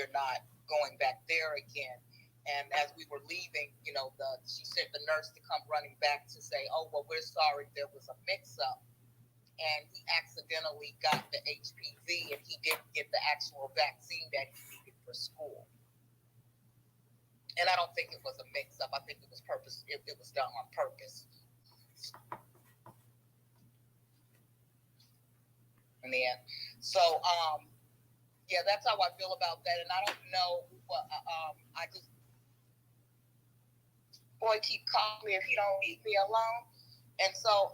[SPEAKER 8] are not going back there again. And as we were leaving, she sent the nurse to come running back to say, oh, well, we're sorry, there was a mix-up. And he accidentally got the HPV, and he didn't get the actual vaccine that he needed for school. And I don't think it was a mix-up. I think it was it was done on purpose. In the end. So, that's how I feel about that. And I don't know what, I just, boy keep calling me if he don't leave me alone. And so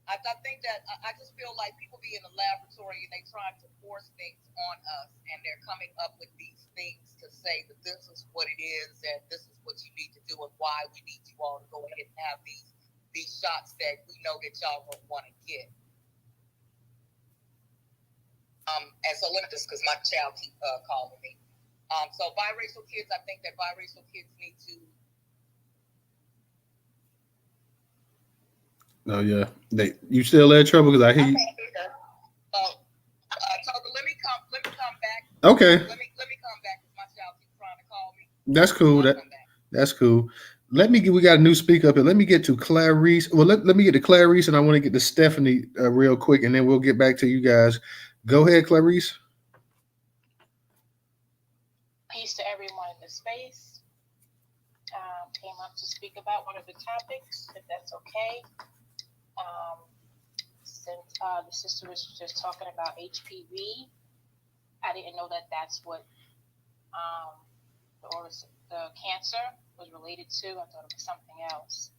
[SPEAKER 8] I think that I just feel like people be in the laboratory and they trying to force things on us, and they're coming up with these things to say that this is what it is and this is what you need to do and why we need you all to go ahead and have these shots that we know that y'all don't want to get. And so let me just, because my child keep calling me. So biracial kids, I think that biracial kids need to.
[SPEAKER 1] Oh yeah, you still there, Trouble? Because I hear you. Okay.
[SPEAKER 8] Let me come back because my child keeps trying to call me.
[SPEAKER 1] That's cool.
[SPEAKER 8] I'll
[SPEAKER 1] That
[SPEAKER 8] come back.
[SPEAKER 1] that's cool. We got a new speaker up here. Let me get to Clarice. Well, let me get to Clarice, and I want to get to Stephanie real quick, and then we'll get back to you guys. Go ahead, Clarice.
[SPEAKER 12] Peace to everyone in the space. Came up to speak about one of the topics, if that's okay. Since the sister was just talking about HPV, I didn't know that that's what the cancer was related to. I thought it was something else.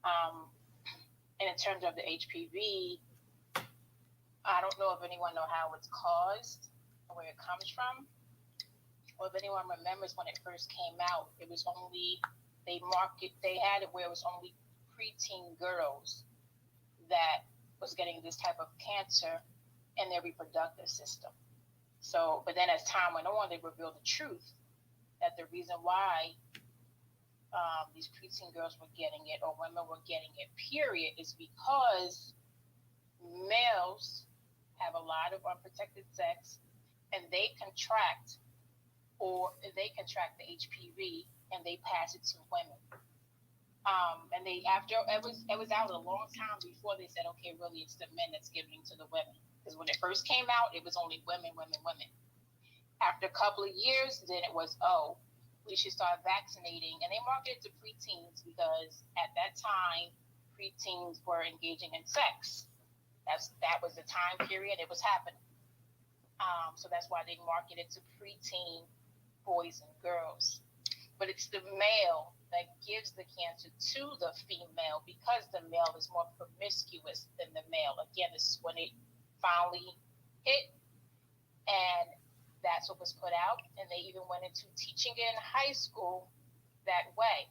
[SPEAKER 12] And in terms of the HPV, I don't know if anyone know how it's caused or where it comes from. Or if anyone remembers when it first came out, it was only, they had it where it was only preteen girls that was getting this type of cancer in their reproductive system. So, but then as time went on, they revealed the truth that the reason why these preteen girls were getting it, or women were getting it, period, is because males have a lot of unprotected sex, and they contract the HPV and they pass it to women. And they it was out a long time before they said, okay, really it's the men that's giving to the women. Because when it first came out, it was only women. After a couple of years, then it was, we should start vaccinating. And they marketed to preteens because at that time, preteens were engaging in sex. That was the time period it was happening. So that's why they marketed to preteen boys and girls. But it's the male that gives the cancer to the female because the male is more promiscuous than the male. Again, this is when it finally hit, and that's what was put out. And they even went into teaching it in high school that way.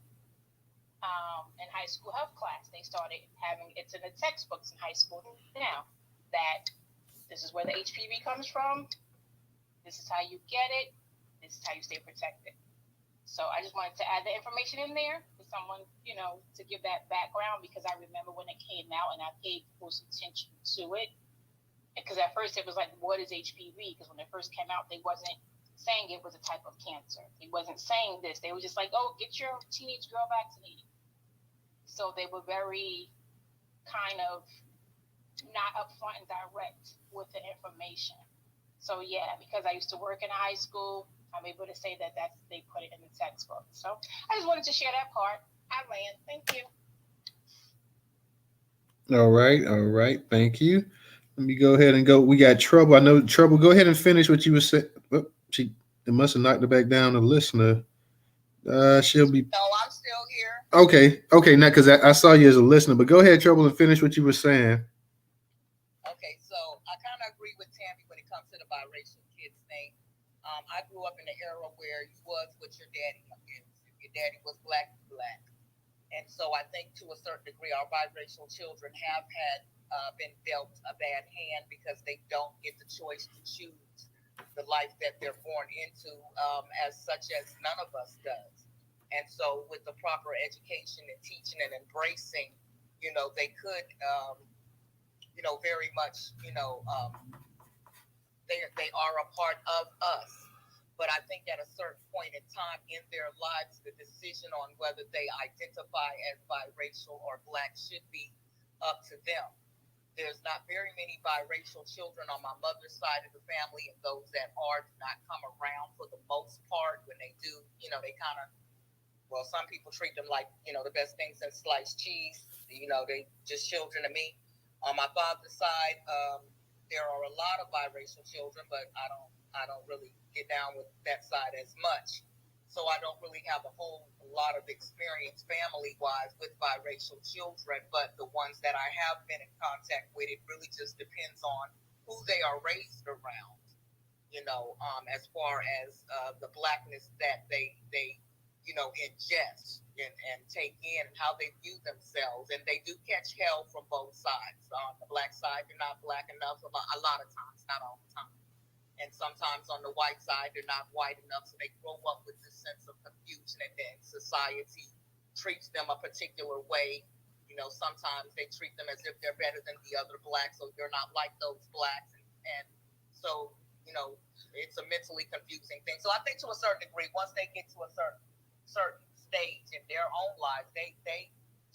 [SPEAKER 12] In high school health class, they started having it's in the textbooks in high school now that this is where the HPV comes from. This is how you get it. This is how you stay protected. So I just wanted to add the information in there for someone, to give that background, because I remember when it came out and I paid close attention to it. Because at first it was like, what is HPV? Because when it first came out, they wasn't saying it was a type of cancer. They wasn't saying this. They were just like, oh, get your teenage girl vaccinated. So they were very kind of not upfront and direct with the information. So yeah, because I used to work in high school, I'm able to say that they put it in the textbook. So I just wanted to share that part. I land. Thank you.
[SPEAKER 1] All right. Thank you. Let me go ahead and go. We got Trouble. I know Trouble. Go ahead and finish what you were saying. Oh, it must have knocked her back down to listener. She'll be.
[SPEAKER 8] No, I'm still here.
[SPEAKER 1] Okay. Now, because I saw you as a listener, but go ahead, Trouble, and finish what you were saying.
[SPEAKER 8] Okay, so I kind of agree with Tammy when it comes to the biracial kids thing. I grew up in an era where you was what your daddy is. If your daddy was black, and so I think to a certain degree, our biracial children have been dealt a bad hand because they don't get the choice to choose the life that they're born into, as such as none of us does. And so with the proper education and teaching and embracing, they could, very much, they are a part of us. But I think at a certain point in time in their lives, the decision on whether they identify as biracial or black should be up to them. There's not very many biracial children on my mother's side of the family, and those that are do not come around for the most part. When they do, they kind of, some people treat them like, the best thing since sliced cheese. They just children to me. On my father's side, there are a lot of biracial children, but I don't really get down with that side as much. So I don't really have a whole lot of experience family-wise with biracial children, but the ones that I have been in contact with, it really just depends on who they are raised around, as far as the blackness that they ingest and take in, and how they view themselves. And they do catch hell from both sides. On the black side, they're not black enough a lot of times, not all the time. And sometimes on the white side, they're not white enough, so they grow up with this sense of confusion, and then society treats them a particular way. Sometimes they treat them as if they're better than the other blacks, so you're not like those blacks. And so
[SPEAKER 13] it's a mentally confusing thing. So I think to a certain degree, once they get to a certain stage in their own lives, they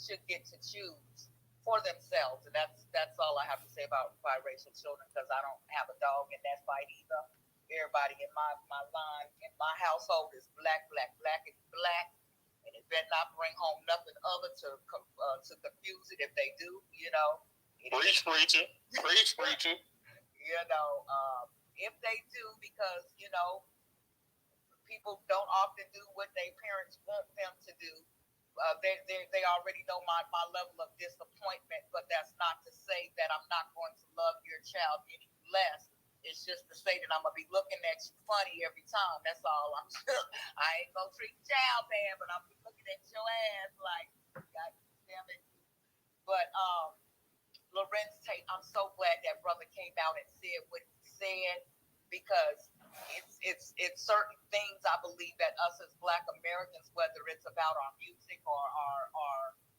[SPEAKER 13] should get to choose for themselves. And that's all I have to say about biracial children, because I don't have a dog in that fight either. Everybody in my line, in my household, is black, black, black, and black. And it better not bring home nothing other to confuse it. If they do,
[SPEAKER 3] Preach, preacher. Preach, preacher.
[SPEAKER 13] If they do, because people don't often do what their parents want them to do. They already know my level of disappointment, but that's not to say that I'm not going to love your child any less. It's just to say that I'm gonna be looking at you funny every time. That's all. I ain't gonna treat the child bad, but I'm looking at your ass like, God damn it. But Larenz Tate, I'm so glad that brother came out and said what he said, because it's certain things I believe that us as Black Americans, whether it's about our music or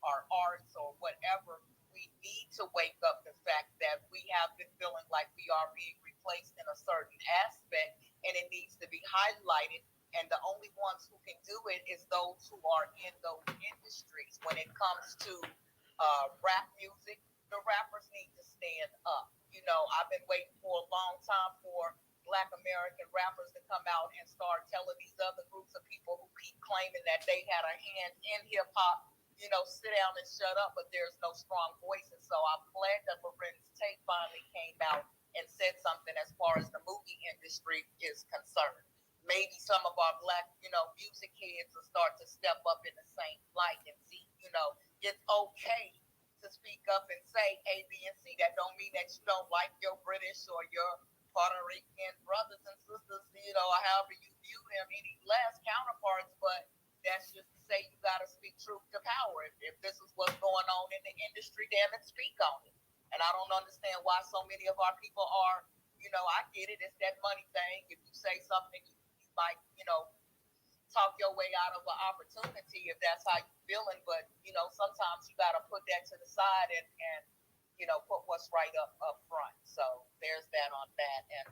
[SPEAKER 13] our arts or whatever, we need to wake up the fact that we have been feeling like we are being replaced in a certain aspect, and it needs to be highlighted. And the only ones who can do it is those who are in those industries. When it comes to rap music, the rappers need to stand up. I've been waiting for a long time for Black American rappers to come out and start telling these other groups of people who keep claiming that they had a hand in hip hop, sit down and shut up, but there's no strong voices. So I'm glad that Larenz Tate finally came out and said something as far as the movie industry is concerned. Maybe some of our Black, music heads will start to step up in the same light and see, it's okay to speak up and say A, B, and C. That don't mean that you don't like your British or your Puerto Rican brothers and sisters, or however you view them, any less counterparts, but that's just to say you got to speak truth to power. If this is what's going on in the industry, damn it, speak on it. And I don't understand why so many of our people are, I get it, it's that money thing. If you say something, you might, talk your way out of an opportunity if that's how you're feeling. But, sometimes you got to put that to the side and put what's right up front. So there's that on that. And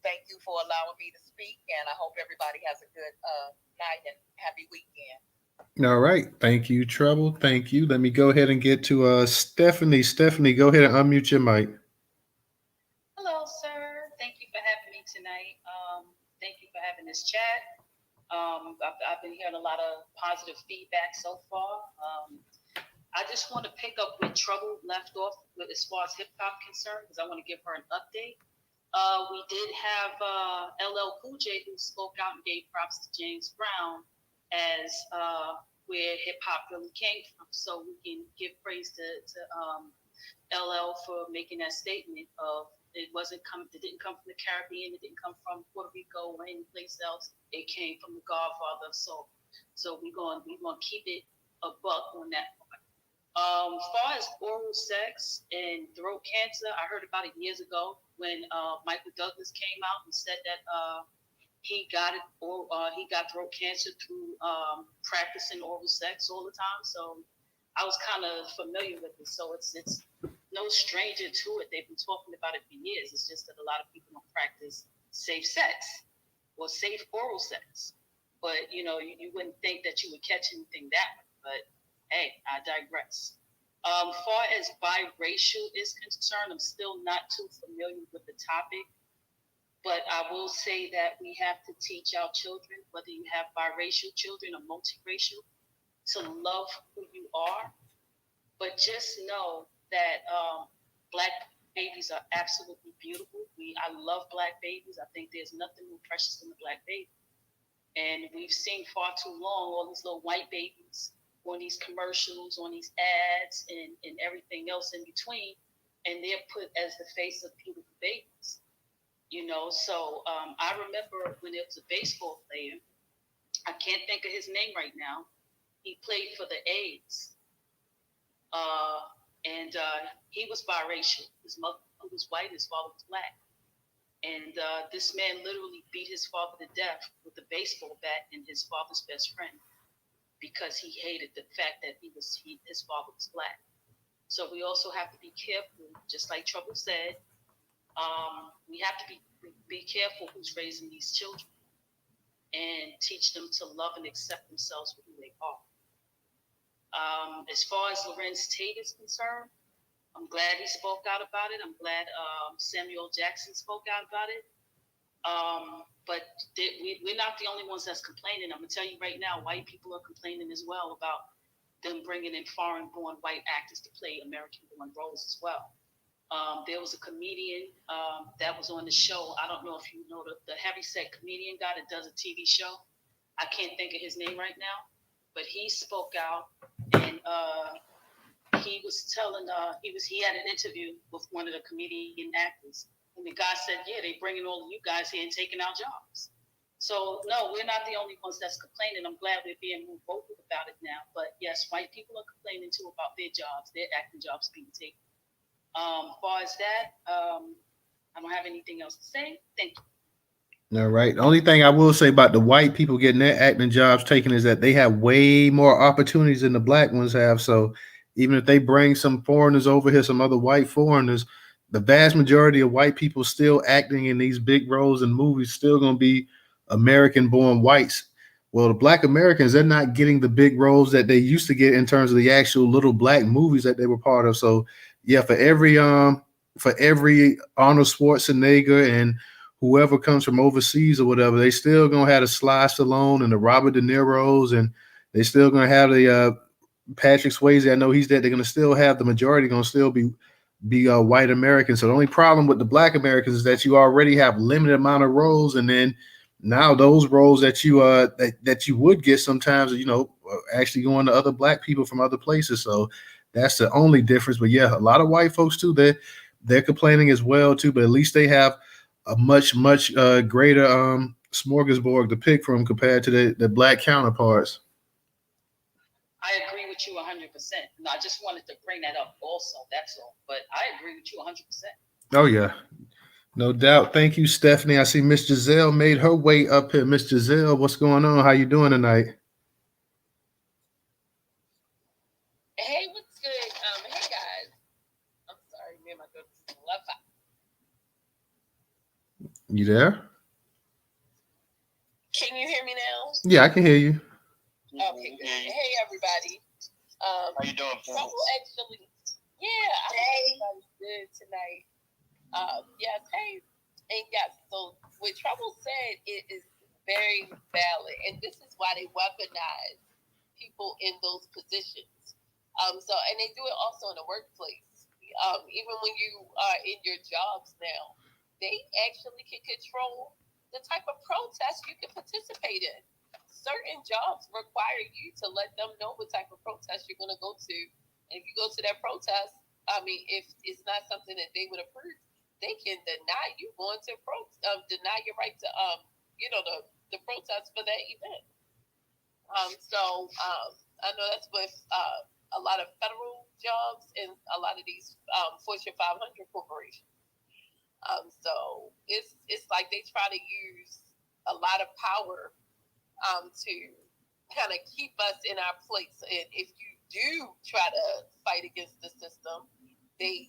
[SPEAKER 13] thank you for allowing me to speak. And I hope everybody has a good night and happy weekend.
[SPEAKER 1] All right. Thank you, Trouble. Thank you. Let me go ahead and get to Stephanie. Stephanie, go ahead and unmute your mic.
[SPEAKER 14] Hello, sir. Thank you for having me tonight. Thank you for having this chat. I've been hearing a lot of positive feedback so far. I just want to pick up where Trouble left off with as far as hip hop concerned, because I want to give her an update. We did have LL Cool J, who spoke out and gave props to James Brown as where hip hop really came from. So we can give praise to LL for making that statement of it didn't come from the Caribbean, it didn't come from Puerto Rico or any place else. It came from the Godfather of Soul. So we're going to keep it a buck on that part. As far as oral sex and throat cancer, I heard about it years ago when Michael Douglas came out and said that he got throat cancer through practicing oral sex all the time. So I was kind of familiar with it. So it's no stranger to it. They've been talking about it for years. It's just that a lot of people don't practice safe sex or safe oral sex. But you wouldn't think that you would catch anything that way. But hey, I digress. Far as biracial is concerned, I'm still not too familiar with the topic. But I will say that we have to teach our children, whether you have biracial children or multiracial, to love who you are. But just know that Black babies are absolutely beautiful. I love Black babies. I think there's nothing more precious than a Black baby. And we've seen far too long all these little white babies on these commercials, on these ads, and everything else in between. And they're put as the face of beautiful babies. So I remember when there was a baseball player, I can't think of his name right now. He played for the A's. And he was biracial. His mother was white, his father was Black. And this man literally beat his father to death with a baseball bat and his father's best friend because he hated the fact that his father was Black. So we also have to be careful, just like Trouble said. We have to be be careful who's raising these children and teach them to love and accept themselves for who they are. As far as Larenz Tate is concerned, I'm glad he spoke out about it. I'm glad Samuel Jackson spoke out about it. But we're not the only ones that's complaining. I'm going to tell you right now, white people are complaining as well about them bringing in foreign-born white actors to play American-born roles as well. There was a comedian that was on the show. I don't know if you know the heavyset comedian guy that does a TV show. I can't think of his name right now, but he spoke out and he was telling, he had an interview with one of the comedian actors. And the guy said, yeah, they bringing all of you guys here and taking our jobs. So, no, we're not the only ones that's complaining. I'm glad we're being more vocal about it now. But, yes, white people are complaining, too, about their jobs, their acting jobs being taken. As far as that, I don't have anything else to say. Thank you.
[SPEAKER 1] All right. The only thing I will say about the white people getting their acting jobs taken is that they have way more opportunities than the black ones have. So even if they bring some foreigners over here, some other white foreigners, the vast majority of white people still acting in these big roles in movies still going to be American-born whites. Well, the black Americans, they're not getting the big roles that they used to get in terms of the actual little black movies that they were part of. So yeah, for every Arnold Schwarzenegger and whoever comes from overseas or whatever, they still gonna have the Sly Stallone and the Robert De Niro's, and they still gonna have the Patrick Swayze. I know he's dead. They're gonna still have the majority gonna still be white Americans. So the only problem with the black Americans is that you already have limited amount of roles, and then now those roles that you that you would get sometimes, actually going to other black people from other places. So that's the only difference. But yeah, a lot of white folks too, they're complaining as well too. But at least they have a much greater smorgasbord to pick from compared to the black counterparts.
[SPEAKER 14] I agree with you 100%. No, I just wanted to bring that up also. That's all. But I agree with you 100%.
[SPEAKER 1] Oh yeah, no doubt. Thank you, Stephanie. I see Miss Giselle made her way up here. Miss Giselle, what's going on? How you doing tonight?
[SPEAKER 15] Hey, what's good? Hey guys. I'm sorry, me and my daughter's Wi-Fi.
[SPEAKER 1] You there?
[SPEAKER 15] Can you hear me now?
[SPEAKER 1] Yeah, I can hear you.
[SPEAKER 15] Okay, good. Hey everybody.
[SPEAKER 2] How you doing?
[SPEAKER 15] Trouble actually. Yeah, I hope everybody's good tonight. Yes, hey, and yes. So what Trouble said, it is very valid, and this is why they weaponize people in those positions. And they do it also in the workplace. Even when you are in your jobs now, they actually can control the type of protest you can participate in. Certain jobs require you to let them know what type of protest you're going to go to. And if you go to that protest, if it's not something that they would approve, they can deny you going to deny your right to, the protest for that event. I know that's with a lot of federal jobs and a lot of these Fortune 500 corporations. So it's like they try to use a lot of power to kind of keep us in our place. And if you do try to fight against the system, they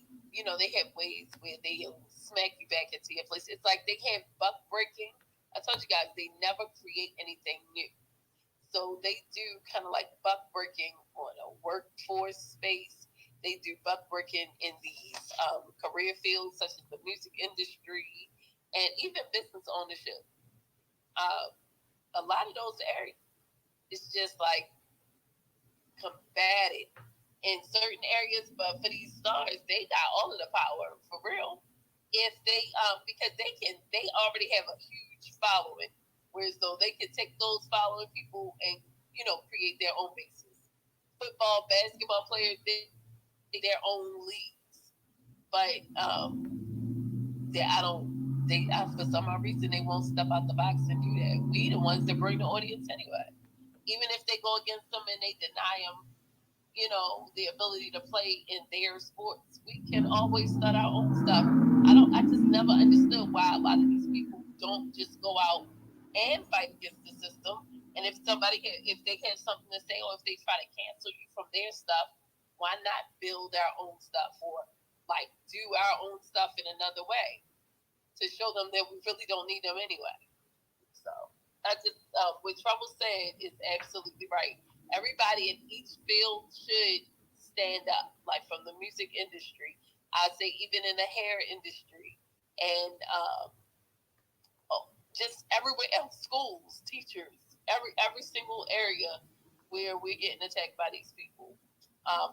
[SPEAKER 15] have ways where they smack you back into your place. It's like they have buck breaking. I told you guys, they never create anything new. So they do kind of like buck breaking on a workforce space. They do buck breaking in these career fields such as the music industry and even business ownership. A lot of those areas, it's just like combated in certain areas, but for these stars, they got all of the power for real. If they, because they already have a huge following, whereas though they can take those following people and create their own bases. Football, basketball players, they their own leagues, but for some odd reason they won't step out the box and do that. We the ones that bring the audience anyway. Even if they go against them and they deny them, the ability to play in their sports, we can always start our own stuff. I just never understood why a lot of these people don't just go out and fight against the system. And if they have something to say, or if they try to cancel you from their stuff, why not build our own stuff or like do our own stuff in another way? to show them that we really don't need them anyway. So I just, what Trouble said is absolutely right. Everybody in each field should stand up, like from the music industry. I say even in the hair industry, and just everywhere else, schools, teachers, every single area where we're getting attacked by these people,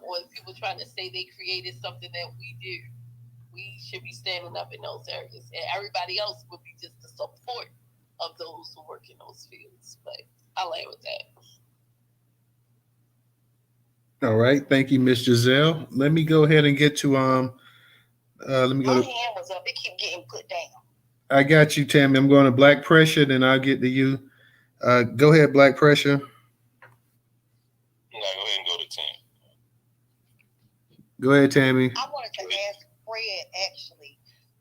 [SPEAKER 15] or people trying to say they created something that we do. We should be standing up in those areas, and everybody else would be just the support of those who work in those fields. But I'll land with that.
[SPEAKER 1] All right, thank you, Miss Giselle. Let me go ahead and get to let me
[SPEAKER 10] My
[SPEAKER 1] go
[SPEAKER 10] hand
[SPEAKER 1] to.
[SPEAKER 10] was up. It keep getting put down.
[SPEAKER 1] I got you, Tammy. I'm going to Black Pressure, then I'll get to you. Go ahead, Black Pressure.
[SPEAKER 3] Now go ahead and go to 10.
[SPEAKER 1] Go ahead, Tammy.
[SPEAKER 10] I wanted to ask Fred actually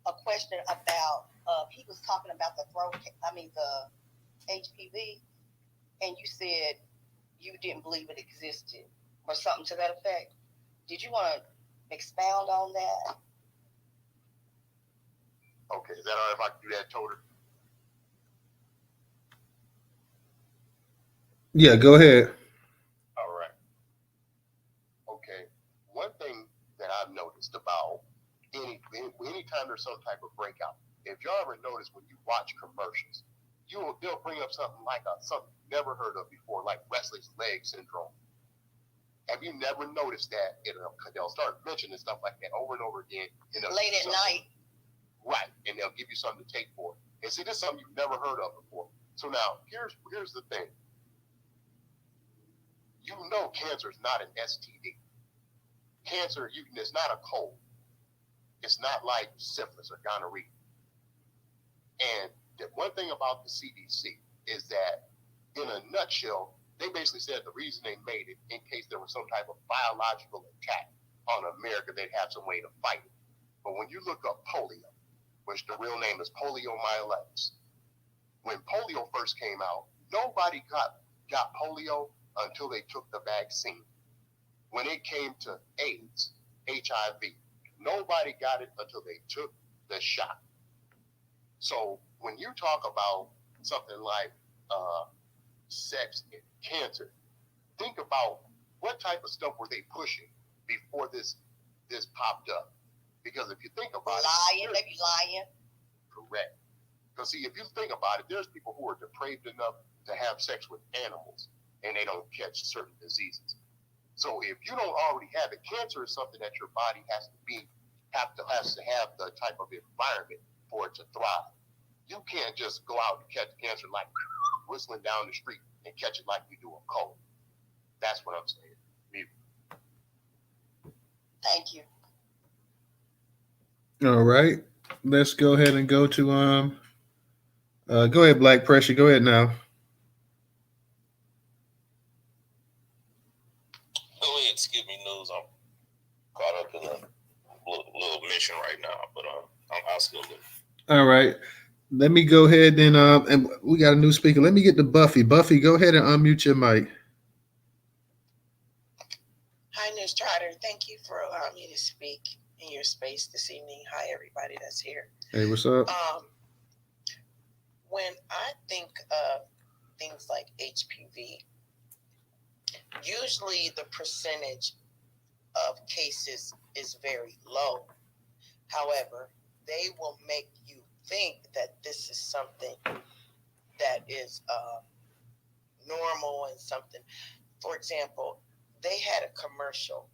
[SPEAKER 10] a question about he was talking about the HPV, and you said you didn't believe it existed or something to that effect. Did you want to expound on that?
[SPEAKER 6] Okay, is that all right if I can do that, Toter?
[SPEAKER 1] Yeah, go ahead.
[SPEAKER 6] All right. Okay. One thing that I've noticed about anytime there's some type of breakout, if y'all ever notice when you watch commercials, they'll bring up something like something you've never heard of before, like restless leg syndrome. Have you never noticed that? They'll start mentioning stuff like that over and over again.
[SPEAKER 10] Late at night.
[SPEAKER 6] Right, and they'll give you something to take for it. And see, this is something you've never heard of before. So now, here's the thing. You know cancer is not an STD. Cancer, it's not a cold. It's not like syphilis or gonorrhea. And the one thing about the CDC is that, in a nutshell, they basically said the reason they made it, in case there was some type of biological attack on America, they'd have some way to fight it. But when you look up polio, which the real name is poliomyelitis, when polio first came out, nobody got polio until they took the vaccine. When it came to AIDS, HIV, nobody got it until they took the shot. So when you talk about something like sex and cancer, think about what type of stuff were they pushing before this popped up. Because if you think about
[SPEAKER 10] it, they be lying.
[SPEAKER 6] Correct. Because see, if you think about it, there's people who are depraved enough to have sex with animals and they don't catch certain diseases. So if you don't already have it, cancer is something that your body has to have the type of environment for it to thrive. You can't just go out and catch cancer like whistling down the street and catch it like we do a cold. That's what I'm saying. Mute.
[SPEAKER 10] Thank you.
[SPEAKER 1] All right, let's go ahead and go to go ahead, Black Pressure. Go ahead now.
[SPEAKER 3] Go ahead, skip me news. I'm caught up in a little mission right now, but I'll still look.
[SPEAKER 1] All right, let me go ahead and we got a new speaker. Let me get to Buffy. Buffy, go ahead and unmute your mic.
[SPEAKER 16] Hi, Newstoter. Thank you for allowing me to speak in your space this evening. Hi, everybody that's here.
[SPEAKER 1] Hey, what's up?
[SPEAKER 16] When I think of things like HPV, usually the percentage of cases is very low. However, they will make you think that this is something that is normal and something. For example, they had a commercial,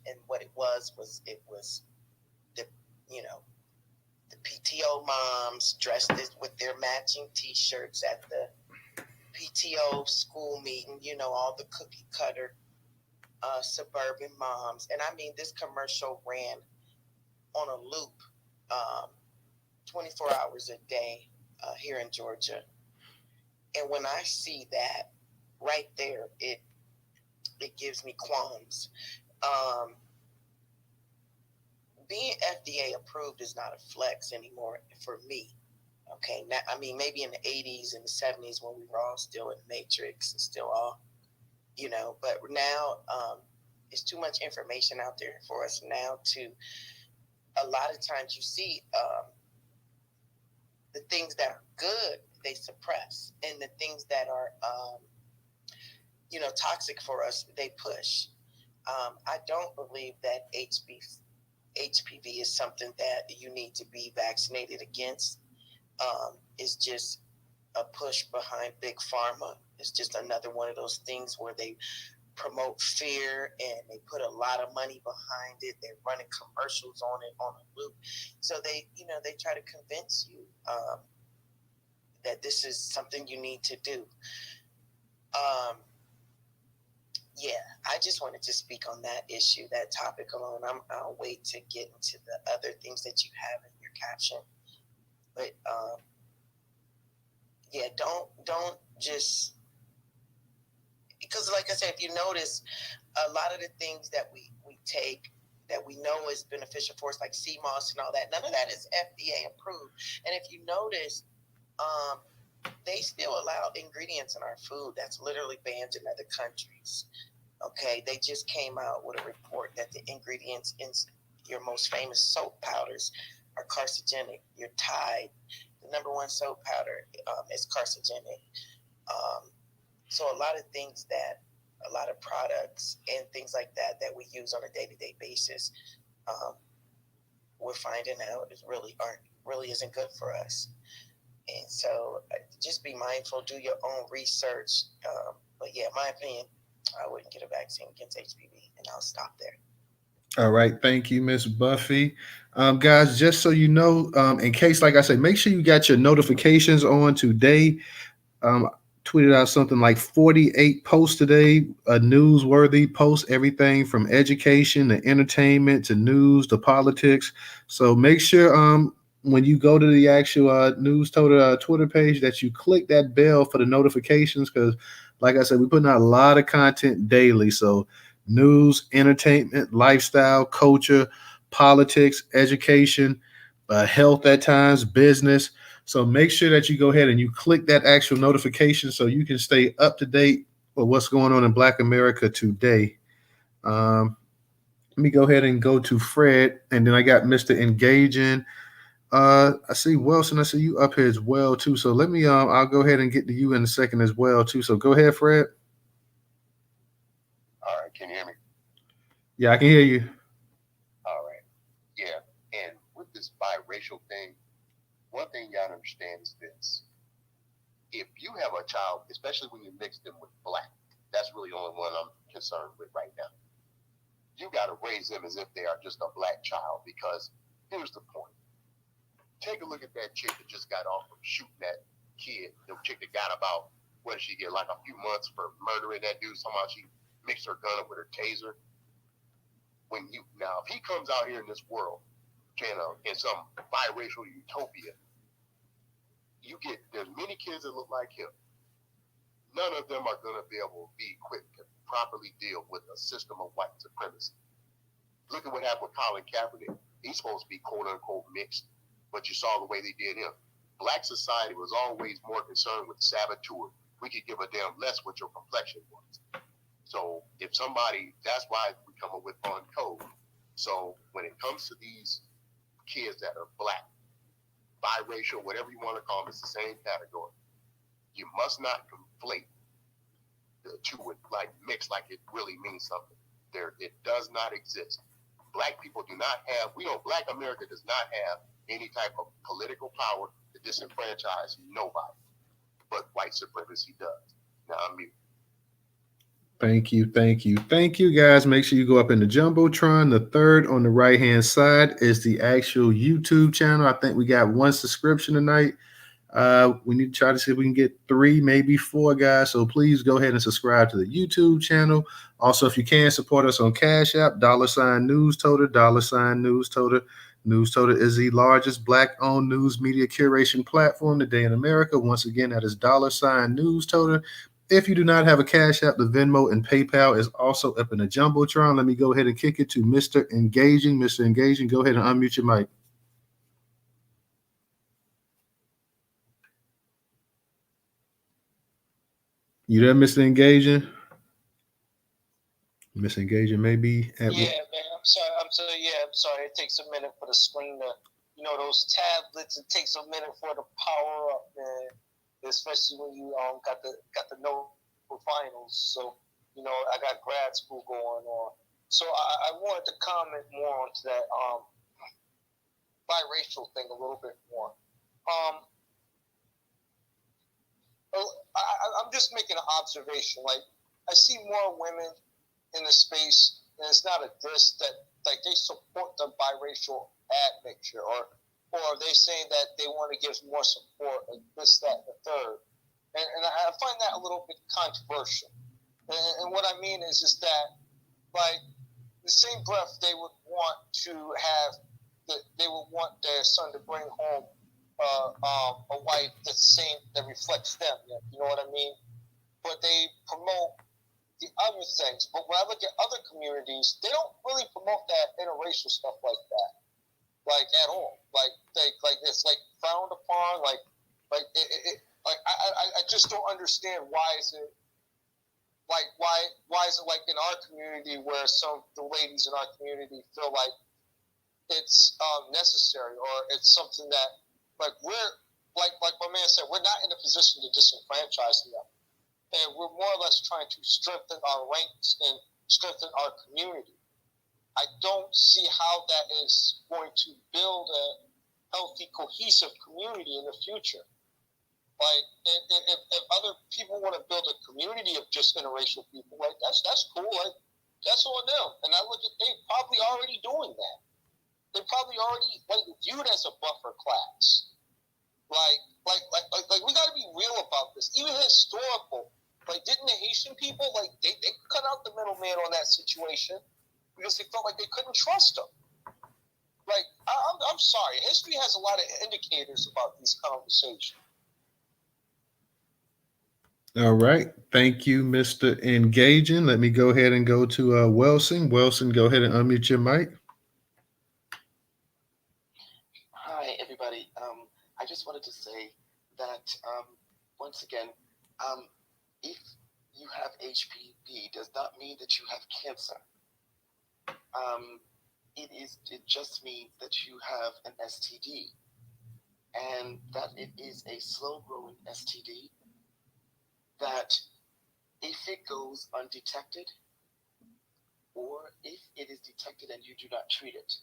[SPEAKER 16] and what it was the PTO moms dressed with their matching T-shirts at the PTO school meeting, all the cookie cutter suburban moms. And I mean, this commercial ran on a loop 24 hours a day here in Georgia. And when I see that right there, it gives me qualms. Being FDA approved is not a flex anymore for me. Okay, now, I mean, maybe in the 80s and the 70s when we were all still in the Matrix and still all, but now it's too much information out there for us now to, a lot of times you see the things that are good, they suppress, and the things that are, toxic for us, they push. I don't believe that HPV is something that you need to be vaccinated against. It's just a push behind big pharma. It's just another one of those things where they promote fear and they put a lot of money behind it. They're running commercials on it on a loop. So they try to convince you that this is something you need to do. I just wanted to speak on that issue, that topic alone. I'll wait to get into the other things that you have in your caption. But don't just, because like I said, if you notice, a lot of the things that we take that we know is beneficial for us, like sea moss and all that, none of that is FDA approved. And if you notice, they still allow ingredients in our food that's literally banned in other countries. Okay, they just came out with a report that the ingredients in your most famous soap powders are carcinogenic. Your Tide, the number one soap powder, is carcinogenic. So a lot of products and things like that we use on a day-to-day basis, we're finding out really isn't good for us. And so just be mindful, do your own research. But yeah, in my opinion, I wouldn't get a vaccine against HPV, and I'll stop there.
[SPEAKER 1] All right. Thank you, Miss Buffy. Guys, just so you know, in case, like I said, make sure you got your notifications on today. Tweeted out something like 48 posts today, a newsworthy post, everything from education to entertainment to news to politics. So make sure when you go to the actual Newstoter Twitter page that you click that bell for the notifications, because like I said, we're putting out a lot of content daily. So news, entertainment, lifestyle, culture, politics, education, health at times, business. So make sure that you go ahead and you click that actual notification so you can stay up to date with what's going on in Black America today. Let me go ahead and go to Fred, and then I got Mr. Engaging. I see Wilson. I see you up here as well too. So let me. I'll go ahead and get to you in a second as well too. So go ahead, Fred.
[SPEAKER 6] All right, can you hear me?
[SPEAKER 1] Yeah, I can hear you.
[SPEAKER 6] All right. Yeah, and with this biracial thing, one thing you gotta understand is this. If you have a child, especially when you mix them with black, that's really the only one I'm concerned with right now. You gotta raise them as if they are just a black child, because here's the point. Take a look at that chick that just got off from shooting that kid. The chick that got about, what did she get, like a few months for murdering that dude? Somehow she mixed her gun up with her taser. Now, if he comes out here in this world, in some biracial utopia, there's many kids that look like him. None of them are going to be able to be equipped to properly deal with a system of white supremacy. Look at what happened with Colin Kaepernick. He's supposed to be quote unquote mixed, but you saw the way they did him. Black society was always more concerned with saboteur. We could give a damn less what your complexion was. So if that's why we come up with on code. So when it comes to these kids that are black, biracial, whatever you want to call them, it's the same category. You must not conflate the two with mix like it really means something. It does not exist. Black people do not have, Black America does not have any type of political power to disenfranchise nobody, but white supremacy does. Now I'm mute.
[SPEAKER 1] Thank you, guys. Make sure you go up in the Jumbotron. The third on the right-hand side is the actual YouTube channel. I think we got one subscription tonight. We need to try to see if we can get 3, maybe 4 guys. So please go ahead and subscribe to the YouTube channel. Also, if you can, support us on Cash App, $Newstoter, $Newstoter. Newstoter is the largest Black-owned news media curation platform today in America. Once again, that is $Newstoter. If you do not have a Cash App, the Venmo and PayPal is also up in the Jumbotron. Let me go ahead and kick it to Mr. Engaging. Mr. Engaging, go ahead and unmute your mic. You there, Mr. Engaging? Mr. Engaging, maybe.
[SPEAKER 5] Yeah, man. I'm sorry. It takes a minute for the screen to those tablets. It takes a minute for it to power up, man. Especially when you got the no finals. So I got grad school going on. So I wanted to comment more onto that biracial thing a little bit more. I'm just making an observation. Like, I see more women in the space, and it's not a diss, that like they support the biracial admixture, or they saying that they want to give more support, and this, that, and the third. And I find that a little bit controversial. And what I mean is that, like, the same breath they would want to have, they would want their son to bring home a wife that reflects them. You know what I mean? But they promote the other things. But when I look at other communities, they don't really promote that interracial stuff like that, like at all. Like it's like frowned upon. I just don't understand why is it like in our community where some of the ladies in our community feel like it's necessary, or it's something that we're like my man said, we're not in a position to disenfranchise them, and we're more or less trying to strengthen our ranks and strengthen our community. I don't see how that is going to build a healthy, cohesive community in the future. Like, if other people want to build a community of just interracial people, like that's cool. Like, that's on them. And I look at they probably already doing that. They probably already viewed as a buffer class. Like we got to be real about this. Even historical. Like, didn't the Haitian people they cut out the middleman on that situation because they felt like they couldn't trust them. Like, I'm sorry. History has a lot of indicators about these conversations.
[SPEAKER 1] All right. Thank you, Mr. Engaging. Let me go ahead and go to Wilson. Wilson, go ahead and unmute your mic.
[SPEAKER 17] Hi, everybody. I just wanted to say that, once again, if you have HPV, does not mean that you have cancer. It just means that you have an STD, and that it is a slow-growing STD, that if it goes undetected, or if it is detected and you do not treat it,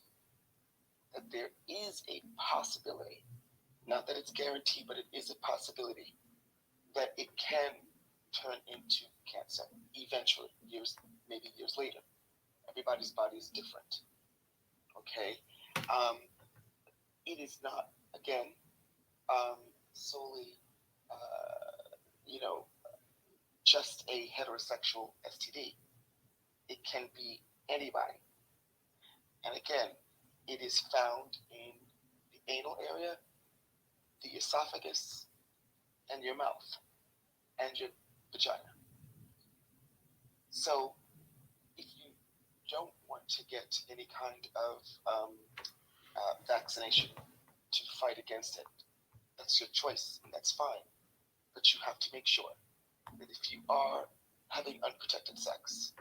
[SPEAKER 17] that there is a possibility, not that it's guaranteed, but it is a possibility, that it can turn into cancer eventually, maybe years later. Everybody's body is different. Okay? It is not, again, solely, just a heterosexual STD. It can be anybody. And again, it is found in the anal area, the esophagus, and your mouth, and your vagina. So if you don't want to get any kind of vaccination to fight against it, that's your choice, and that's fine. But you have to make sure that if you are having unprotected sex,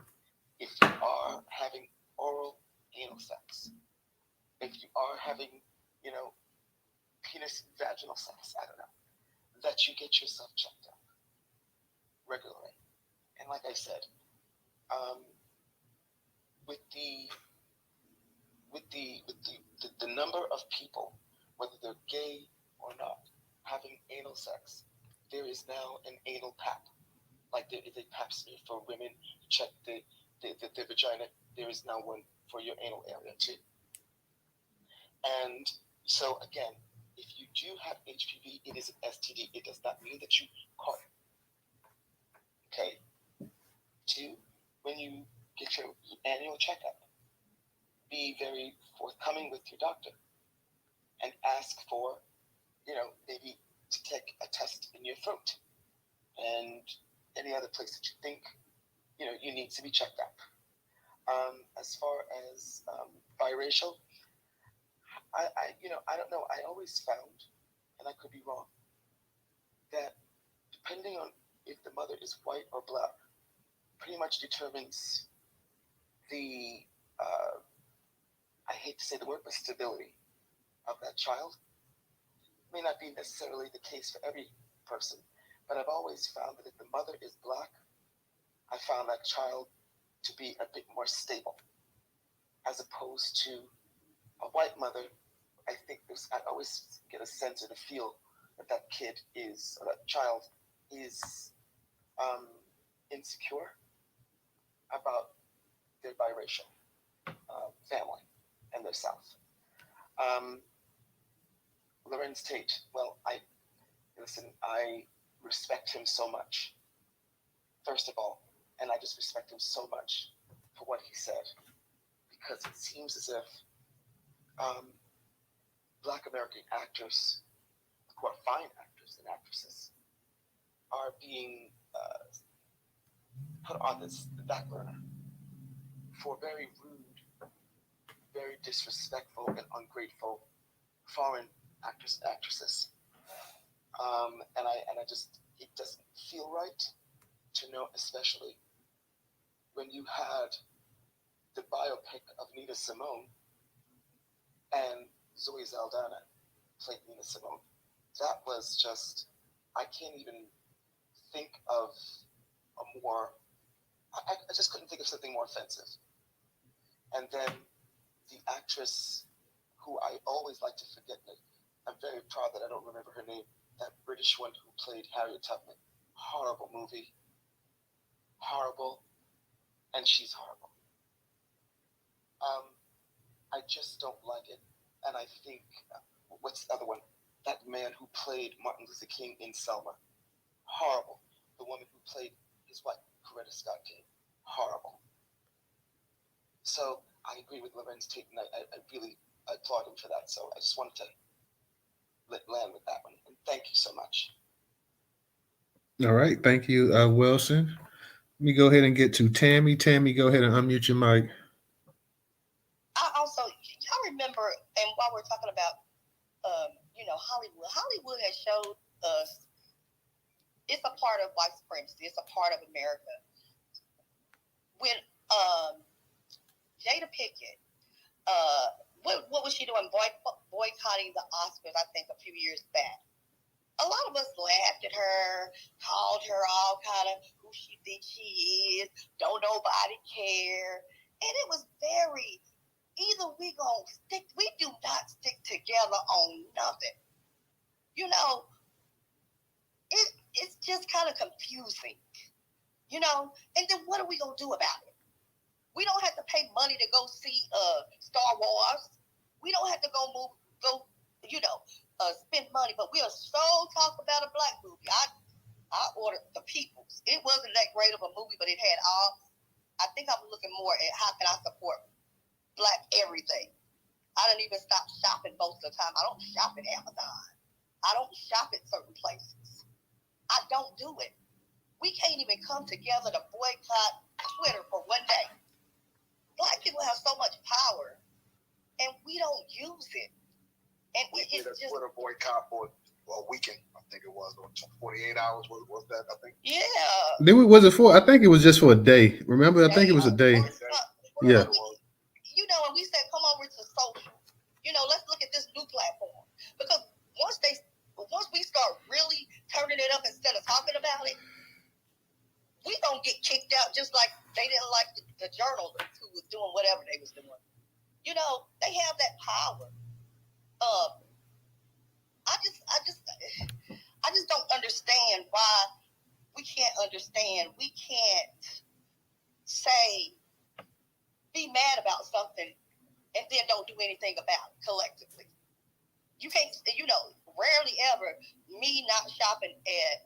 [SPEAKER 17] if you are having oral anal sex, if you are having, penis vaginal sex, I don't know, that you get yourself checked out regularly. And like I said, with the number of people, whether they're gay or not, having anal sex, there is now an anal pap. Like there is a pap smear for women to check the vagina. There is now one for your anal area too. And so again, if you do have HPV, it is an STD. It does not mean that you caught it. Okay. 2, when you get your annual checkup, be very forthcoming with your doctor and ask for, maybe to take a test in your throat and any other place that you think, you need to be checked up. As far as biracial, I don't know. I always found, and I could be wrong, that depending on if the mother is white or black, pretty much determines the, I hate to say the word, but stability of that child. May not be necessarily the case for every person, but I've always found that if the mother is Black, I found that child to be a bit more stable, as opposed to a white mother. I think I always get a sense or the feel that that kid is, or that child is insecure about their biracial family and their South. Larenz Tate, well, I respect him so much, first of all, and I just respect him so much for what he said, because it seems as if Black American actors, who are fine actors and actresses, are being put on the back burner for very rude, very disrespectful and ungrateful foreign actors and actresses. And I just, it doesn't feel right to know, especially when you had the biopic of Nina Simone and Zoe Saldana played Nina Simone. That was just, I can't even think of a more, I just couldn't think of something more offensive. And then the actress who I always like to forget, I'm very proud that I don't remember her name, that British one who played Harriet Tubman. Horrible movie. Horrible. And she's horrible. I just don't like it. And I think, what's the other one? That man who played Martin Luther King in Selma. Horrible. The woman who played his wife, Coretta Scott King. Horrible. So I agree with Larenz Tate, and I really applaud him for that. So I just wanted to land with that one. And thank you so much.
[SPEAKER 1] All right. Thank you, Wilson. Let me go ahead and get to Tammy. Tammy, go ahead and unmute your mic.
[SPEAKER 10] I also, y'all remember, and while we're talking about, Hollywood has showed us it's a part of white supremacy. It's a part of America. When Jada Pinkett, what was she doing? Boycotting the Oscars, I think, a few years back. A lot of us laughed at her, called her all kind of who she thinks she is, don't nobody care. And it was very, either we do not stick together on nothing. It's just kind of confusing, and then what are we going to do about it? We don't have to pay money to go see Star Wars. We don't have to go spend money, but we'll so talk about a Black movie. I ordered The Peoples. It wasn't that great of a movie, but it had I think I'm looking more at how can I support Black everything. I don't even stop shopping most of the time. I don't shop at Amazon. I don't shop at certain places. I don't do it. We can't even come together to boycott Twitter for one day. Black people have so much power, and we don't use it. And
[SPEAKER 4] we did a Twitter boycott for a weekend. I think it was, or 48 hours. Was that? I think.
[SPEAKER 10] Yeah.
[SPEAKER 1] Was it for? I think it was just for a day. Remember? I think it was a day. Yeah.
[SPEAKER 10] And we said, come over to social. Let's look at this new platform, because once we start really turning it up instead of talking about it, we gonna get kicked out, just like they didn't like the journalists who was doing whatever they was doing. They have that power. I just don't understand why we can't understand. We can't say, be mad about something and then don't do anything about it collectively. You can't, rarely ever me not shopping at,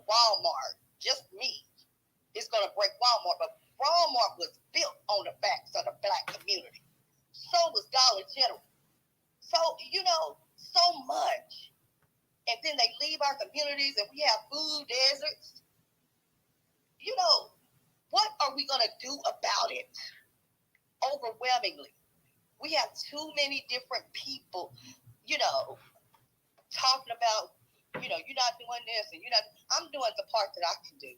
[SPEAKER 10] Walmart, just me, is going to break Walmart. But Walmart was built on the backs of the Black community. So was Dollar General. So, so much. And then they leave our communities and we have food deserts. What are we going to do about it? Overwhelmingly. We have too many different people, talking about, you're not doing this and I'm doing the part that I can do.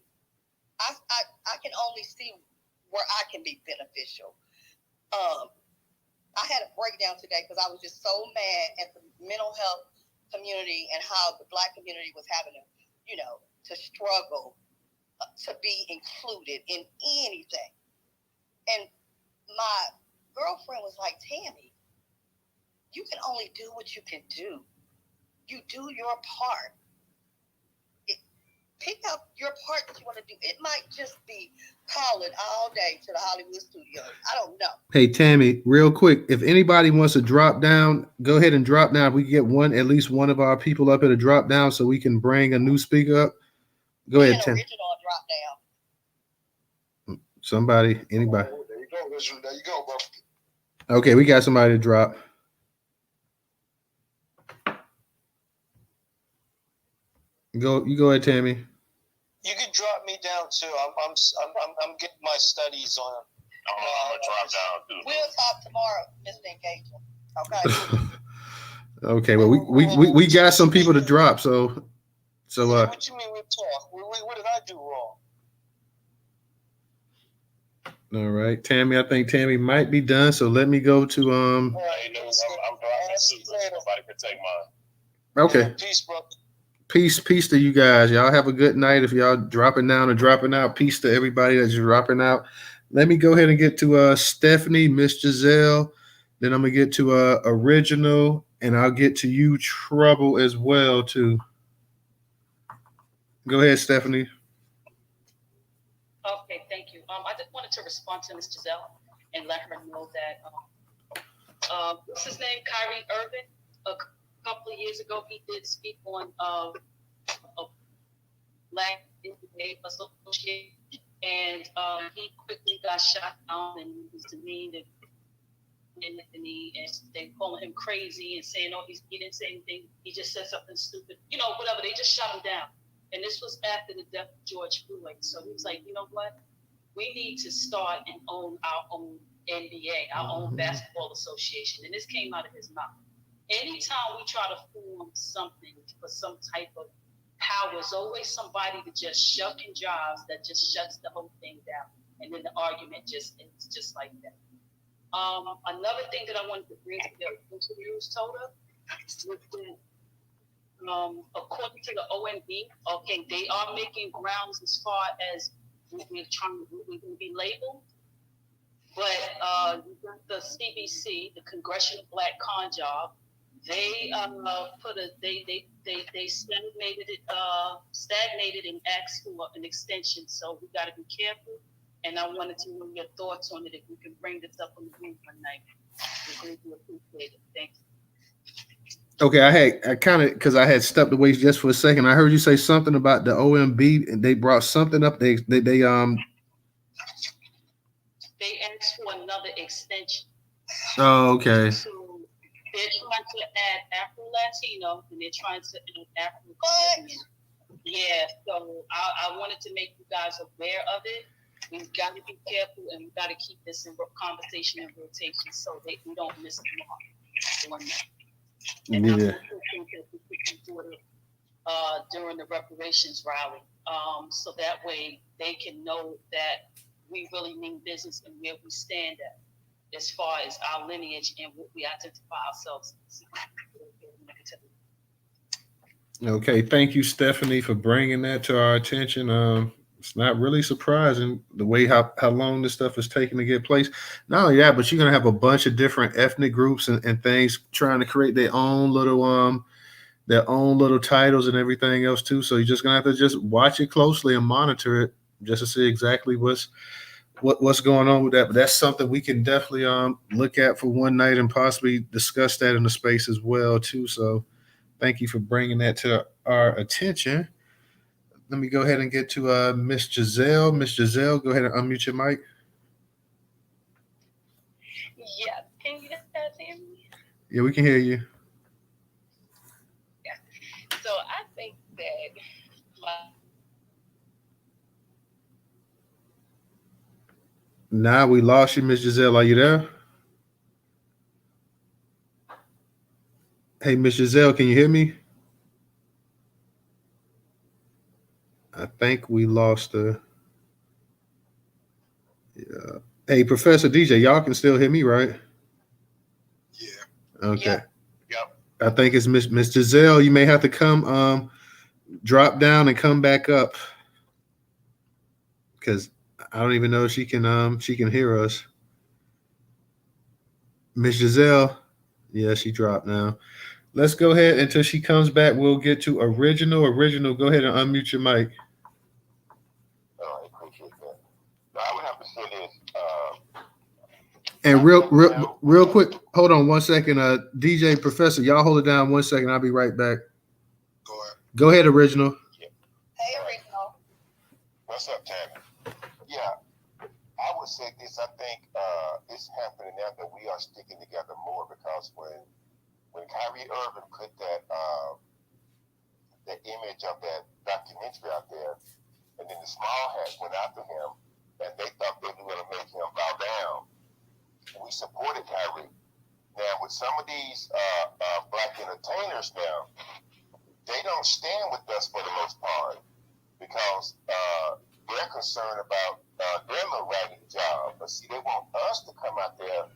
[SPEAKER 10] I can only see where I can be beneficial. I had a breakdown today because I was just so mad at the mental health community and how the Black community was having to, to struggle to be included in anything. And my girlfriend was like, Tammy, you can only do what you can do. You do your part. Pick up your part that you want to do. It might just be calling all day to the Hollywood studios. I don't know.
[SPEAKER 1] Hey, Tammy, real quick, if anybody wants to drop down, go ahead and drop down. We can get at least one of our people up here to drop down so we can bring a new speaker up. Go ahead, Tammy.
[SPEAKER 10] Original drop down.
[SPEAKER 1] Somebody, anybody.
[SPEAKER 4] Oh, there you go, Richard. There you go, bro.
[SPEAKER 1] Okay, we got somebody to drop. You go ahead, Tammy.
[SPEAKER 5] You can drop me down too. I'm getting my studies on.
[SPEAKER 3] I'm gonna drop down too.
[SPEAKER 10] We'll talk tomorrow, Mr. Engagement. Okay.
[SPEAKER 1] Okay, well we got some people to drop, so
[SPEAKER 5] What you mean we talk? What did I do wrong?
[SPEAKER 1] All right, Tammy. I think Tammy might be done. So let me go to
[SPEAKER 3] I'm dropping too, so nobody can take mine.
[SPEAKER 1] Okay.
[SPEAKER 5] Peace, bro.
[SPEAKER 1] Peace to you guys. Y'all have a good night. If y'all dropping down or dropping out, peace to everybody that's dropping out. Let me go ahead and get to Stephanie, Miss Giselle. Then I'm gonna get to Original, and I'll get to you, Trouble, as well too. Go ahead, Stephanie.
[SPEAKER 14] Okay, thank you. I just wanted to respond to Miss Giselle and let her know that what's his name, Kyrie Irving. A couple of years ago, he did speak on a Black Association, and he quickly got shot down and was demeaned and they calling him crazy and saying, "Oh, he didn't say anything. He just said something stupid." Whatever. They just shut him down. And this was after the death of George Floyd. So he was like, you know what? We need to start and own our own NBA, our own basketball association. And this came out of his mouth. Anytime we try to form something for some type of power, there's always somebody that just shuck and jives that just shuts the whole thing down. And then the argument it's just like that. Another thing that I wanted to bring to the Newstoter was that according to the OMB, okay, they are making grounds as far as we're going to be labeled. But you got the CBC, the Congressional Black Con Job. They they stagnated and asked for an extension. So we got to be careful. And I wanted to know your thoughts on it. If we can bring this up on the room one night, we really do appreciate it. Thank you.
[SPEAKER 1] Okay, because I had stepped away just for a second. I heard you say something about the OMB, and they brought something up. They
[SPEAKER 14] asked for another extension.
[SPEAKER 1] Oh, okay.
[SPEAKER 14] So they're trying to add Afro-Latino, and they're trying to add Afro-Caribbean. Yeah, so I wanted to make you guys aware of it. We've got to be careful, and we've got to keep this in conversation and rotation so that we don't miss the mark on that. And I also think that we could do it during the reparations rally, so that way they can know that we really mean business and where we stand at as far as our lineage and what we identify ourselves as.
[SPEAKER 1] Okay, thank you, Stephanie, for bringing that to our attention. It's not really surprising the way how long this stuff is taking to get place. Not only that, but you're gonna have a bunch of different ethnic groups and things trying to create their own little titles and everything else too. So you're just gonna have to just watch it closely and monitor it just to see exactly what's going on with that. But that's something we can definitely look at for one night and possibly discuss that in the space as well too. So thank you for bringing that to our attention. Let me go ahead and get to Miss Giselle. Miss Giselle, go ahead and unmute your mic.
[SPEAKER 15] Yeah, can you guys hear me?
[SPEAKER 1] Yeah, we can hear you.
[SPEAKER 15] Yeah. So I think that
[SPEAKER 1] Nah, we lost you, Miss Giselle. Are you there? Hey, Miss Giselle, can you hear me? I think we lost her. Yeah. Hey, Professor DJ, y'all can still hear me, right? Okay.
[SPEAKER 2] Yep.
[SPEAKER 1] I think it's Miss Giselle. You may have to come drop down and come back up because I don't even know if she can hear us. Miss Giselle. Yeah, she dropped now. Let's go ahead until she comes back. We'll get to original. Original, go ahead and unmute your mic.
[SPEAKER 6] Oh, I appreciate that. Now, I would have to say this.
[SPEAKER 1] And real quick, hold on 1 second. DJ Professor, y'all hold it down 1 second. I'll be right back. Go ahead, original.
[SPEAKER 8] Hey, original.
[SPEAKER 6] What's up, Tammy? Yeah, I would say this. I think it's happening now that we are sticking together more because when Kyrie Irving put that image of that documentary out there, and then the small hats went after him, and they thought they were going to make him bow down. We supported Kyrie. Now, with some of these black entertainers now, they don't stand with us for the most part because they're concerned about their little raggedy job. But see, they want us to come out there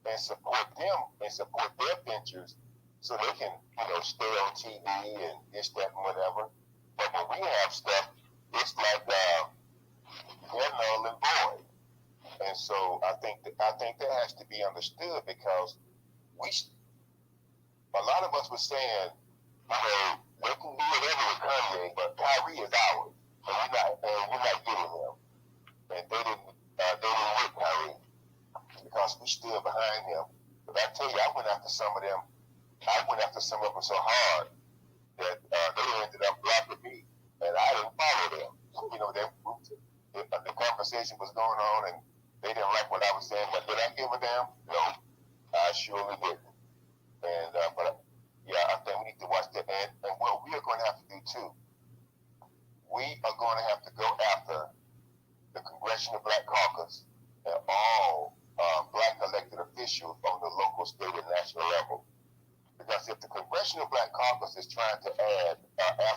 [SPEAKER 6] and support them and support their ventures so they can, stay on TV and this, that, and whatever. But when we have stuff, it's like they're null and void. And so I think that has to be understood because a lot of us were saying, they can do whatever with Kanye, but Kyrie is ours, and we're not getting him. And they didn't with Kyrie because we stood behind him. But I tell you, I went after some of them so hard that they ended up blocking me, and I didn't follow them. The conversation was going on, and they didn't like what I was saying, but did I give a damn? No, I surely didn't. And but yeah, I think we need to watch that. And what we are going to have to do too, we are going to have to go after the Congressional Black Caucus and all black elected officials on the local, state, and national level. Because if the Congressional Black Caucus is trying to add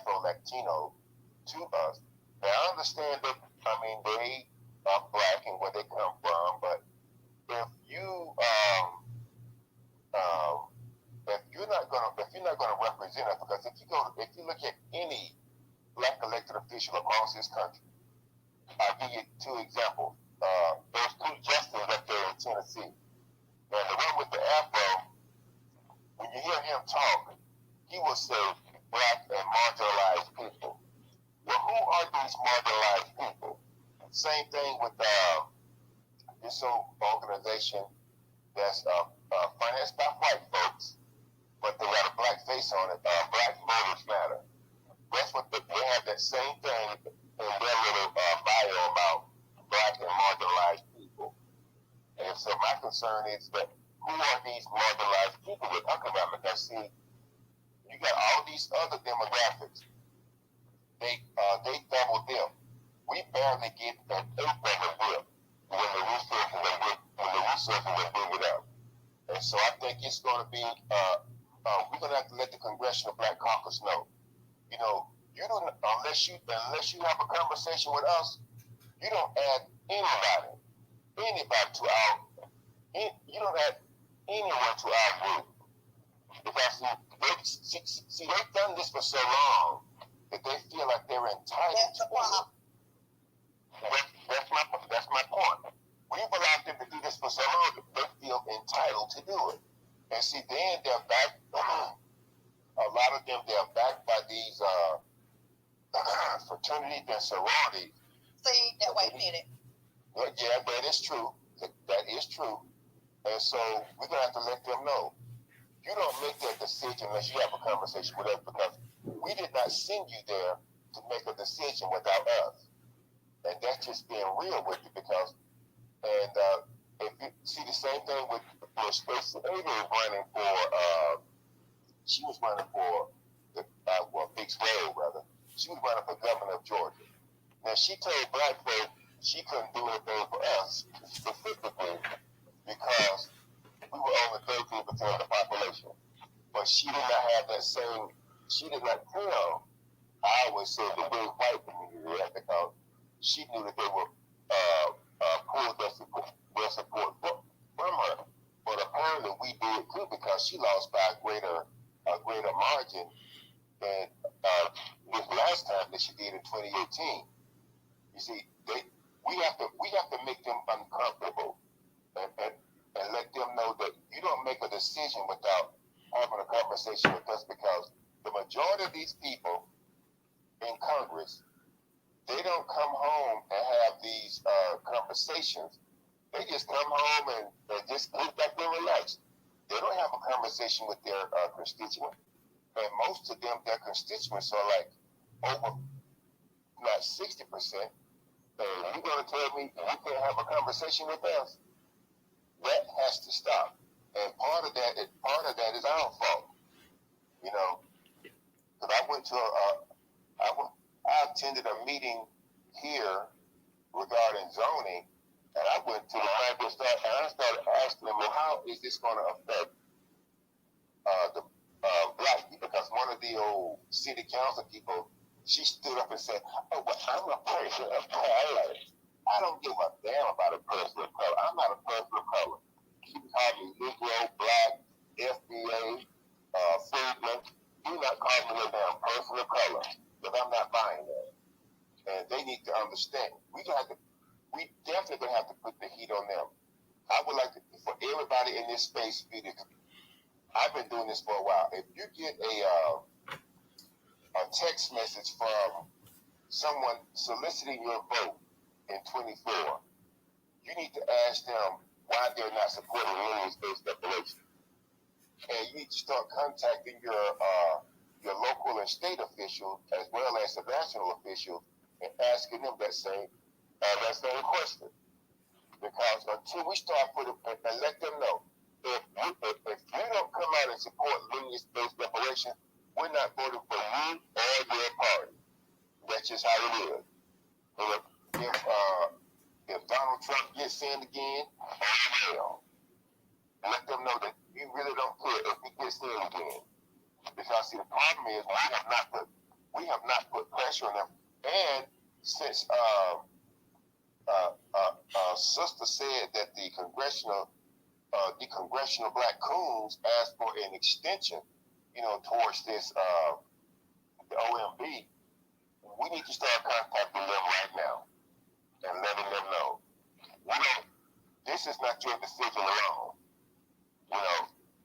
[SPEAKER 6] Afro-Latino to us, now I understand that, they are black and where they come from, but if you're not gonna represent us, because if you look at any black elected official across this country, I'll give you two examples. There's two justices up there in Tennessee. Now the one with the afro, when you hear him talk, he will say black and marginalized people. Well, who are these marginalized people? Same thing with this old organization that's financed by white folks, but they got a black face on it. Black Voters Matter. That's what they have that same thing in their little bio about black and marginalized people. And so my concern is that who are these marginalized people we're talking about? Because see, you got all these other demographics. They double dip. We barely get an eighth of a dip when the resources are bring it up. And so I think it's going to be we're going to have to let the Congressional Black Caucus know. You don't unless you have a conversation with us, you don't add anybody to our. You don't add anyone to our group because they've done this for so long that they feel like they're entitled.
[SPEAKER 8] That's the problem.
[SPEAKER 6] That's my point. We've allowed them to do this for so long that they feel entitled to do it. And see, then they're back. A lot of them, they're backed by these fraternities and sororities.
[SPEAKER 8] See, that way did it.
[SPEAKER 6] Yeah, that is true. That is true. And so we're going to have to let them know. You don't make that decision unless you have a conversation with us because we did not send you there to make a decision without us. And that's just being real with you because, if you see the same thing with Stacey Abrams running for, she was running for Big Swole, rather. She was running for governor of Georgia. Now, she told black folk she couldn't do anything for us specifically because we were only 13% of the population. But she did not have that same, she did not tell, I always said the big white community that because she knew that they were pull their support from her. But apparently and we do it good because she lost by a greater margin than this last time that she did in 2018. You see, we have to make them uncomfortable and let them know that you don't make a decision without having a conversation with us, because the majority of these people in Congress, they don't come home and have these conversations. They just come home and just get back and relax. They don't have a conversation with their constituents. And most of them, their constituents are like over like 60%. And you're going to tell me you can't have a conversation with us? That has to stop. And part of that is our fault. You know, because I attended a meeting here regarding zoning, and I went to the library and I started asking them, well, how is this going to affect the black people? Because one of the old city council people, she stood up and said, oh, but I'm a person of color. I don't give a damn about a person of color. I'm not a person of color. She called me Negro, black, FBA, Freedman. Do not call me a damn person of color, because I'm not buying that. And they need to understand. We definitely gonna have to put the heat on them. I would like to, for everybody in this space, I've been doing this for a while. If you get a text message from someone soliciting your vote in 24, you need to ask them why they're not supporting lineage-based declaration. And you need to start contacting your local and state official as well as the national official and asking them that same question. Because until we start putting and let them know, if you don't come out and support lineage-based declaration, we're not voting for you or your party. That's just how it is. If Donald Trump gets in again, hell, let them know that you really don't care if he gets in again. Because see, the problem is we have not put pressure on them. And since sister said that the congressional black coons asked for an extension, towards this the OMB, we need to start contacting them right now and letting them know, this is not your decision alone,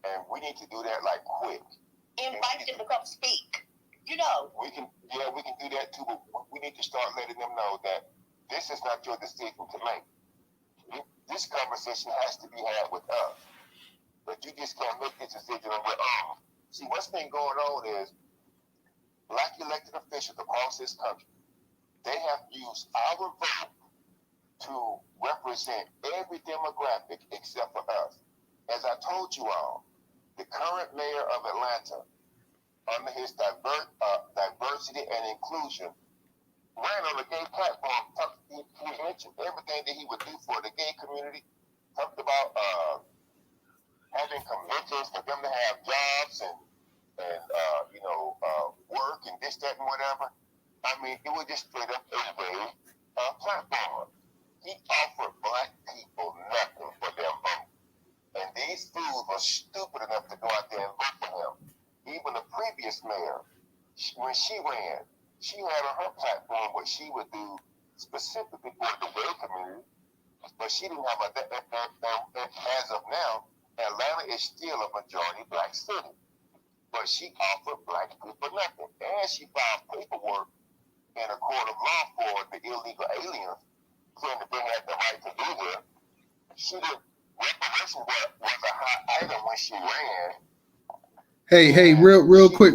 [SPEAKER 6] and we need to do that like quick.
[SPEAKER 10] Invite them to come speak.
[SPEAKER 6] We can do that too, but we need to start letting them know that this is not your decision to make. This conversation has to be had with us, but you just can't make this decision on your own. See, what's been going on is black elected officials across this country, they have used our vote to represent every demographic except for us. As I told you all, the current mayor of Atlanta, under his diversity and inclusion, ran on the gay platform. He mentioned everything that he would do for the gay community. Talked about having conventions for them to have jobs and work and this, that, and whatever. I mean, it was just straight up a gay platform. He offered black people nothing for their vote. And these fools were stupid enough to go out there and vote for him. Even the previous mayor, when she ran, she had on her platform what she would do specifically for the gay community, but she didn't have as of now, Atlanta is still a majority black city. But she offered black people nothing. And she filed paperwork in a court of law for the illegal aliens, saying that they had the right to be here. Reparations was a hot item when she ran.
[SPEAKER 1] Hey, real quick.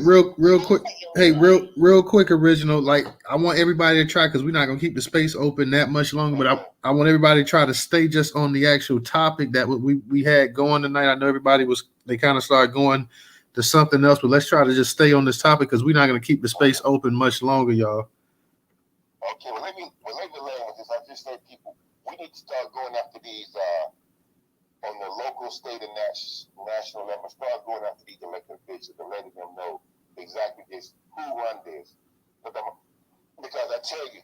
[SPEAKER 1] Hey, real quick, original. Like, I want everybody to try, because we're not gonna keep the space open that much longer. But I want everybody to try to stay just on the actual topic that we had going tonight. I know they kind of started going to something else, but let's try to just stay on this topic, because we're not gonna keep the space open much longer, y'all.
[SPEAKER 6] Okay, well let me land with this. I just said, people, we need to start going after these on the local, state, and national level. Start going after these elected officials and letting them know exactly who run this. Because I tell you,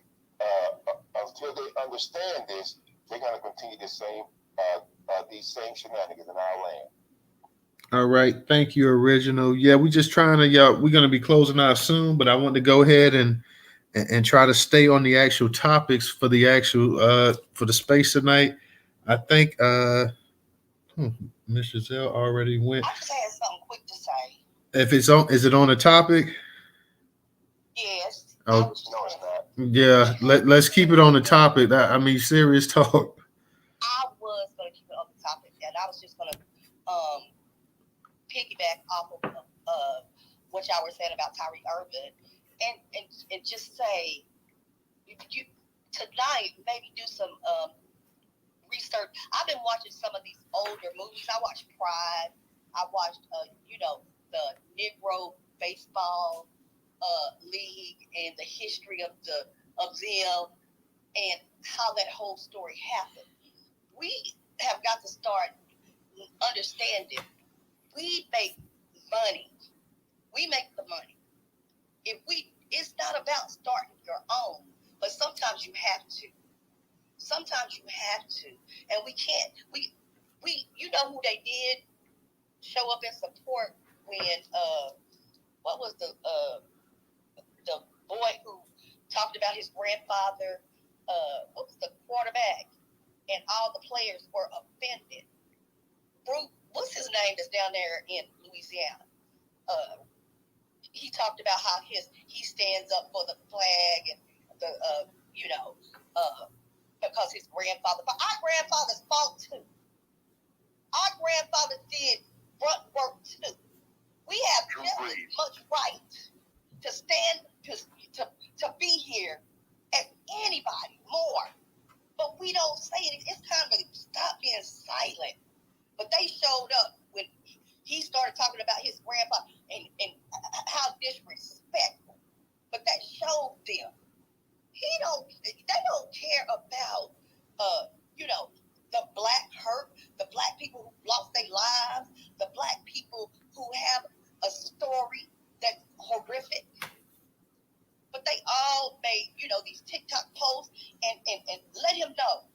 [SPEAKER 6] until they understand this, they're gonna continue these same shenanigans in our land.
[SPEAKER 1] All right. Thank you, Original. Yeah, we just trying to, yeah, we're going to be closing out soon, but I want to go ahead and try to stay on the actual topics for the actual, for the space tonight. I think, Miss Giselle already went.
[SPEAKER 10] I just had something quick to say.
[SPEAKER 1] If it's on, is it on the topic?
[SPEAKER 10] Yes.
[SPEAKER 1] Oh,
[SPEAKER 6] No, it's not.
[SPEAKER 1] yeah. Let's keep it on the topic. I mean, serious talk.
[SPEAKER 10] I was going to keep it on the topic, and I was just going to piggyback off of what y'all were saying about Tyree Irvin, and just say, you tonight maybe do some research. I've been watching some of these older movies. I watched Pride. I watched the Negro Baseball League and the history of them and how that whole story happened. We have got to start understanding. We make money. We make the money. It's not about starting your own, but sometimes you have to. Sometimes you have to, and we can't. We you know who they did show up and support when what was the boy who talked about his grandfather? What was the quarterback? And all the players were offended. What's his name that's down there in Louisiana? He talked about how he stands up for the flag and the because his grandfather. But our grandfathers fought too. Our grandfathers did front work too. We have just as much right to stand to be here as anybody more. But we don't say it. It's time to stop being silent. But they showed up when he started talking about his grandpa and how disrespectful. But that showed them they don't care about the black hurt, the black people who lost their lives, the black people who have a story that's horrific. But they all made these TikTok posts and let him know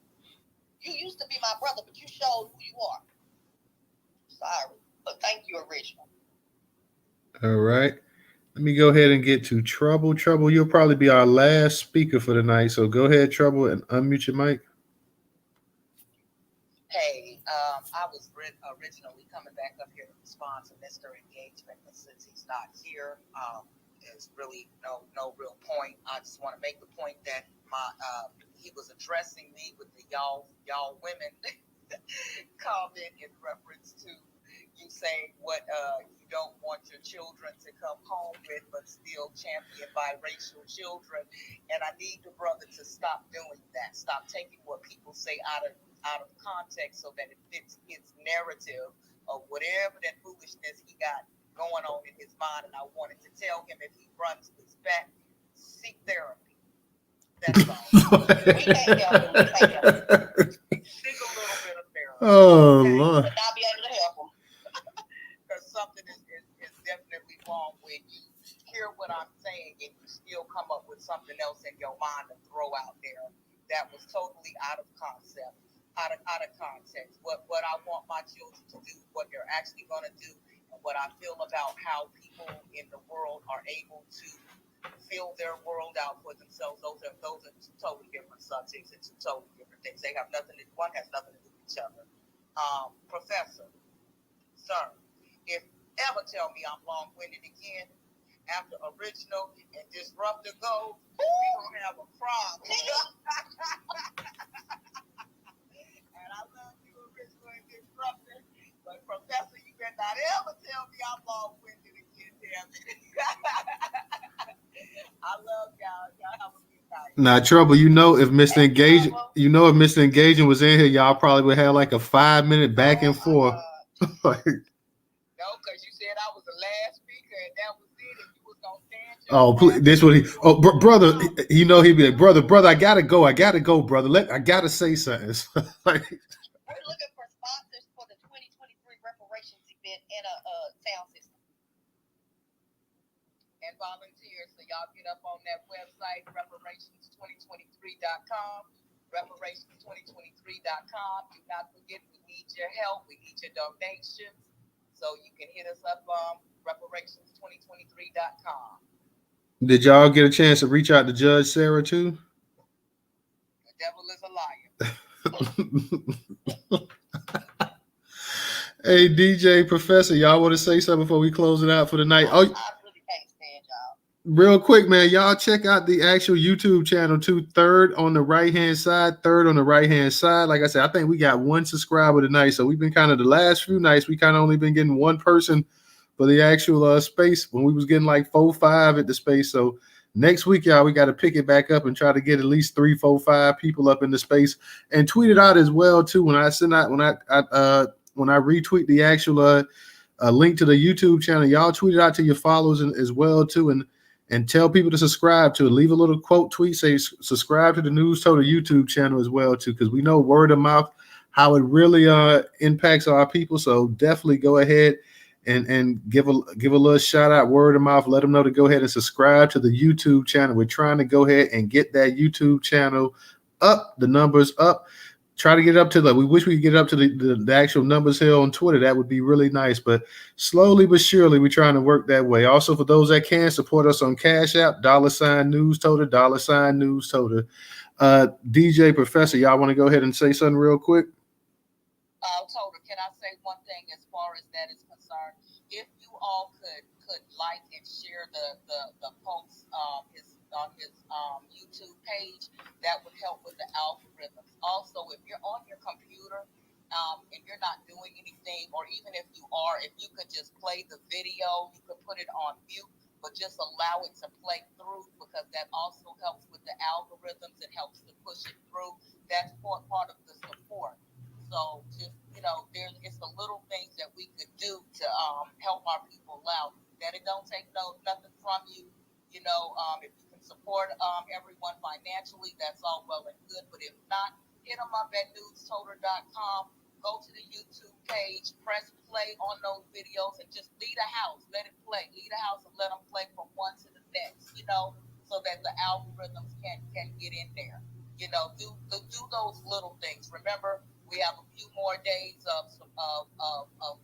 [SPEAKER 10] you used to be my brother, but you showed who you are. Sorry, but thank you, Original.
[SPEAKER 1] All right. Let me go ahead and get to Trouble. Trouble, you'll probably be our last speaker for the night. So go ahead, Trouble, and unmute your mic.
[SPEAKER 13] Hey, I was originally coming back up here to respond to Mr. Engagement, but since he's not here, there's really no real point. I just want to make the point that he was addressing me with the y'all women comment in reference to you saying what you don't want your children to come home with, but still champion biracial children. And I need the brother to stop doing that. Stop taking what people say out of context so that it fits his narrative of whatever that foolishness he got going on in his mind. And I wanted to tell him if he runs this back, seek therapy. That's all. We can't help him. Seek a little bit of therapy.
[SPEAKER 1] Oh,
[SPEAKER 13] okay?
[SPEAKER 1] Lord.
[SPEAKER 13] But not be able to help him. Because something is definitely wrong when you hear what I'm saying and you still come up with something else in your mind to throw out there that was totally out of concept, out of context. What I want my children to do, what they're actually going to do, and what I feel about how people in the world are able to fill their world out for themselves. Those are two totally different subjects and two totally different things. They have nothing. One has nothing to do with each other. Professor, sir, if ever tell me I'm long-winded again after Original and Disruptor go, we gonna have a problem. And I love you, Original and Disruptor, but Professor, you better not ever tell me I'm long-winded again, damn it. I love y'all. Y'all have a good night.
[SPEAKER 1] Now, Trouble, if Mr. Engaging was in here, y'all probably would have like a 5-minute back and forth.
[SPEAKER 13] No, because you said I was the last speaker and that was it, and you was going to stand your
[SPEAKER 1] Oh, please, this what he. Oh, brother, he'd be like, brother, I gotta go, brother. I gotta say something. Like,
[SPEAKER 10] We're looking for sponsors for the 2023 reparations event and a sound system.
[SPEAKER 13] And volunteers, so y'all get up on that website, reparations2023.com, reparations2023.com. Do not forget, we need your help. We need your donations. So you can hit us up reparations2023.com.
[SPEAKER 1] Did y'all get a chance to reach out to Judge Sarah too?
[SPEAKER 13] The devil is a liar.
[SPEAKER 1] Hey, DJ, Professor, y'all want to say something before we close it out for the night? Oh,
[SPEAKER 10] I really can't stand y'all.
[SPEAKER 1] real quick, man, y'all check out the actual YouTube channel too. Third on the right-hand side. Like I said, I think we got one subscriber tonight. So we've been kind of the last few nights, we kind of only been getting one person for the actual space when we was getting like 4, 5 at the space. So next week, y'all, we got to pick it back up and try to get at least 3, 4, 5 people up in the space and tweet it out as well too. When I retweet the actual link to the YouTube channel, y'all tweet it out to your followers as well too, and tell people to subscribe to it. Leave a little quote tweet, say subscribe to the Newstoter YouTube channel as well too, because we know word of mouth how it really impacts our people. So definitely go ahead and give a little shout out, word of mouth. Let them know to go ahead and subscribe to the YouTube channel. We're trying to go ahead and get that YouTube channel up, the numbers up. Try to get up to we wish we could get up to the actual numbers here on Twitter. That would be really nice. But slowly but surely, we're trying to work that way. Also, for those that can, support us on Cash App, $Newstoter, $Newstoter. DJ, Professor, y'all want to go ahead and say something real quick?
[SPEAKER 13] Toter, can I say one thing as far as that is concerned? If you all could like and share the post on his YouTube page, that would help with the algorithms. Also, if you're on your computer and you're not doing anything, or even if you are, if you could just play the video, you could put it on mute, but just allow it to play through, because that also helps with the algorithms. It helps to push it through. That's part of the support. So just, it's the little things that we could do to help our people out. That it don't take nothing from you. If you can support everyone financially, that's all well and good. But if not, hit them up at newstoter.com. Go to the YouTube page, press play on those videos, and just leave the house. Let it play. Leave the house and let them play from one to the next, so that the algorithms can get in there. Do those little things. Remember, we have a few more days of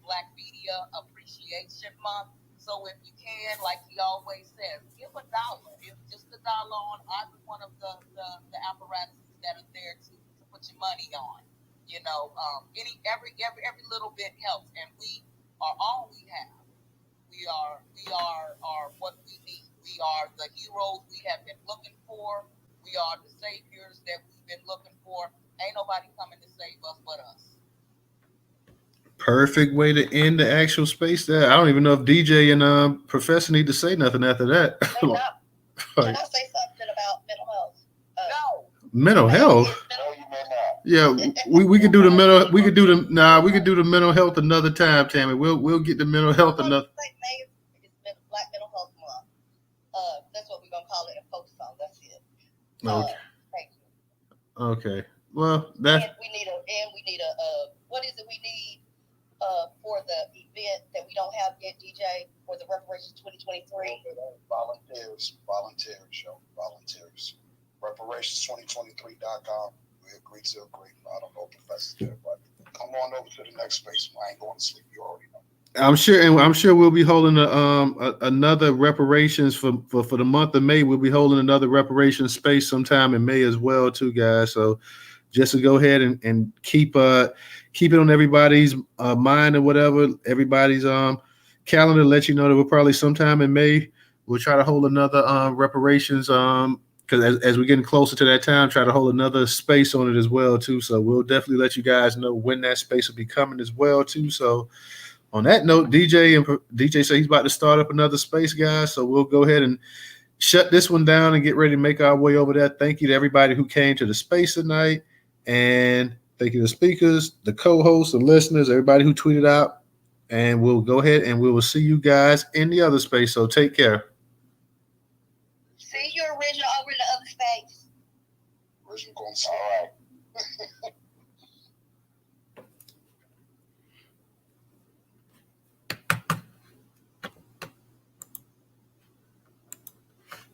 [SPEAKER 13] Black Media Appreciation Month. So if you can, like he always says, give $1. If just $1 on either one of the apparatuses that are there to put your money on. Every little bit helps, and we are all we have. We are what we need. We are the heroes we have been looking for. We are the saviors that we've been looking for. Ain't nobody coming to save us but us.
[SPEAKER 1] Perfect way to end the actual space there. I don't even know if DJ and Professor need to say nothing after that.
[SPEAKER 10] Can I say something about mental health?
[SPEAKER 13] No.
[SPEAKER 1] Mental health? Yeah, we could do the mental. We could do the mental health another time, Tammy. We'll get the mental health another.
[SPEAKER 10] It's Black Mental Health Month. That's what we're gonna call it and focus on. That's it.
[SPEAKER 1] Okay.
[SPEAKER 10] Thank you.
[SPEAKER 1] Okay. Well, that's.
[SPEAKER 10] And we need a what is it we need for the event that we don't have yet, DJ, for the Reparations 2023?
[SPEAKER 4] Volunteers. Reparations2023.com. We agree to agree. I don't know Professor there, but come on over to the next space. I ain't going to sleep. You already know.
[SPEAKER 1] I'm sure we'll be holding another reparations for the month of May. We'll be holding another reparations space sometime in May as well, too, guys. So just to go ahead and keep it on everybody's mind or whatever, everybody's calendar, let you know that we'll probably sometime in May we'll try to hold another reparations because as we're getting closer to that time, try to hold another space on it as well too. So we'll definitely let you guys know when that space will be coming as well too. So on that note, DJ said he's about to start up another space, guys. So we'll go ahead and shut this one down and get ready to make our way over there. Thank you to everybody who came to the space tonight. And thank you to the speakers, the co-hosts, the listeners, everybody who tweeted out. And we'll go ahead and we will see you guys in the other space. So take care.
[SPEAKER 10] See you original over in the other space.
[SPEAKER 4] Original going to